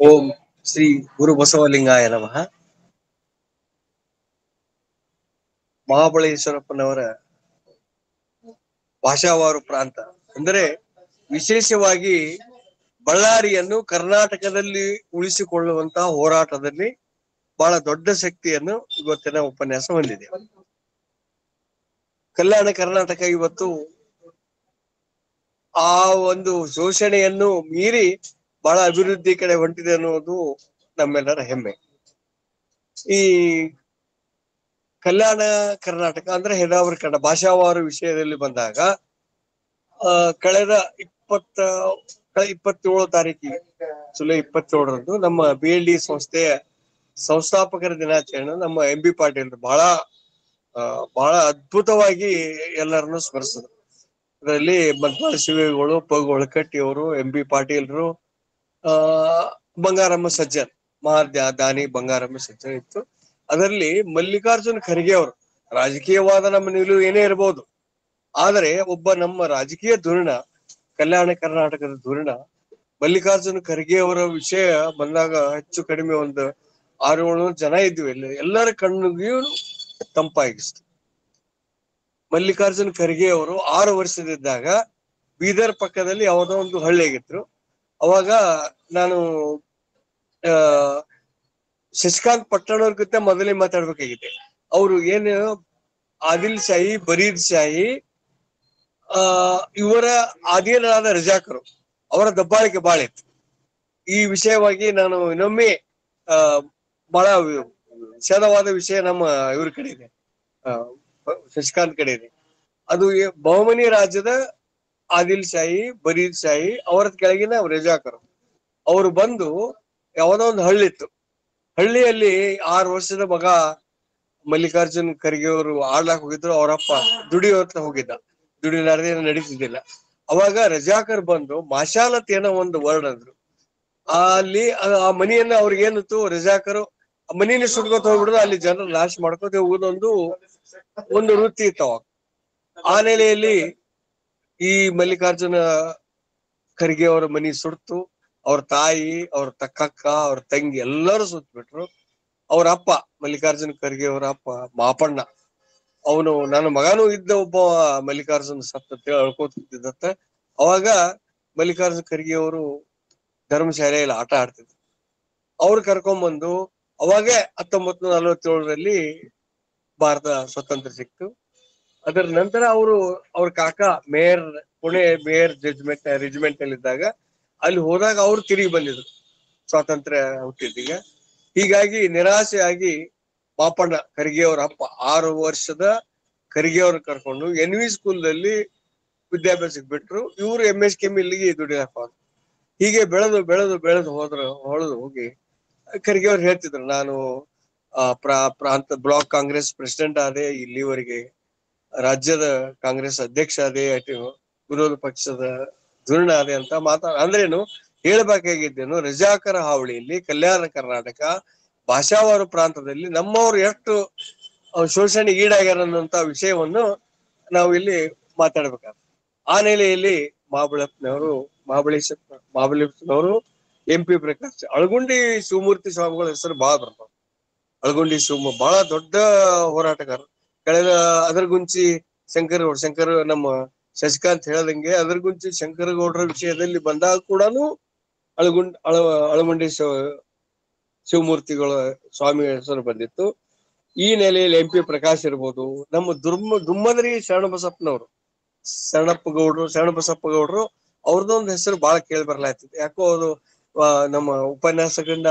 ಓಂ ಶ್ರೀ ಗುರು ಬಸವಲಿಂಗಾಯ ನಮಃ. ಮಹಾಬಳೇಶ್ವರಪ್ಪನವರ ಭಾಷಾವಾರು ಪ್ರಾಂತ ಅಂದರೆ ವಿಶೇಷವಾಗಿ ಬಳ್ಳಾರಿಯನ್ನು ಕರ್ನಾಟಕದಲ್ಲಿ ಉಳಿಸಿಕೊಳ್ಳುವಂತಹ ಹೋರಾಟದಲ್ಲಿ ಬಹಳ ದೊಡ್ಡ ಶಕ್ತಿಯನ್ನು ಇವತ್ತಿನ ಉಪನ್ಯಾಸ ಹೊಂದಿದೆ. ಕಲ್ಯಾಣ ಕರ್ನಾಟಕ ಇವತ್ತು ಆ ಒಂದು ಶೋಷಣೆಯನ್ನು ಮೀರಿ ಬಹಳ ಅಭಿವೃದ್ಧಿ ಕಡೆ ಹೊಂಟಿದೆ ಅನ್ನೋದು ನಮ್ಮೆಲ್ಲರ ಹೆಮ್ಮೆ. ಈ ಕಲ್ಯಾಣ ಕರ್ನಾಟಕ ಅಂದ್ರೆ ಹೆದಾವರಿ ಕನ್ನಡ ಭಾಷಾವಾರು ವಿಷಯದಲ್ಲಿ ಬಂದಾಗ ಕಳೆದ 27 ತಾರೀಕಿಗೆ ಜುಲೈ 27ರಂದು ನಮ್ಮ BLD ಸಂಸ್ಥೆಯ ಸಂಸ್ಥಾಪಕರ ದಿನಾಚರಣೆ ನಮ್ಮ MB ಪಾಟೀಲ್ ಬಹಳ ಅದ್ಭುತವಾಗಿ ಎಲ್ಲರನ್ನು ಸ್ಮರಿಸಿದ್ರು. ಅದರಲ್ಲಿ ಬಂಟ್ವಾಳ ಶಿವೇಗಳು, ಹೊಳಕಟ್ಟಿ ಅವರು, MB ಪಾಟೀಲ್ರು, ಬಂಗಾರಮ್ಮ ಸಜ್ಜನ್, ದಾನಿ ಬಂಗಾರಮ್ಮ ಸಜ್ಜನ್ ಇತ್ತು. ಅದರಲ್ಲಿ ಮಲ್ಲಿಕಾರ್ಜುನ್ ಖರ್ಗೆ ಅವರು, ರಾಜಕೀಯವಾದ ನಮ್ಮ ನಿಲುವು ಏನೇ ಇರಬಹುದು, ಆದರೆ ಒಬ್ಬ ನಮ್ಮ ರಾಜಕೀಯ ಧುರೀಣ, ಕಲ್ಯಾಣ ಕರ್ನಾಟಕದ ಧುರೀಣ ಮಲ್ಲಿಕಾರ್ಜುನ್ ಖರ್ಗೆ ಅವರ ವಿಷಯ ಬಂದಾಗ ಹೆಚ್ಚು ಕಡಿಮೆ ಒಂದು 600 ಜನ ಇದ್ವಿ. ಎಲ್ಲರ ಕಣ್ಣಿಗೂ ತಂಪಾಗಿಸ್ತು. ಮಲ್ಲಿಕಾರ್ಜುನ್ ಖರ್ಗೆ ಅವರು 6 ವರ್ಷದಿದ್ದಾಗ ಬೀದರ್ ಪಕ್ಕದಲ್ಲಿ ಯಾವುದೋ ಒಂದು ಹಳ್ಳಿಯಾಗಿದ್ರು. ಅವಾಗ ನಾನು ಶಶಿಕಾಂತ್ ಪಟ್ಟಣವ್ರಿಗಿಂತ ಮೊದಲೇ ಮಾತಾಡ್ಬೇಕಾಗಿದೆ. ಅವರು ಏನು ಆದಿಲ್ ಶಾಹಿ, ಬರೀದ್ ಶಾಹಿ, ಇವರ ಅಧೀನರಾದ ರಜಾಕರು, ಅವರ ದಬ್ಬಾಳಿಕೆ ಬಾಳ ಇತ್ತು. ಈ ವಿಷಯವಾಗಿ ನಾನು ಇನ್ನೊಮ್ಮೆ ಬಹಳ ವಿಷಾದವಾದ ವಿಷಯ ನಮ್ಮ ಇವ್ರ ಕಡೆ ಇದೆ, ಶಶಿಕಾಂತ್ ಕಡೆ ಇದೆ. ಅದು ಬಹುಮನಿ ರಾಜ್ಯದ ಆದಿಲ್ ಶಾಹಿ, ಬರೀದ್ ಶಾಹಿ, ಅವರ ಕೆಳಗಿನ ರಜಾಕರು. ಅವರು ಬಂದು ಯಾವುದೋ ಒಂದು ಹಳ್ಳಿ ಇತ್ತು, ಹಳ್ಳಿಯಲ್ಲಿ 6 ವರ್ಷದ ಮಗ ಮಲ್ಲಿಕಾರ್ಜುನ್ ಖರ್ಗೆ ಅವರು ಆಡ್ಲಾಕ್ ಹೋಗಿದ್ರು. ಅವರಪ್ಪ ದುಡಿಯೋತ್ತ ಹೋಗಿದ್ದ, ದುಡಿಲಾರದೆ ನಡೀತಿದ್ದಿಲ್ಲ. ಅವಾಗ ರಜಾಕರ್ ಬಂದು ಮಾಶಾಲತ್ ಏನೋ ಒಂದು ವರ್ಡ್ ಅಂದ್ರು. ಅಲ್ಲಿ ಆ ಮನಿಯನ್ನ ಅವ್ರಿಗೇನಿತ್ತು, ರಜಾಕರು ಮನಿನ ಸುಟ್ಕೋತ ಹೋಗ್ಬಿಡುದು, ಅಲ್ಲಿ ಜನರು ನಾಶ ಮಾಡ್ಕೋತ ಹೋಗುದೊಂದು ವೃತ್ತಿ ಇತ್ತು ಅವಾಗ. ಆ ನೆಲೆಯಲ್ಲಿ ಈ ಮಲ್ಲಿಕಾರ್ಜುನ ಖರ್ಗೆ ಅವರ ಮನಿ ಸುಡ್ತು. ಅವ್ರ ತಾಯಿ, ಅವ್ರ ತಕ್ಕಕ್ಕ, ಅವ್ರ ತಂಗಿ ಎಲ್ಲರೂ ಸುತ್ತ ಬಿಟ್ರು. ಅವ್ರ ಅಪ್ಪ ಮಲ್ಲಿಕಾರ್ಜುನ ಖರ್ಗೆ ಅವರ ಅಪ್ಪ ಮಾಪಣ್ಣ ಅವನು ನನ್ನ ಮಗನೂ ಇದ್ದ ಒಬ್ಬ ಮಲ್ಲಿಕಾರ್ಜುನ ಸತ್ತ ಅಳ್ಕೋತಿದ್ದತ್ತ. ಅವಾಗ ಮಲ್ಲಿಕಾರ್ಜುನ ಖರ್ಗೆ ಅವರು ಧರ್ಮಶಾಲೆಯಲ್ಲಿ ಆಟ ಆಡ್ತಿದ್ರು. ಅವ್ರು ಕರ್ಕೊಂಡ್ಬಂದು ಅವಾಗ 1947ರಲ್ಲಿ ಭಾರತ ಸ್ವತಂತ್ರ ಸಿಕ್ತು. ಅದರ ನಂತರ ಅವ್ರ ಕಾಕ ಪುಣೆ ಮೇಯರ್ ರೆಜಿಮೆಂಟ್ ಅಲ್ಲಿ ಇದ್ದಾಗ ಅಲ್ಲಿ ಹೋದಾಗ ಅವ್ರು ತಿರುಗಿ ಬಂದಿದ್ರು ಸ್ವಾತಂತ್ರ್ಯ ಹುಟ್ಟಿದ್ದೀಗ. ಹೀಗಾಗಿ ನಿರಾಸೆಯಾಗಿ ಪಾಪಣ್ಣ ಖರ್ಗೆ ಅವ್ರ ಅಪ್ಪ 6 ವರ್ಷದ ಖರ್ಗೆ ಅವ್ರ ಕರ್ಕೊಂಡು NV ಸ್ಕೂಲ್ನಲ್ಲಿ ವಿದ್ಯಾಭ್ಯಾಸಕ್ಕೆ ಬಿಟ್ರು. ಇವ್ರು MSK ಮಿಲ್ಲಿಗೆ ದುಡಿಯಪ್ಪ. ಹೀಗೆ ಬೆಳೆದು ಹೊಳೆದು ಹೋಗಿ ಖರ್ಗೆ ಅವ್ರು ಹೇಳ್ತಿದ್ರು, ನಾನು ಪ್ರಾಂತ ಬ್ಲಾಕ್ ಕಾಂಗ್ರೆಸ್ ಪ್ರೆಸಿಡೆಂಟ್ ಆದೆ, ಇಲ್ಲಿವರೆಗೆ ರಾಜ್ಯದ ಕಾಂಗ್ರೆಸ್ ಅಧ್ಯಕ್ಷ ಆದೆ, ವಿರೋಧ ಪಕ್ಷದ ಧುರೀಣ ಆದೆ ಅಂತ ಅಂದ್ರೇನು ಹೇಳ್ಬೇಕಾಗಿದ್ದೇನು, ರಜಾಕರ ಹಾವಳಿಯಲ್ಲಿ ಕಲ್ಯಾಣ ಕರ್ನಾಟಕ ಭಾಷಾವಾರು ಪ್ರಾಂತದಲ್ಲಿ ನಮ್ಮವ್ರು ಎಷ್ಟು ಶೋಷಣೆಗೆ ಈಡಾಗ್ಯಾರ ಅನ್ನುವಂತ ವಿಷಯವನ್ನು ನಾವು ಇಲ್ಲಿ ಮಾತಾಡ್ಬೇಕಾಗ್ತದೆ. ಆ ನೆಲೆಯಲ್ಲಿ ಮಹಾಬಳೇಶ್ವರನವರು MP ಪ್ರಕಾಶ್ ಅಳಗುಂಡಿ ಶಿವಮೂರ್ತಿ ಸ್ವಾಮಿಗಳ ಹೆಸರು ಬಹಳ ಬರ್ತಾವ. ಅಳಗುಂಡಿ ಬಹಳ ದೊಡ್ಡ ಹೋರಾಟಗಾರ. ಕಳೆದ ಅದರಗುಂಚಿ ಶಂಕರ್ ನಮ್ಮ ಶಶಿಕಾಂತ್ ಹೇಳದಂಗೆ ಅದರಗುಂಚಿ ಶಂಕರಗೌಡರ ವಿಷಯದಲ್ಲಿ ಬಂದಾಗ ಕೂಡ ಅಳಗುಂಡಿ ಶಿವಮೂರ್ತಿಗಳ ಸ್ವಾಮಿ ಹೆಸರು ಬಂದಿತ್ತು. ಈ ನೆಲೆಯಲ್ಲಿ MP ಪ್ರಕಾಶ್ ಇರ್ಬೋದು, ನಮ್ಮ ದುಮ್ಮದರಿ ಶರಣಬಸಪ್ಪ ಗೌಡ್ರು ಅವ್ರದ್ದೊಂದು ಹೆಸರು ಬಹಳ ಕೇಳಿ ಬರ್ಲಾಗ್ತಿತ್ತು. ಯಾಕೋ ಅದು ನಮ್ಮ ಉಪನ್ಯಾಸಕರಿಂದ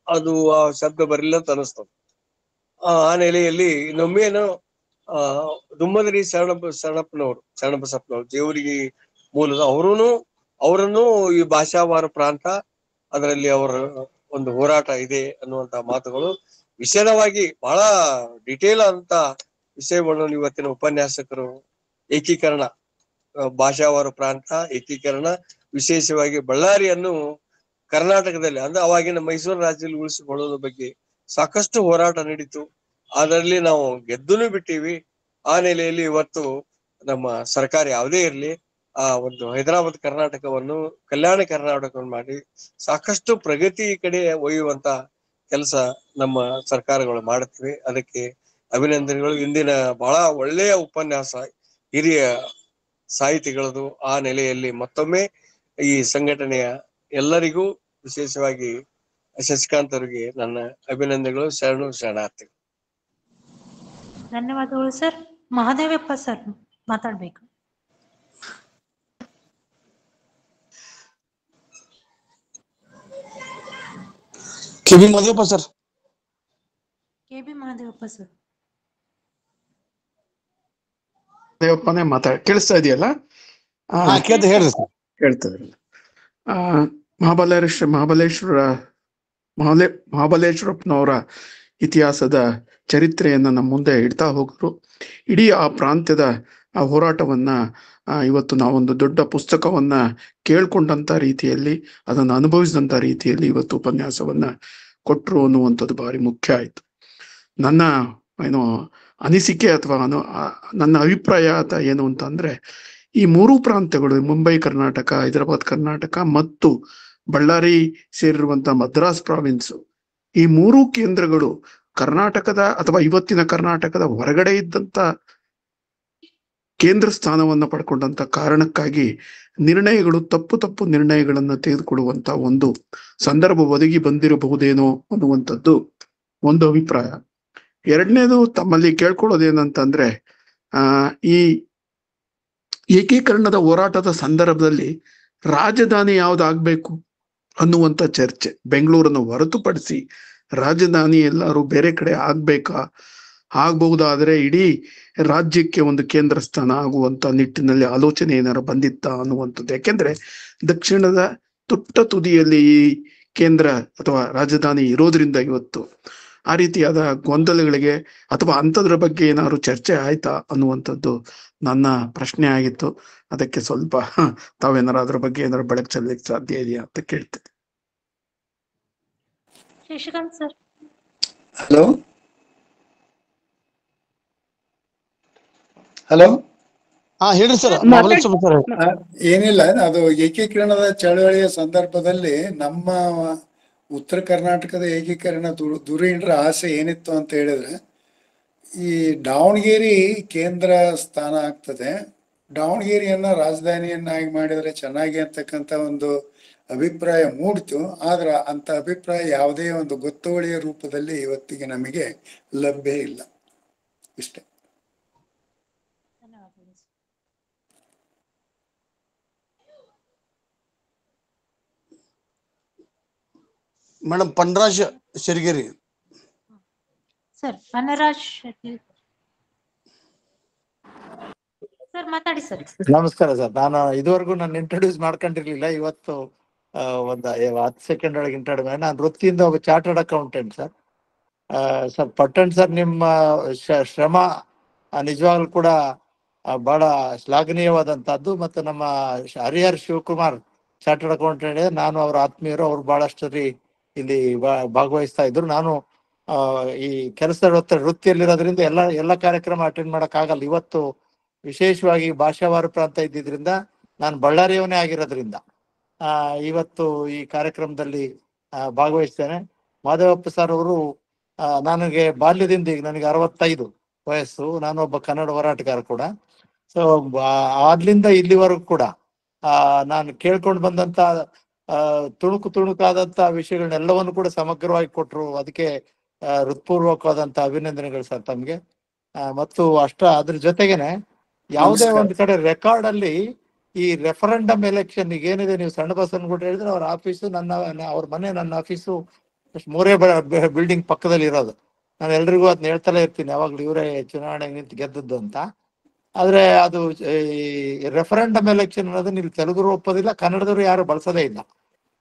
ಅದು ಆ ಶಬ್ದ ಬರಲಿಲ್ಲ ಅಂತ ಅನಿಸ್ತದೆ. ಆ ನೆಲೆಯಲ್ಲಿ ಇನ್ನೊಮ್ಮೆನು ದುಮ್ಮದರಿ ಶರಣಬಸಪ್ಪನವರು ದೇವರಿಗೆ ಮೂಲದ ಅವರನ್ನು ಈ ಭಾಷಾವಾರ ಪ್ರಾಂತ ಅದರಲ್ಲಿ ಅವರ ಒಂದು ಹೋರಾಟ ಇದೆ ಅನ್ನುವಂತ ಮಾತುಗಳು ವಿಶದವಾಗಿ ಬಹಳ ಡಿಟೇಲ್ ಅಂತ ವಿಷಯಗಳನ್ನು ಇವತ್ತಿನ ಉಪನ್ಯಾಸಕರು ಏಕೀಕರಣ, ಭಾಷಾವಾರು ಪ್ರಾಂತ ಏಕೀಕರಣ, ವಿಶೇಷವಾಗಿ ಬಳ್ಳಾರಿಯನ್ನು ಕರ್ನಾಟಕದಲ್ಲಿ ಅಂದ್ರೆ ಅವಾಗಿನ ಮೈಸೂರು ರಾಜ್ಯದಲ್ಲಿ ಉಳಿಸಿಕೊಳ್ಳೋದ್ರ ಬಗ್ಗೆ ಸಾಕಷ್ಟು ಹೋರಾಟ ನಡೀತು. ಅದರಲ್ಲಿ ನಾವು ಗೆದ್ದನು ಬಿಟ್ಟಿವಿ. ಆ ನೆಲೆಯಲ್ಲಿ ಇವತ್ತು ನಮ್ಮ ಸರ್ಕಾರ ಯಾವುದೇ ಇರಲಿ ಆ ಒಂದು ಹೈದರಾಬಾದ್ ಕರ್ನಾಟಕವನ್ನು ಕಲ್ಯಾಣ ಕರ್ನಾಟಕವನ್ನು ಮಾಡಿ ಸಾಕಷ್ಟು ಪ್ರಗತಿ ಕಡೆ ಒಯ್ಯುವಂತ ಕೆಲಸ ನಮ್ಮ ಸರ್ಕಾರಗಳು ಮಾಡುತ್ತವೆ. ಅದಕ್ಕೆ ಅಭಿನಂದನೆಗಳು. ಇಂದಿನ ಬಹಳ ಒಳ್ಳೆಯ ಉಪನ್ಯಾಸ ಹಿರಿಯ ಸಾಹಿತಿಗಳದು. ಆ ನೆಲೆಯಲ್ಲಿ ಮತ್ತೊಮ್ಮೆ ಈ ಸಂಘಟನೆಯ ಎಲ್ಲರಿಗೂ ವಿಶೇಷವಾಗಿ ಶಶಿಕಾಂತ್ ಅವರಿಗೆ ನನ್ನ ಅಭಿನಂದನೆಗಳು, ಶರಣಾರ್ಥಿಗಳು.
ಧನ್ಯವಾದಗಳು ಸರ್. ಮಹಾದೇವಪ್ಪ ಸರ್ ಮಾತಾಡ್ಬೇಕು.
KB Mahadevappa sir.
Mahadevappa sir.
ದೇವಪ್ಪನೇ ಕೇಳಿಸ್ತಾ ಇದೆಯಲ್ಲ?
ಹೇಳ್ರಿ ಸರ್.
ಕೇಳ್ತದೆ. ಮಹಾಬಲೇಶ್ವರಪ್ಪನವರ ಇತಿಹಾಸದ ಚರಿತ್ರೆಯನ್ನ ನಮ್ಮ ಮುಂದೆ ಇಡ್ತಾ ಹೋಗರು. ಇಡೀ ಆ ಪ್ರಾಂತ್ಯದ ಆ ಹೋರಾಟವನ್ನ ಇವತ್ತು ನಾವೊಂದು ದೊಡ್ಡ ಪುಸ್ತಕವನ್ನ ಕೇಳ್ಕೊಂಡಂತ ರೀತಿಯಲ್ಲಿ, ಅದನ್ನು ಅನುಭವಿಸಿದಂತ ರೀತಿಯಲ್ಲಿ ಇವತ್ತು ಉಪನ್ಯಾಸವನ್ನ ಕೊಟ್ರು ಅನ್ನುವಂಥದ್ದು ಭಾರಿ ಮುಖ್ಯ ಆಯ್ತು. ನನ್ನ ಅನಿಸಿಕೆ ಅಥವಾ ನನ್ನ ಅಭಿಪ್ರಾಯ ಏನು ಅಂತಂದ್ರೆ, ಈ ಮೂರು ಪ್ರಾಂತ್ಯಗಳು, ಮುಂಬೈ ಕರ್ನಾಟಕ, ಹೈದರಾಬಾದ್ ಕರ್ನಾಟಕ ಮತ್ತು ಬಳ್ಳಾರಿ ಸೇರಿರುವಂತಹ ಮದ್ರಾಸ್ ಪ್ರಾವಿನ್ಸ್, ಈ ಮೂರು ಕೇಂದ್ರಗಳು ಕರ್ನಾಟಕದ ಅಥವಾ ಇವತ್ತಿನ ಕರ್ನಾಟಕದ ಹೊರಗಡೆ ಇದ್ದಂತ ಕೇಂದ್ರ ಸ್ಥಾನವನ್ನ ಪಡ್ಕೊಂಡಂತ ಕಾರಣಕ್ಕಾಗಿ ನಿರ್ಣಯಗಳು ತಪ್ಪು ನಿರ್ಣಯಗಳನ್ನ ತೆಗೆದುಕೊಳ್ಳುವಂತ ಒಂದು ಸಂದರ್ಭ ಒದಗಿ ಬಂದಿರಬಹುದೇನೋ ಅನ್ನುವಂಥದ್ದು ಒಂದು ಅಭಿಪ್ರಾಯ. ಎರಡನೇದು ತಮ್ಮಲ್ಲಿ ಕೇಳ್ಕೊಳ್ಳೋದೇನಂತಂದ್ರೆ, ಈ ಏಕೀಕರಣದ ಹೋರಾಟದ ಸಂದರ್ಭದಲ್ಲಿ ರಾಜಧಾನಿ ಯಾವ್ದಾಗ್ಬೇಕು ಅನ್ನುವಂಥ ಚರ್ಚೆ, ಬೆಂಗಳೂರನ್ನು ಹೊರತುಪಡಿಸಿ ರಾಜಧಾನಿ ಎಲ್ಲರೂ ಬೇರೆ ಕಡೆ ಆಗ್ಬಹುದಾದ್ರೆ ಇಡೀ ರಾಜ್ಯಕ್ಕೆ ಒಂದು ಕೇಂದ್ರ ಸ್ಥಾನ ಆಗುವಂತ ನಿಟ್ಟಿನಲ್ಲಿ ಆಲೋಚನೆ ಏನಾರು ಬಂದಿತ್ತ ಅನ್ನುವಂಥದ್ದು. ಯಾಕೆಂದ್ರೆ ದಕ್ಷಿಣದ ತುದಿಯಲ್ಲಿ ಈ ಕೇಂದ್ರ ಅಥವಾ ರಾಜಧಾನಿ ಇರೋದ್ರಿಂದ ಇವತ್ತು ಆ ರೀತಿಯಾದ ಗೊಂದಲಗಳಿಗೆ ಅಥವಾ ಅಂಥದ್ರ ಬಗ್ಗೆ ಏನಾದ್ರು ಚರ್ಚೆ ಆಯ್ತಾ ಅನ್ನುವಂಥದ್ದು ನನ್ನ ಪ್ರಶ್ನೆ ಆಗಿತ್ತು. ಅದಕ್ಕೆ ಸ್ವಲ್ಪ ತಾವೇನಾರು ಅದ್ರ ಬಗ್ಗೆ ಏನಾದ್ರು ಬೆಳಕು ಚೆಲ್ಲಲಿಕ್ಕೆ ಸಾಧ್ಯ ಇದೆಯಾ ಅಂತ ಕೇಳ್ತೇನೆ.
ಶಶಿಕಾಂತ್ ಸರ್.
ಹಲೋ.
ಹೇಳ್ರಿ ಸರ್.
ಏನಿಲ್ಲ, ಅದು ಏಕೀಕರಣದ ಚಳವಳಿಯ ಸಂದರ್ಭದಲ್ಲಿ ನಮ್ಮ ಉತ್ತರ ಕರ್ನಾಟಕದ ಏಕೀಕರಣ ಧುರೀಣರ ಆಸೆ ಏನಿತ್ತು ಅಂತ ಹೇಳಿದ್ರೆ, ಈ ದಾವಣಗೆರೆ ಕೇಂದ್ರ ಸ್ಥಾನ ಆಗ್ತದೆ. ದಾವಣಗೆರೆಯನ್ನ ರಾಜಧಾನಿಯನ್ನಾಗಿ ಮಾಡಿದ್ರೆ ಚೆನ್ನಾಗಿ ಅಂತಕ್ಕಂಥ ಒಂದು ಅಭಿಪ್ರಾಯ ಮೂಡ್ತು. ಆದ್ರೆ ಅಂತ ಅಭಿಪ್ರಾಯ ಯಾವುದೇ ಒಂದು ಗೊತ್ತುವಳಿಯ ರೂಪದಲ್ಲಿ ಇವತ್ತಿಗೆ ನಮಗೆ ಲಭ್ಯ ಇಲ್ಲ. ಇಷ್ಟೇ.
ಮೇಡಮ್ ಪಂಡರಾಜ್ ಶೆರಗೇರಿ.
ಸರ್ ಪನ್ನರಾಜ್ ಶೆಟ್ಟಿ ಸರ್ ಮಾತಾಡಿ ಸರ್.
ನಮಸ್ಕಾರ ಸರ್. ನಾನು ಇದುವರೆಗೂ ನಾನು ಇಂಟ್ರೊಡ್ಯೂಸ್ ಮಾಡ್ಕೊಂಡಿರ್ಲಿಲ್ಲ. ಇವತ್ತು ಒಂದು 10 ಸೆಕೆಂಡ್ ಒಳಗೆ ಇಂಟ್ರೊಡ್ಯೂಸ್ ಮಾಡಿ. ನಾನು ವೃತ್ತಿಯಿಂದ ಒಬ್ಬ chartered accountant sir. Sir Pattan sir, ನಿಮ್ಮ ಶ್ರಮ ನಿಜವಾಗ್ಲೂ ಕೂಡ ಬಹಳ ಶ್ಲಾಘನೀಯವಾದಂತಹದ್ದು. ಮತ್ತು ನಮ್ಮ ಹರಿಹರ್ ಶಿವಕುಮಾರ್ ಚಾರ್ಟರ್ಡ್ ಅಕೌಂಟೆಂಟ್, ನಾನು ಅವ್ರ ಆತ್ಮೀಯರು. ಅವ್ರು ಬಹಳಷ್ಟು ಸರಿ ಇಲ್ಲಿ ಭಾಗವಹಿಸ್ತಾ ಇದ್ರು. ನಾನು ಈ ಕೆಲಸದ ವೃತ್ತಿಯಲ್ಲಿರೋದ್ರಿಂದ ಎಲ್ಲ ಕಾರ್ಯಕ್ರಮ ಅಟೆಂಡ್ ಮಾಡಕ್ ಆಗಲ್ಲ. ಇವತ್ತು ವಿಶೇಷವಾಗಿ ಭಾಷಾವಾರ ಪ್ರಾಂತ ಇದ್ದಿದ್ರಿಂದ, ನಾನು ಬಳ್ಳಾರಿಯವನೇ ಆಗಿರೋದ್ರಿಂದ ಇವತ್ತು ಈ ಕಾರ್ಯಕ್ರಮದಲ್ಲಿ ಭಾಗವಹಿಸ್ತೇನೆ. ಮಾಧವಪ್ಪ ಸರ್ ಅವರು ನನಗೆ ಬಾಲ್ಯದಿಂದ, ಈಗ ನನಗೆ 65 ವಯಸ್ಸು, ನಾನೊಬ್ಬ ಕನ್ನಡ ಹೋರಾಟಗಾರ ಕೂಡ. ಸೊ ಆದ್ಲಿಂದ ಇಲ್ಲಿವರೆಗೂ ಕೂಡ ನಾನು ಕೇಳ್ಕೊಂಡು ಬಂದಂತ ತುಣುಕಾದಂತ ವಿಷಯಗಳನ್ನೆಲ್ಲವನ್ನು ಕೂಡ ಸಮಗ್ರವಾಗಿ ಕೊಟ್ಟರು. ಅದಕ್ಕೆ ಹೃತ್ಪೂರ್ವಕವಾದಂತ ಅಭಿನಂದನೆಗಳು ಸರ್ ತಮ್ಗೆ. ಮತ್ತು ಅದ್ರ ಜೊತೆಗೇನೆ ಯಾವುದೇ ಒಂದು ಕಡೆ ರೆಕಾರ್ಡ್ ಅಲ್ಲಿ ಈ ರೆಫರೆಂಡಮ್ ಎಲೆಕ್ಷನ್ ಈಗ ಏನಿದೆ, ನೀವು ಸಣ್ಣ ಬಸವನಗುಡಿ ಹೇಳಿದ್ರೆ ಅವ್ರ ಆಫೀಸು ಅವ್ರ ಮನೆ, ನನ್ನ ಆಫೀಸು 3 ಬಿಲ್ಡಿಂಗ್ ಪಕ್ಕದಲ್ಲಿ ಇರೋದು. ನಾನು ಎಲ್ರಿಗೂ ಅದನ್ನ ಹೇಳ್ತಲೇ ಇರ್ತೀನಿ, ಯಾವಾಗ್ಲೂ ಇವರೇ ಚುನಾವಣೆಗೆ ನಿಂತು ಗೆದ್ದದ್ದು ಅಂತ. ಆದ್ರೆ ಅದು ಈ ರೆಫರೆಂಡಮ್ ಎಲೆಕ್ಷನ್ ಅನ್ನೋದನ್ನ ಇಲ್ಲಿ ತೆಲುಗರು ಒಪ್ಪೋದಿಲ್ಲ, ಕನ್ನಡದವರು ಯಾರು ಬಳಸೋದೇ ಇಲ್ಲ.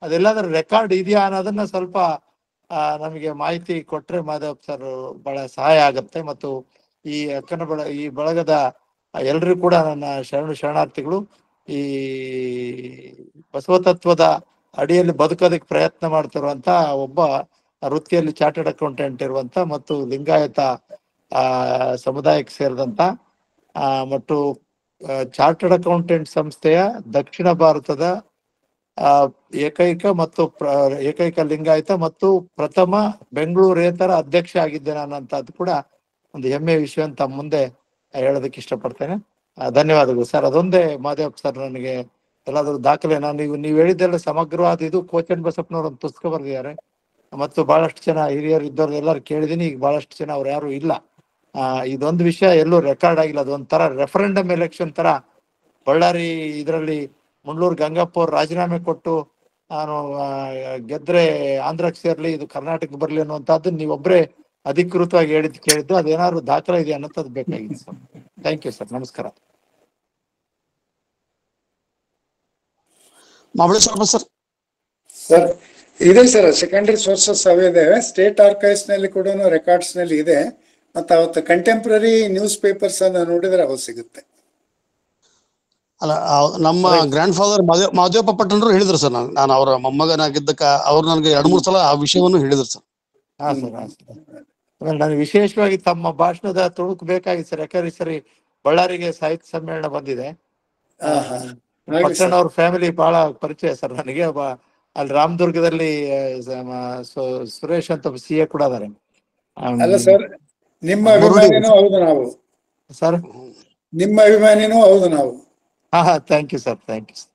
ಅದೆಲ್ಲಾದ್ರೂ ರೆಕಾರ್ಡ್ ಇದೆಯಾ ಅನ್ನೋದನ್ನ ಸ್ವಲ್ಪ ನಮಗೆ ಮಾಹಿತಿ ಕೊಟ್ರೆ ಮಾಧವ್ ಸರ್ ಬಹಳ ಸಹಾಯ ಆಗತ್ತೆ. ಮತ್ತು ಈ ಈ ಬಳಗದ ಎಲ್ರಿಗೂ ಕೂಡ ನನ್ನ ಶರಣಾರ್ಥಿಗಳು. ಈ ಬಸವತತ್ವದ ಅಡಿಯಲ್ಲಿ ಬದುಕೋದಕ್ಕೆ ಪ್ರಯತ್ನ ಮಾಡ್ತಿರುವಂತ ಒಬ್ಬ ವೃತ್ತಿಯಲ್ಲಿ ಚಾರ್ಟರ್ಡ್ ಅಕೌಂಟೆಂಟ್ ಇರುವಂತ ಮತ್ತು ಲಿಂಗಾಯತ ಸಮುದಾಯಕ್ಕೆ ಸೇರಿದಂತ ಮತ್ತು ಚಾರ್ಟರ್ಡ್ ಅಕೌಂಟೆಂಟ್ ಸಂಸ್ಥೆಯ ದಕ್ಷಿಣ ಭಾರತದ ಏಕೈಕ ಲಿಂಗಾಯತ ಮತ್ತು ಪ್ರಥಮ ಬೆಂಗಳೂರೇತರ ಅಧ್ಯಕ್ಷ ಆಗಿದ್ದೇನೆ ಅನ್ನೋಂಥದ್ದು ಕೂಡ ಒಂದು ಹೆಮ್ಮೆಯ ವಿಷಯ ಅಂತ ಮುಂದೆ ಹೇಳೋದಕ್ಕೆ ಇಷ್ಟಪಡ್ತೇನೆ. ಧನ್ಯವಾದಗಳು ಸರ್. ಅದೊಂದೇ ಮಾದೇವ್ ಸರ್, ನನಗೆ ಎಲ್ಲಾದ್ರೂ ದಾಖಲೆ, ನೀವು ಹೇಳಿದ್ದೆಲ್ಲ ಸಮಗ್ರವಾದ ಇದು ಕೋಚನ್ ಬಸಪ್ಪನವ್ರು ಒಂದು ಪುಸ್ತಕ ಬರೆದಿದ್ದಾರೆ. ಮತ್ತು ಬಹಳಷ್ಟು ಜನ ಹಿರಿಯರು ಇದ್ದವ್ರು ಎಲ್ಲರೂ ಕೇಳಿದೀನಿ. ಈಗ ಬಹಳಷ್ಟು ಜನ ಅವ್ರು ಯಾರು ಇಲ್ಲ. ಇದೊಂದು ವಿಷಯ ಎಲ್ಲೂ ರೆಕಾರ್ಡ್ ಆಗಿಲ್ಲ. ಅದೊಂಥರ ರೆಫರೆಂಡಮ್ ಎಲೆಕ್ಷನ್ ತರ ಬಳ್ಳಾರಿ ಇದರಲ್ಲಿ ಮುಂಡ್ಲೂರು ಗಂಗಪ್ಪ ಅವ್ರು ರಾಜೀನಾಮೆ ಕೊಟ್ಟು ನಾನು ಗೆದ್ರೆ ಆಂಧ್ರಕ್ಕೆ ಸೇರ್ಲಿ, ಇದು ಕರ್ನಾಟಕಕ್ಕೆ ಬರ್ಲಿ ಅನ್ನುವಂಥದ್ದು ನೀವೊಬ್ಬರೇ ಅಧಿಕೃತವಾಗಿ ಕೇಳಿದ್ದು. ಅದೇನಾದ್ರು ದಾಖಲೆ ಇದೆ ಅನ್ನೋದು ಬೇಕಾಗಿದೆ ಸರ್. Thank you sir. ನಮಸ್ಕಾರ.
ಸರ್ ಇದೆ ಸರ್, ಸೆಕೆಂಡರಿ ಸೋರ್ಸಸ್ ಅವೇ ಇದಾವೆ. ಸ್ಟೇಟ್ ಆರ್ಕೈವ್ಸ್ ನಲ್ಲಿ ಕೂಡ ರೆಕಾರ್ಡ್ಸ್ ನಲ್ಲಿ ಇದೆ. ಮತ್ತೆ ಅವತ್ತು ಕಂಟೆಂಪ್ರರಿ ನ್ಯೂಸ್ ಪೇಪರ್ಸ್ ಅನ್ನ ನೋಡಿದ್ರೆ ಅವು ಸಿಗುತ್ತೆ.
ಅಲ್ಲ, ನಮ್ಮ ಗ್ರ್ಯಾಂಡ್ ಫಾದರ್ ಮಾದೇವಪ್ಪ ಪಟ್ಟಣರು ಹೇಳಿದ್ರು ಸರ್. ನಾನು ಅವರ ಮೊಮ್ಮಗನಾಗಿದ್ದಕ್ಕ ಅವ್ರು ನನಗೆ 2-3 ಸಲ ಆ ವಿಷಯವನ್ನು ಹೇಳಿದ್ರು ಸರ್.
ಹಾ ಸರ್. ನನಗೆ ವಿಶೇಷವಾಗಿ ತಮ್ಮ ಭಾಷಣದ ತುಣುಕು ಬೇಕಾಗಿತ್ತು ಸರ್. ಯಾಕಂದ್ರೆ ಸರಿ ಬಳ್ಳಾರಿಗೆ ಸಾಹಿತ್ಯ ಸಮ್ಮೇಳನ ಬಂದಿದೆ. ಪಟ್ಟಣ ಅವ್ರ ಫ್ಯಾಮಿಲಿ ಬಹಳ ಪರಿಚಯ ಸರ್ ನನಗೆ. ಅಲ್ಲಿ ರಾಮದುರ್ಗದಲ್ಲಿ ಸುರೇಶ್ ಅಂತ CA ಕೂಡ ಅದಾರೆ.
ಅಲ್ಲ ಸರ್, ನಿಮ್ಮ ಅಭಿಮಾನಿನೂ ಹೌದು ನಾವು
ಸರ್.
ನಿಮ್ಮ ಅಭಿಮಾನಿನೂ ಹೌದು ನಾವು.
ಹಾ thank you sir. Thank you sir.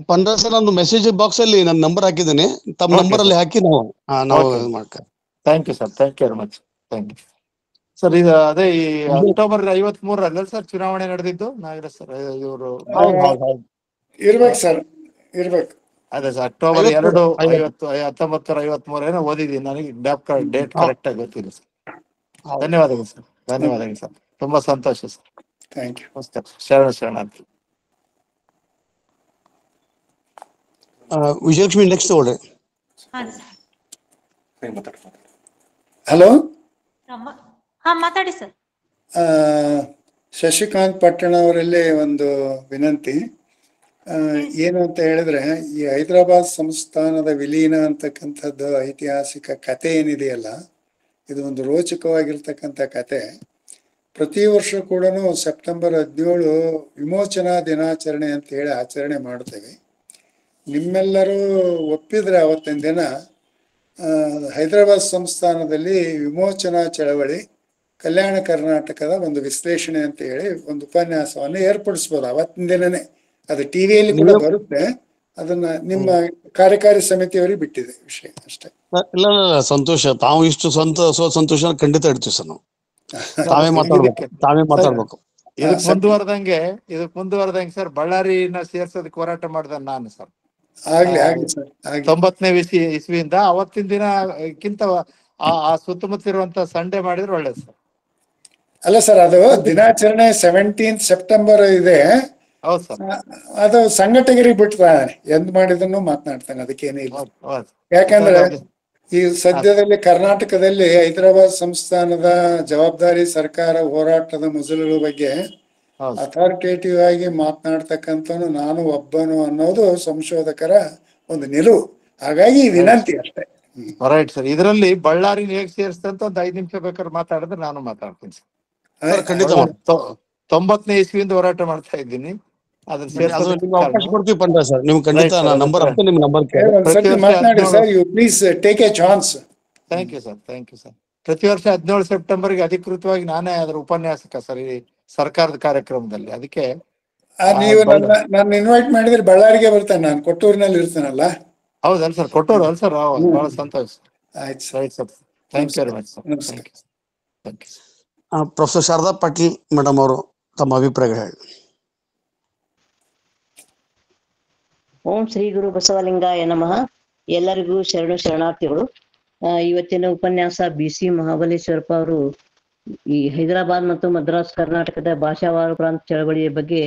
ಪಂಡ್ರ ಸರ್, ನಾನು ಮೆಸೇಜ್ ಬಾಕ್ಸ್ ಅಲ್ಲಿ ನನ್ನ ನಂಬರ್ ಹಾಕಿದ್ದೇನೆ. ತಮ್ಮ ನಂಬರ್ ಅಲ್ಲಿ ಹಾಕಿ ನಾವು ಮಾಡ್ತಾರೆ.
Thank you sir. Thank you very much. Thank you sir. ಇದು ಅದೇ ಈ ಅಕ್ಟೋಬರ್ 53 ಸರ್ ಚುನಾವಣೆ ನಡೆದಿದ್ದು ನಾಗರಾಜ್ ಸರ್. ಇವರು
ಇರ್ಬೇಕು ಸರ್, ಇರ್ಬೇಕು.
ಅದೇ ಸರ್, ಅಕ್ಟೋಬರ್ 2, 1953 ಏನೋ ಓದಿದ್ದೀನಿ. ನನಗೆ ಡೇಟ್ ಕರೆಕ್ಟ್ ಆಗಿ ಗೊತ್ತಿಲ್ಲ ಸರ್. ಧನ್ಯವಾದಗಳು ಸರ್. ಧನ್ಯವಾದಗಳು ಸರ್. ತುಂಬಾ ಸಂತೋಷ ಸರ್.
Thank you.
ನಮಸ್ಕಾರ. ಶರಣಾರ್ಥಿ.
ವಿಜಯಲಕ್ಷ್ಮಿ ನೆಕ್ಸ್ಟ್ ತಗೊಳ್ಳಿ.
ಹಲೋ,
ಮಾತಾಡಿ ಸರ್.
ಶಶಿಕಾಂತ್ ಪಟ್ಟಣ ಅವರಲ್ಲಿ ಒಂದು ವಿನಂತಿ. ಏನು ಅಂತ ಹೇಳಿದ್ರೆ, ಈ ಹೈದರಾಬಾದ್ ಸಂಸ್ಥಾನದ ವಿಲೀನ ಅಂತಕ್ಕಂಥದ್ದು ಐತಿಹಾಸಿಕ ಕತೆ ಏನಿದೆಯಲ್ಲ, ಇದು ಒಂದು ರೋಚಕವಾಗಿರ್ತಕ್ಕಂಥ ಕತೆ. ಪ್ರತಿ ವರ್ಷ ಕೂಡ ಸೆಪ್ಟೆಂಬರ್ 17 ವಿಮೋಚನಾ ದಿನಾಚರಣೆ ಅಂತ ಹೇಳಿ ಆಚರಣೆ ಮಾಡ್ತೇವೆ. ನಿಮ್ಮೆಲ್ಲರೂ ಒಪ್ಪಿದ್ರೆ ಅವತ್ತಿನ ದಿನ ಹೈದರಾಬಾದ್ ಸಂಸ್ಥಾನದಲ್ಲಿ ವಿಮೋಚನಾ ಚಳವಳಿ ಕಲ್ಯಾಣ ಕರ್ನಾಟಕದ ಒಂದು ವಿಶ್ಲೇಷಣೆ ಅಂತ ಹೇಳಿ ಒಂದು ಉಪನ್ಯಾಸವನ್ನು ಏರ್ಪಡಿಸ್ಬೋದು ಅವತ್ತಿನ ದಿನನೇ. ಅದು ಟಿವಿಯಲ್ಲಿ ಕೂಡ ಬರುತ್ತೆ. ಅದನ್ನ ನಿಮ್ಮ ಕಾರ್ಯಕಾರಿ ಸಮಿತಿಯವರಿಗೆ ಬಿಟ್ಟಿದೆ ವಿಷಯ ಅಷ್ಟೇ.
ಇಲ್ಲ ಇಲ್ಲ ಸಂತೋಷ, ತಾವು ಇಷ್ಟು ಸಂತೋಷ ಖಂಡಿತ ಇಡ್ತೀವಿ ಸರ್ ನಾವು. ತಾವೇ ಮಾತಾಡ್ಬೇಕು.
ಇದಕ್ ಮುಂದುವರೆದಂಗೆ ಸರ್ ಬಳ್ಳಾರಿನ ಸೇರ್ಸೋದಕ್ಕೆ ಹೋರಾಟ ಮಾಡ್ದ ನಾನು ಸರ್.
ಆಗ್ಲಿ ಸರ್.
90ನೇ ಇಸ್ವಿಯಿಂದ ಅವತ್ತಿನ ದಿನಕ್ಕಿಂತ ಆ ಸುತ್ತಮುತ್ತ ಇರುವಂತ ಸಂಡೆ ಮಾಡಿದ್ರೆ ಒಳ್ಳೇದು ಸರ್.
ಅಲ್ಲ ಸರ್, ಅದು ದಿನಾಚರಣೆ 17 ಸೆಪ್ಟೆಂಬರ್ ಇದೆ.
ಹೌದು ಸರ್.
ಅದು ಸಂಘಟಕರಿಗೆ ಬಿಟ್ಟಾನೆ, ಎಂದ್ ಮಾಡಿದನ್ನು ಮಾತನಾಡ್ತಾನೆ, ಅದಕ್ಕೇನಿಲ್ಲ. ಯಾಕಂದ್ರೆ ಈ ಸದ್ಯದಲ್ಲಿ ಕರ್ನಾಟಕದಲ್ಲಿ ಹೈದರಾಬಾದ್ ಸಂಸ್ಥಾನದ ಜವಾಬ್ದಾರಿ ಸರ್ಕಾರ ಹೋರಾಟದ ಮಜಲುಗಳ ಬಗ್ಗೆ ಅಥಾರಿಟೇಟಿವ್ ಆಗಿ ಮಾತನಾಡ್ತಕ್ಕಂಥವನು ನಾನು ಒಬ್ಬನು ಅನ್ನೋದು ಸಂಶೋಧಕರ ಒಂದು ನಿಲುವು. ಹಾಗಾಗಿ ವಿನಂತಿ ಅಷ್ಟೇ.
Right sir. ಇದರಲ್ಲಿ ಬಳ್ಳಾರಿ ಹೇಗೆ ಸೇರಿಸ್ತಂತ ಒಂದು 5 ನಿಮಿಷ ಬೇಕಾದ್ರೆ ಮಾತಾಡಿದ್ರೆ ನಾನು ಮಾತಾಡ್ತೀನಿ ಸರ್. 90ನೇ ಇಸ್ವಿಯಿಂದ ಹೋರಾಟ ಮಾಡ್ತಾ ಇದ್ದೀನಿ.
ಅವಕಾಶ ಕೊಡ್ತೀವಿ ಪಂಡ್ರ ಸರ್. ನಿಮ್ ಖಂಡಿತ ನಂಬರ್ ನಿಮ್ ನಂಬರ್
ಮಾತನಾಡಿ sir. You please take a chance.
Thank you sir. ಪ್ರತಿ ವರ್ಷ 17 ಸೆಪ್ಟೆಂಬರ್ಗೆ ಅಧಿಕೃತವಾಗಿ ನಾನೇ ಅದರ ಉಪನ್ಯಾಸಕ ಸರ್ ಈ ಸರ್ಕಾರದ ಕಾರ್ಯಕ್ರಮದಲ್ಲಿ. ಅದಕ್ಕೆ
ನೀವು ನನ್ನ ಇನ್ವೈಟ್ ಮಾಡಿದ್ರೆ ಬಳ್ಳಾರಿಗೆ ಬರ್ತಾನೆ, ನಾನು ಕೊಟ್ಟೂರಿನಲ್ಲಿ ಇರ್ತಾನಲ್ಲ.
ಹೌದಲ್ಲ ಸರ್, ಕೊಟ್ಟೂರು ಅಲ್ಲ ಸರ್. ಬಹಳ ಸಂತೋಷ.
ಆಯ್ತು
right sir. Thank you very much sir. Thank you.
Professor Sharada Patil madam ಅವರು ತಮ್ಮ ಅಭಿಪ್ರಾಯ ಹೇಳಿ.
ಓಂ ಶ್ರೀ ಗುರು ಬಸವಲಿಂಗಾಯ ನಮಃ. ಎಲ್ಲರಿಗೂ ಶರಣಾರ್ಥಿಗಳು. ಇವತ್ತಿನ ಉಪನ್ಯಾಸ BC ಮಹಾಬಲೇಶ್ವರಪ್ಪ ಅವರು ಈ ಹೈದರಾಬಾದ್ ಮತ್ತು ಮದ್ರಾಸ್ ಕರ್ನಾಟಕದ ಭಾಷಾವಾರು ಪ್ರಾಂತ ಚಳವಳಿಯ ಬಗ್ಗೆ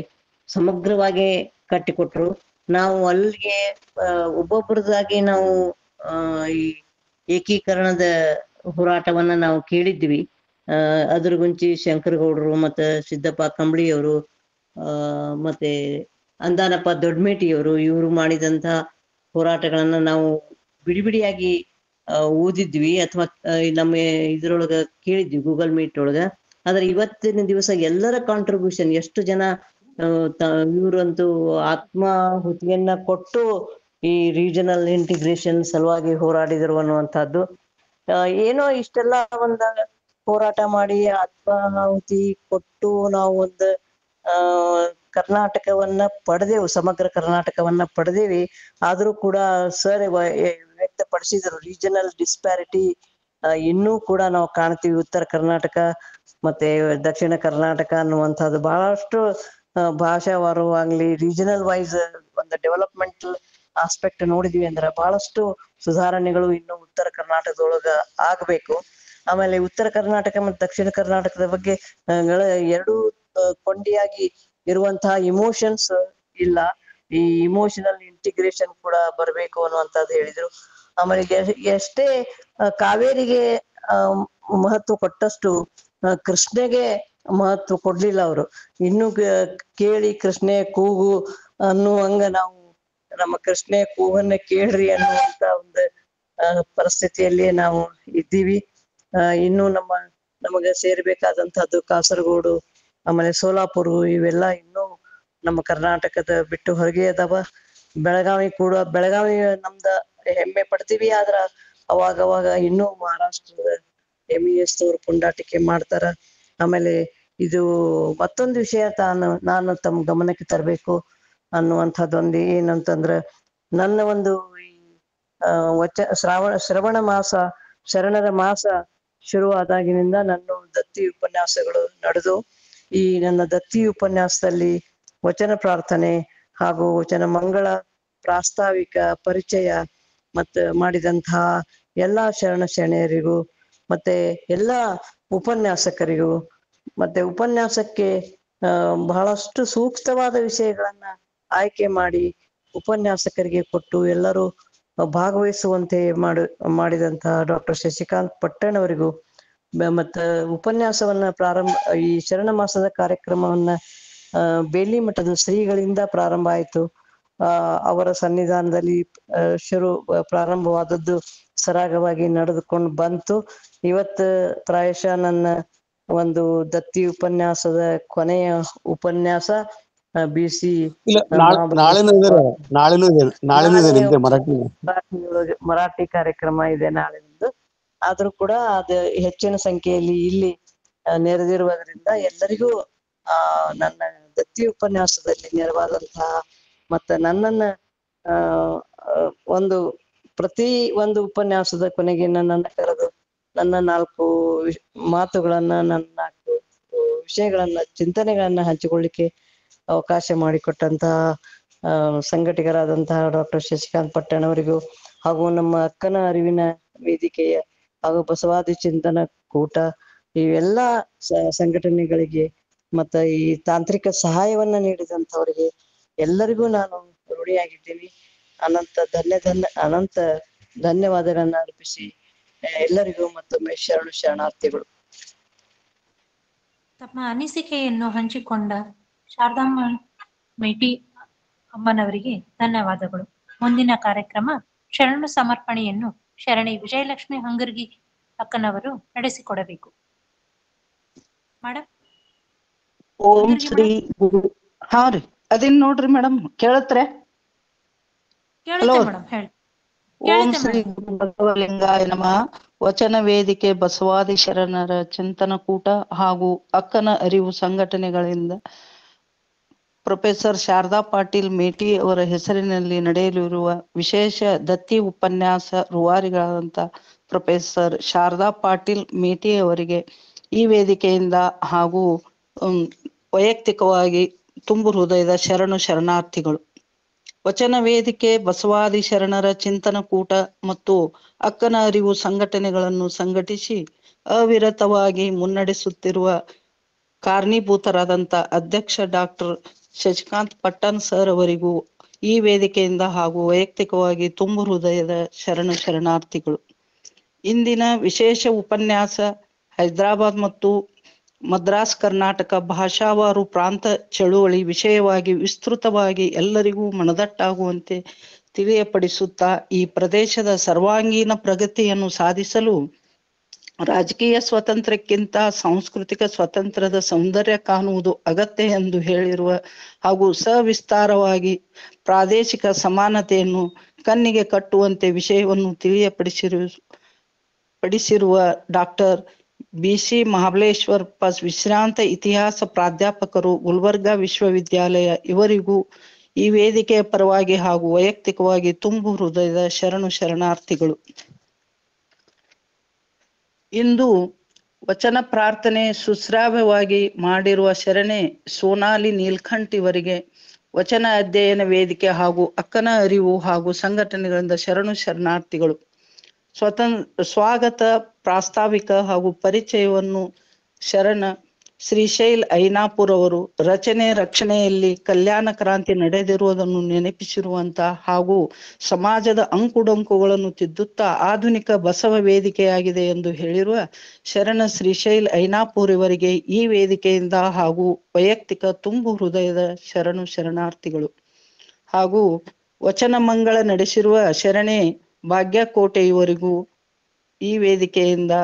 ಸಮಗ್ರವಾಗಿ ಕಟ್ಟಿಕೊಟ್ರು. ನಾವು ಅಲ್ಲಿಗೆ ಒಬ್ಬೊಬ್ಬರದಾಗಿ ನಾವು ಈ ಏಕೀಕರಣದ ಹೋರಾಟವನ್ನ ನಾವು ಕೇಳಿದ್ವಿ. ಅದ್ರಗುಂಚಿ ಶಂಕರಗೌಡರು ಮತ್ತು ಸಿದ್ದಪ್ಪ ಕಂಬಳಿಯವರು ಮತ್ತೆ ಅಂದಾನಪ್ಪ ದೊಡ್ಡಮೇಟಿಯವರು ಇವರು ಮಾಡಿದಂತ ಹೋರಾಟಗಳನ್ನ ನಾವು ಬಿಡಿಯಾಗಿ ಓದಿದ್ವಿ ಅಥವಾ ನಮ್ಮ ಇದ್ರೊಳಗ ಕೇಳಿದ್ವಿ ಗೂಗಲ್ ಮೀಟ್ ಒಳಗ. ಆದ್ರೆ ಇವತ್ತಿನ ದಿವಸ ಎಲ್ಲರ ಕಾಂಟ್ರಿಬ್ಯೂಷನ್, ಎಷ್ಟು ಜನ ಇವರಂತೂ ಆತ್ಮಾಹುತಿಯನ್ನ ಕೊಟ್ಟು ಈ ರೀಜನಲ್ ಇಂಟಿಗ್ರೇಷನ್ ಸಲುವಾಗಿ ಹೋರಾಡಿದರು ಅನ್ನುವಂಥದ್ದು. ಏನೋ ಇಷ್ಟೆಲ್ಲ ಒಂದ ಹೋರಾಟ ಮಾಡಿ ಆತ್ಮಾಹುತಿ ಕೊಟ್ಟು ನಾವು ಒಂದು ಕರ್ನಾಟಕವನ್ನ ಪಡೆದೆವು, ಸಮಗ್ರ ಕರ್ನಾಟಕವನ್ನ ಪಡೆದೇವಿ. ಆದ್ರೂ ಕೂಡ ಸರ್ ವ್ಯಕ್ತಪಡಿಸಿದ್ರು ರೀಜನಲ್ ಡಿಸ್ಪ್ಯಾರಿಟಿ ಇನ್ನೂ ಕೂಡ ನಾವು ಕಾಣ್ತೀವಿ. ಉತ್ತರ ಕರ್ನಾಟಕ ಮತ್ತೆ ದಕ್ಷಿಣ ಕರ್ನಾಟಕ ಅನ್ನುವಂಥದ್ದು ಬಹಳಷ್ಟು ಭಾಷಾವಾರು ಆಗ್ಲಿ ರೀಜನಲ್ ವೈಸ್ ಒಂದು ಡೆವಲಪ್ಮೆಂಟಲ್ ಆಸ್ಪೆಕ್ಟ್ ನೋಡಿದ್ವಿ ಅಂದ್ರೆ ಬಹಳಷ್ಟು ಸುಧಾರಣೆಗಳು ಇನ್ನು ಉತ್ತರ ಕರ್ನಾಟಕದೊಳಗ ಆಗ್ಬೇಕು. ಆಮೇಲೆ ಉತ್ತರ ಕರ್ನಾಟಕ ಮತ್ತು ದಕ್ಷಿಣ ಕರ್ನಾಟಕದ ಬಗ್ಗೆ ಎರಡೂ ಕೊಂಡಿಯಾಗಿ ಇರುವಂತಹ ಇಮೋಷನ್ಸ್ ಇಲ್ಲ, ಈ ಇಮೋಷನಲ್ ಇಂಟಿಗ್ರೇಷನ್ ಕೂಡ ಬರಬೇಕು ಅನ್ನುವಂಥದ್ದು ಹೇಳಿದ್ರು. ಆಮೇಲೆ ಎಷ್ಟೇ ಕಾವೇರಿಗೆ ಮಹತ್ವ ಕೊಟ್ಟಷ್ಟು ಕೃಷ್ಣೆಗೆ ಮಹತ್ವ ಕೊಡ್ಲಿಲ್ಲ ಅವರು. ಇನ್ನು ಕೇಳಿ ಕೃಷ್ಣೆ ಕೂಗು ಅನ್ನುವಂಗ ನಾವು ನಮ್ಮ ಕೃಷ್ಣೆ ಕೂಗನ್ನ ಕೇಳ್ರಿ ಅನ್ನುವಂತ ಒಂದು ಪರಿಸ್ಥಿತಿಯಲ್ಲಿ ನಾವು ಇದ್ದೀವಿ. ಇನ್ನು ನಮಗ ಸೇರ್ಬೇಕಾದಂತಹದ್ದು ಕಾಸರಗೋಡು ಆಮೇಲೆ ಸೋಲಾಪುರ ಇವೆಲ್ಲ ಇನ್ನೂ ನಮ್ಮ ಕರ್ನಾಟಕದ ಬಿಟ್ಟು ಹೊರಗೆ ಅದಾವ. ಬೆಳಗಾವಿ ನಮ್ದ ಹೆಮ್ಮೆ ಪಡ್ತೀವಿ. ಆದ್ರ ಅವಾಗ ಇನ್ನೂ ಮಹಾರಾಷ್ಟ್ರದ MES ಅವರು ಪುಂಡಾಟಿಕೆ ಮಾಡ್ತಾರ. ಆಮೇಲೆ ಇದು ಮತ್ತೊಂದು ವಿಷಯ ನಾನು ತಮ್ಮ ಗಮನಕ್ಕೆ ತರಬೇಕು ಅನ್ನುವಂಥದ್ದೊಂದು ಏನಂತಂದ್ರ, ನನ್ನ ಒಂದು ಈ ಶ್ರವಣ ಮಾಸ ಶರಣರ ಮಾಸ ಶುರುವಾದಾಗಿನಿಂದ ನನ್ನ ದತ್ತಿ ಉಪನ್ಯಾಸಗಳು ನಡೆದು, ಈ ನನ್ನ ದತ್ತಿ ಉಪನ್ಯಾಸದಲ್ಲಿ ವಚನ ಪ್ರಾರ್ಥನೆ ಹಾಗೂ ವಚನ ಮಂಗಳ ಪ್ರಾಸ್ತಾವಿಕ ಪರಿಚಯ ಮತ್ತು ಮಾಡಿದಂತಹ ಎಲ್ಲಾ ಶರಣರಿಗೂ ಮತ್ತೆ ಎಲ್ಲಾ ಉಪನ್ಯಾಸಕರಿಗೂ ಮತ್ತೆ ಉಪನ್ಯಾಸಕ್ಕೆ ಬಹಳಷ್ಟು ಸೂಕ್ತವಾದ ವಿಷಯಗಳನ್ನ ಆಯ್ಕೆ ಮಾಡಿ ಉಪನ್ಯಾಸಕರಿಗೆ ಕೊಟ್ಟು ಎಲ್ಲರೂ ಭಾಗವಹಿಸುವಂತೆ ಮಾಡಿದಂತಹ ಡಾಕ್ಟರ್ ಶಶಿಕಾಂತ್ ಪಟ್ಟಣ್ ಅವರಿಗೂ ಮತ್ತ ಉಪನ್ಯಾಸವನ್ನ ಈ ಶರಣ ಮಾಸದ ಕಾರ್ಯಕ್ರಮವನ್ನ ಬೇಲಿ ಮಠದ ಶ್ರೀಗಳಿಂದ ಪ್ರಾರಂಭ ಆಯಿತು. ಅವರ ಸನ್ನಿಧಾನದಲ್ಲಿ ಪ್ರಾರಂಭವಾದದ್ದು ಸರಾಗವಾಗಿ ನಡೆದುಕೊಂಡು ಬಂತು. ಇವತ್ತು ಪ್ರಾಯಶಃ ನನ್ನ ಒಂದು ದತ್ತಿ ಉಪನ್ಯಾಸದ ಕೊನೆಯ ಉಪನ್ಯಾಸ BC ಮರಾಠಿ ಕಾರ್ಯಕ್ರಮ ಇದೆ ನಾಳೆ. ಆದ್ರೂ ಕೂಡ ಅದು ಹೆಚ್ಚಿನ ಸಂಖ್ಯೆಯಲ್ಲಿ ಇಲ್ಲಿ ನೆರೆದಿರುವುದರಿಂದ ಎಲ್ಲರಿಗೂ ನನ್ನ ದತ್ತಿ ಉಪನ್ಯಾಸದಲ್ಲಿ ನೆರವಾದಂತಹ ಮತ್ತೆ ನನ್ನನ್ನ ಒಂದು ಪ್ರತಿ ಒಂದು ಉಪನ್ಯಾಸದ ಕೊನೆಗೆ ನನ್ನನ್ನು ಕರೆದು ನನ್ನ 4 ಮಾತುಗಳನ್ನ ನನ್ನ 4 ವಿಷಯಗಳನ್ನ ಚಿಂತನೆಗಳನ್ನ ಹಂಚಿಕೊಳ್ಳಿಕ್ಕೆ ಅವಕಾಶ ಮಾಡಿಕೊಟ್ಟಂತಹ ಸಂಘಟಕರಾದಂತಹ ಡಾಕ್ಟರ್ ಶಶಿಕಾಂತ್ ಪಟ್ಟಣ್ ಅವರಿಗೂ ಹಾಗೂ ನಮ್ಮ ಅಕ್ಕನ ಅರಿವಿನ ವೇದಿಕೆಯ ಹಾಗೂ ಬಸವಾದಿ ಚಿಂತನ ಕೂಟ ಇವೆಲ್ಲ ಸಂಘಟನೆಗಳಿಗೆ ಮತ್ತೆ ಈ ತಾಂತ್ರಿಕ ಸಹಾಯವನ್ನ ನೀಡಿದಂಥವರಿಗೆ ಎಲ್ಲರಿಗೂ ನಾನು ಋಣಿಯಾಗಿದ್ದೀನಿ. ಅನಂತ ಧನ್ಯವಾದಗಳನ್ನ ಅರ್ಪಿಸಿ ಎಲ್ಲರಿಗೂ ಮತ್ತೊಮ್ಮೆ ಶರಣಾರ್ಥಿಗಳು.
ತಮ್ಮ ಅನಿಸಿಕೆಯನ್ನು ಹಂಚಿಕೊಂಡ ಶಾರದಮ್ಮ ಮೇಟಿ ಅಮ್ಮನವರಿಗೆ ಧನ್ಯವಾದಗಳು. ಮುಂದಿನ ಕಾರ್ಯಕ್ರಮ ಶರಣು ಸಮರ್ಪಣೆಯನ್ನು ಶರಣಿ ವಿಜಯಲಕ್ಷ್ಮಿ ಹಂಗರ್ಗಿ ಅಕ್ಕನವರು ನಡೆಸಿಕೊಡಬೇಕು. ಮೇಡಮ್.
ಓಂ ಶ್ರೀ ಗುರು. ಹಾ ರೀ ಅದೇನ್ ನೋಡ್ರಿ ಮೇಡಮ್ ಕೇಳತ್ರೆ? ಓಂ ಶ್ರೀ ಗುರು ಬಸವಲಿಂಗಾಯ ನಮಃ. ವಚನ ವೇದಿಕೆ ಬಸವಾದಿ ಶರಣರ ಚಿಂತನಕೂಟ ಹಾಗೂ ಅಕ್ಕನ ಅರಿವು ಸಂಘಟನೆಗಳಿಂದ ಪ್ರೊಫೆಸರ್ ಶಾರದಾ ಪಾಟೀಲ್ ಮೇಟಿ ಅವರ ಹೆಸರಿನಲ್ಲಿ ನಡೆಯಲಿರುವ ವಿಶೇಷ ದತ್ತಿ ಉಪನ್ಯಾಸ ರೂವಾರಿಗಳಾದಂಥ ಪ್ರೊಫೆಸರ್ ಶಾರದಾ ಪಾಟೀಲ್ ಮೇಟಿ ಅವರಿಗೆ ಈ ವೇದಿಕೆಯಿಂದ ಹಾಗೂ ವೈಯಕ್ತಿಕವಾಗಿ ತುಂಬು ಹೃದಯದ ಶರಣಾರ್ಥಿಗಳು. ವಚನ ವೇದಿಕೆ ಬಸವಾದಿ ಶರಣರ ಚಿಂತನಕೂಟ ಮತ್ತು ಅಕ್ಕನ ಅರಿವು ಸಂಘಟನೆಗಳನ್ನು ಸಂಘಟಿಸಿ ಅವಿರತವಾಗಿ ಮುನ್ನಡೆಸುತ್ತಿರುವ ಕಾರಣೀಭೂತರಾದಂಥ ಅಧ್ಯಕ್ಷ ಡಾಕ್ಟರ್ ಶಶಿಕಾಂತ್ ಪಟ್ಟಣ್ ಸರ್ ಅವರಿಗೂ ಈ ವೇದಿಕೆಯಿಂದ ಹಾಗೂ ವೈಯಕ್ತಿಕವಾಗಿ ತುಂಬು ಹೃದಯದ ಶರಣಾರ್ಥಿಗಳು. ಇಂದಿನ ವಿಶೇಷ ಉಪನ್ಯಾಸ ಹೈದರಾಬಾದ್ ಮತ್ತು ಮದ್ರಾಸ್ ಕರ್ನಾಟಕ ಭಾಷಾವಾರು ಪ್ರಾಂತ ಚಳುವಳಿ ವಿಷಯವಾಗಿ ವಿಸ್ತೃತವಾಗಿ ಎಲ್ಲರಿಗೂ ಮನದಟ್ಟಾಗುವಂತೆ ತಿಳಿಯಪಡಿಸುತ್ತಾ ಈ ಪ್ರದೇಶದ ಸರ್ವಾಂಗೀಣ ಪ್ರಗತಿಯನ್ನು ಸಾಧಿಸಲು ರಾಜಕೀಯ ಸ್ವಾತಂತ್ರ್ಯಕ್ಕಿಂತ ಸಾಂಸ್ಕೃತಿಕ ಸ್ವಾತಂತ್ರ್ಯದ ಸೌಂದರ್ಯ ಕಾಣುವುದು ಅಗತ್ಯ ಎಂದು ಹೇಳಿರುವ ಹಾಗೂ ಸವಿಸ್ತಾರವಾಗಿ ಪ್ರಾದೇಶಿಕ ಸಮಾನತೆಯನ್ನು ಕಣ್ಣಿಗೆ ಕಟ್ಟುವಂತೆ ವಿಷಯವನ್ನು ತಿಳಿಯಪಡಿಸಿರುವ ಡಾಕ್ಟರ್ BC ಮಹಾಬಲೇಶ್ವರ್ ವಿಶ್ರಾಂತ ಇತಿಹಾಸ ಪ್ರಾಧ್ಯಾಪಕರು, ಗುಲ್ಬರ್ಗಾ ವಿಶ್ವವಿದ್ಯಾಲಯ ಇವರಿಗೂ ಈ ವೇದಿಕೆಯ ಪರವಾಗಿ ಹಾಗೂ ವೈಯಕ್ತಿಕವಾಗಿ ತುಂಬು ಹೃದಯದ ಶರಣಾರ್ಥಿಗಳು. ಇಂದು ವಚನ ಪ್ರಾರ್ಥನೆ ಸುಶ್ರಾವ್ಯವಾಗಿ ಮಾಡಿರುವ ಶರಣೆ ಸೋನಾಲಿ ನೀಲ್ಕಂಠ್ ಇವರಿಗೆ ವಚನ ಅಧ್ಯಯನ ವೇದಿಕೆ ಹಾಗೂ ಅಕ್ಕನ ಅರಿವು ಹಾಗೂ ಸಂಘಟನೆಗಳಿಂದ ಶರಣಾರ್ಥಿಗಳು. ಸ್ವಾಗತ ಪ್ರಾಸ್ತಾವಿಕ ಹಾಗೂ ಪರಿಚಯವನ್ನು ಶರಣ ಶ್ರೀಶೈಲ್ ಐನಾಪುರ್ ಅವರು ರಕ್ಷಣೆಯಲ್ಲಿ ಕಲ್ಯಾಣ ಕ್ರಾಂತಿ ನಡೆದಿರುವುದನ್ನು ನೆನಪಿಸಿರುವಂತ ಹಾಗೂ ಸಮಾಜದ ಅಂಕುಡೊಂಕುಗಳನ್ನು ತಿದ್ದುತ್ತಾ ಆಧುನಿಕ ಬಸವ ವೇದಿಕೆಯಾಗಿದೆ ಎಂದು ಹೇಳಿರುವ ಶರಣ ಶ್ರೀಶೈಲ್ ಐನಾಪುರ್ ಇವರಿಗೆ ಈ ವೇದಿಕೆಯಿಂದ ಹಾಗೂ ವೈಯಕ್ತಿಕ ತುಂಬು ಹೃದಯದ ಶರಣಾರ್ಥಿಗಳು. ಹಾಗೂ ವಚನ ಮಂಗಳ ನಡೆಸಿರುವ ಶರಣೆ ಭಾಗ್ಯಕೋಟೆ ಇವರಿಗೂ ಈ ವೇದಿಕೆಯಿಂದ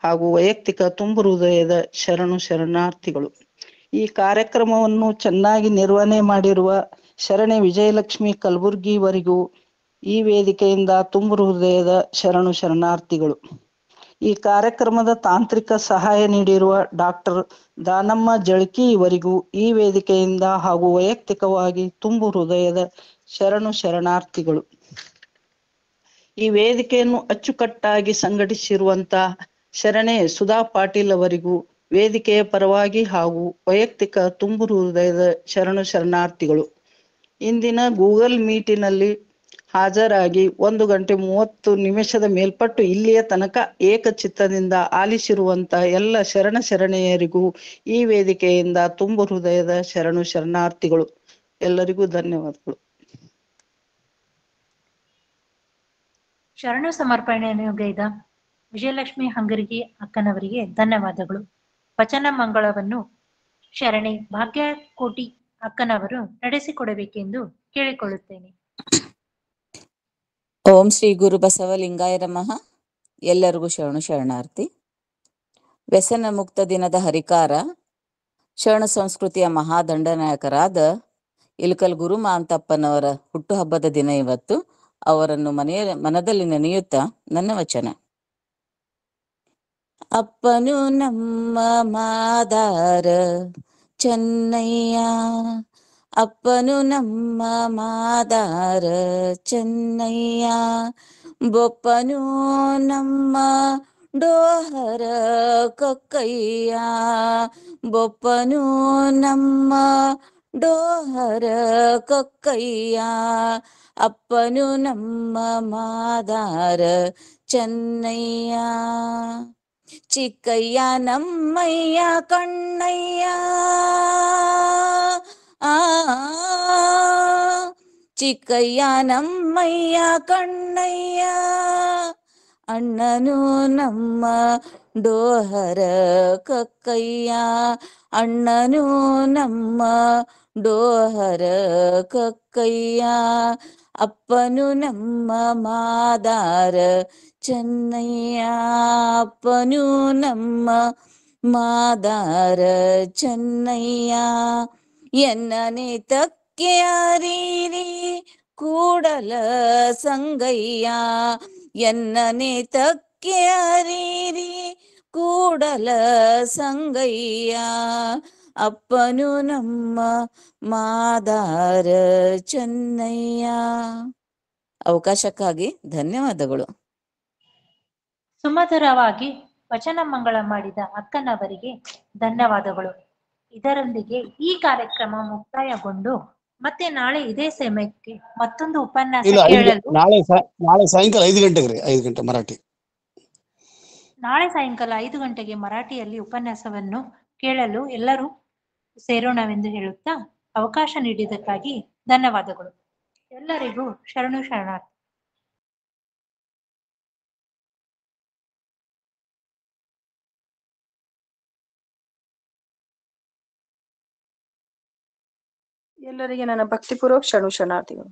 ಹಾಗೂ ವೈಯಕ್ತಿಕ ತುಂಬು ಹೃದಯದ ಶರಣಾರ್ಥಿಗಳು. ಈ ಕಾರ್ಯಕ್ರಮವನ್ನು ಚೆನ್ನಾಗಿ ನಿರ್ವಹಣೆ ಮಾಡಿರುವ ಶರಣೆ ವಿಜಯಲಕ್ಷ್ಮಿ ಕಲಬುರ್ಗಿ ಇವರಿಗೂ ಈ ವೇದಿಕೆಯಿಂದ ತುಂಬು ಹೃದಯದ ಶರಣಾರ್ಥಿಗಳು. ಈ ಕಾರ್ಯಕ್ರಮದ ತಾಂತ್ರಿಕ ಸಹಾಯ ನೀಡಿರುವ ಡಾಕ್ಟರ್ ದಾನಮ್ಮ ಜಳಕಿ ಇವರಿಗೂ ಈ ವೇದಿಕೆಯಿಂದ ಹಾಗೂ ವೈಯಕ್ತಿಕವಾಗಿ ತುಂಬು ಹೃದಯದ ಶರಣಾರ್ಥಿಗಳು. ಈ ವೇದಿಕೆಯನ್ನು ಅಚ್ಚುಕಟ್ಟಾಗಿ ಸಂಘಟಿಸಿರುವಂತ ಶರಣೆ ಸುಧಾ ಪಾಟೀಲ್ ಅವರಿಗೂ ವೇದಿಕೆಯ ಪರವಾಗಿ ಹಾಗೂ ವೈಯಕ್ತಿಕ ತುಂಬು ಹೃದಯದ ಶರಣಾರ್ಥಿಗಳು. ಇಂದಿನ ಗೂಗಲ್ ಮೀಟಿನಲ್ಲಿ ಹಾಜರಾಗಿ 1 ಗಂಟೆ 30 ನಿಮಿಷದ ಮೇಲ್ಪಟ್ಟು ಇಲ್ಲಿಯ ತನಕ ಏಕಚಿತ್ತದಿಂದ ಆಲಿಸಿರುವಂತ ಎಲ್ಲ ಶರಣೆಯರಿಗೂ ಈ ವೇದಿಕೆಯಿಂದ ತುಂಬು ಹೃದಯದ ಶರಣಾರ್ಥಿಗಳು. ಎಲ್ಲರಿಗೂ ಧನ್ಯವಾದಗಳು.
ಶರಣ ಸಮರ್ಪಣೆಯನ್ನು ಗೈದ ವಿಜಯಲಕ್ಷ್ಮಿ ಹಂಗರ್ಗಿ ಅಕ್ಕನವರಿಗೆ ಧನ್ಯವಾದಗಳು. ವಚನ ಮಂಗಳವನ್ನು ಶರಣೆ ಭಾಗ್ಯಕೋಟಿ ಅಕ್ಕನವರು ನಡೆಸಿಕೊಡಬೇಕೆಂದು ಕೇಳಿಕೊಳ್ಳುತ್ತೇನೆ.
ಓಂ ಶ್ರೀ ಗುರು ಬಸವಲಿಂಗಾಯ ನಮಃ. ಎಲ್ಲರಿಗೂ ಶರಣಾರ್ಥಿ. ವ್ಯಸನ ಮುಕ್ತ ದಿನದ ಹರಿಕಾರ ಶರಣ ಸಂಸ್ಕೃತಿಯ ಮಹಾದಂಡನಾಯಕರಾದ ಇಳಕಲ್ ಗುರು ಮಾಂತಪ್ಪನವರ ಹುಟ್ಟುಹಬ್ಬದ ದಿನ ಇವತ್ತು. ಅವರನ್ನು ಮನದಲ್ಲಿ ನೆನೆಯುತ್ತಾ ನನ್ನ ವಚನ. ಅಪ್ಪನು ನಮ್ಮ ಮಾದಾರ ಚೆನ್ನಯ್ಯ, ಅಪ್ಪನು ನಮ್ಮ ಮಾದಾರ ಚೆನ್ನಯ್ಯ, ಬೊಪ್ಪನು ನಮ್ಮ ಡೋಹರ ಕೊಕ್ಕಯ್ಯ, ಬೊಪ್ಪನು ನಮ್ಮ ಡೋಹರ ಕೊಕ್ಕಯ್ಯ, ಅಪ್ಪನು ನಮ್ಮ ಮಾದಾರ ಚೆನ್ನಯ್ಯ. ಚಿಕ್ಕಯ್ಯ ನಮ್ಮಯ್ಯ ಕಣ್ಣಯ್ಯ, ಆ ಚಿಕ್ಕಯ್ಯ ನಮ್ಮಯ್ಯ ಕಣ್ಣಯ್ಯ, ಅಣ್ಣನು ನಮ್ಮ ಡೋಹರ ಕೊಕ್ಕಯ್ಯ, ಅಣ್ಣನು ನಮ್ಮ ಡೋಹರ ಕೊಕ್ಕಯ್ಯ, ಅಪ್ಪನು ನಮ್ಮ ಮಾದಾರ ಚೆನ್ನಯ್ಯ, ಅಪ್ಪನು ನಮ್ಮ ಮಾದಾರ ಚೆನ್ನಯ್ಯ. ಎನ್ನನೆ ತಕ್ಕೆ ಅರೀರಿ ಕೂಡಲ ಸಂಗಯ್ಯ, ಎನ್ನನೆ ತಕ್ಕೆ ಅರೀರಿ ಕೂಡಲ ಸಂಗಯ್ಯ, ಅಪ್ಪನು ನಮ್ಮ ಮಾದಾರ ಚೆನ್ನಯ್ಯ. ಅವಕಾಶಕ್ಕಾಗಿ ಧನ್ಯವಾದಗಳು.
ಸುಮಧುರವಾಗಿ ವಚನ ಮಂಗಳ ಮಾಡಿದ ಅಕ್ಕನವರಿಗೆ ಧನ್ಯವಾದಗಳು. ಇದರೊಂದಿಗೆ ಈ ಕಾರ್ಯಕ್ರಮ ಮುಕ್ತಾಯಗೊಂಡು ಮತ್ತೆ ನಾಳೆ ಇದೇ ಸಮಯಕ್ಕೆ ಮತ್ತೊಂದು ಉಪನ್ಯಾಸ ಕೇಳಲು
ನಾಳೆ ಸಾಯಂಕಾಲ 5 ಗಂಟೆಗೆ ರೀ, 5 ಗಂಟೆ ಮರಾಠಿ.
ನಾಳೆ ಸಾಯಂಕಾಲ 5 ಗಂಟೆಗೆ ಮರಾಠಿಯಲ್ಲಿ ಉಪನ್ಯಾಸವನ್ನು ಕೇಳಲು ಎಲ್ಲರೂ ಸೇರೋಣವೆಂದು ಹೇಳುತ್ತಾ ಅವಕಾಶ ನೀಡಿದ್ದಕ್ಕಾಗಿ ಧನ್ಯವಾದಗಳು. ಎಲ್ಲರಿಗೂ ಶರಣು ಶರಣಾರ್ಥಿ.
ಎಲ್ಲರಿಗೆ ನನ್ನ ಭಕ್ತಿಪೂರ್ವಕ ಶರಣು ಶರಣಾರ್ಥಿಗಳು.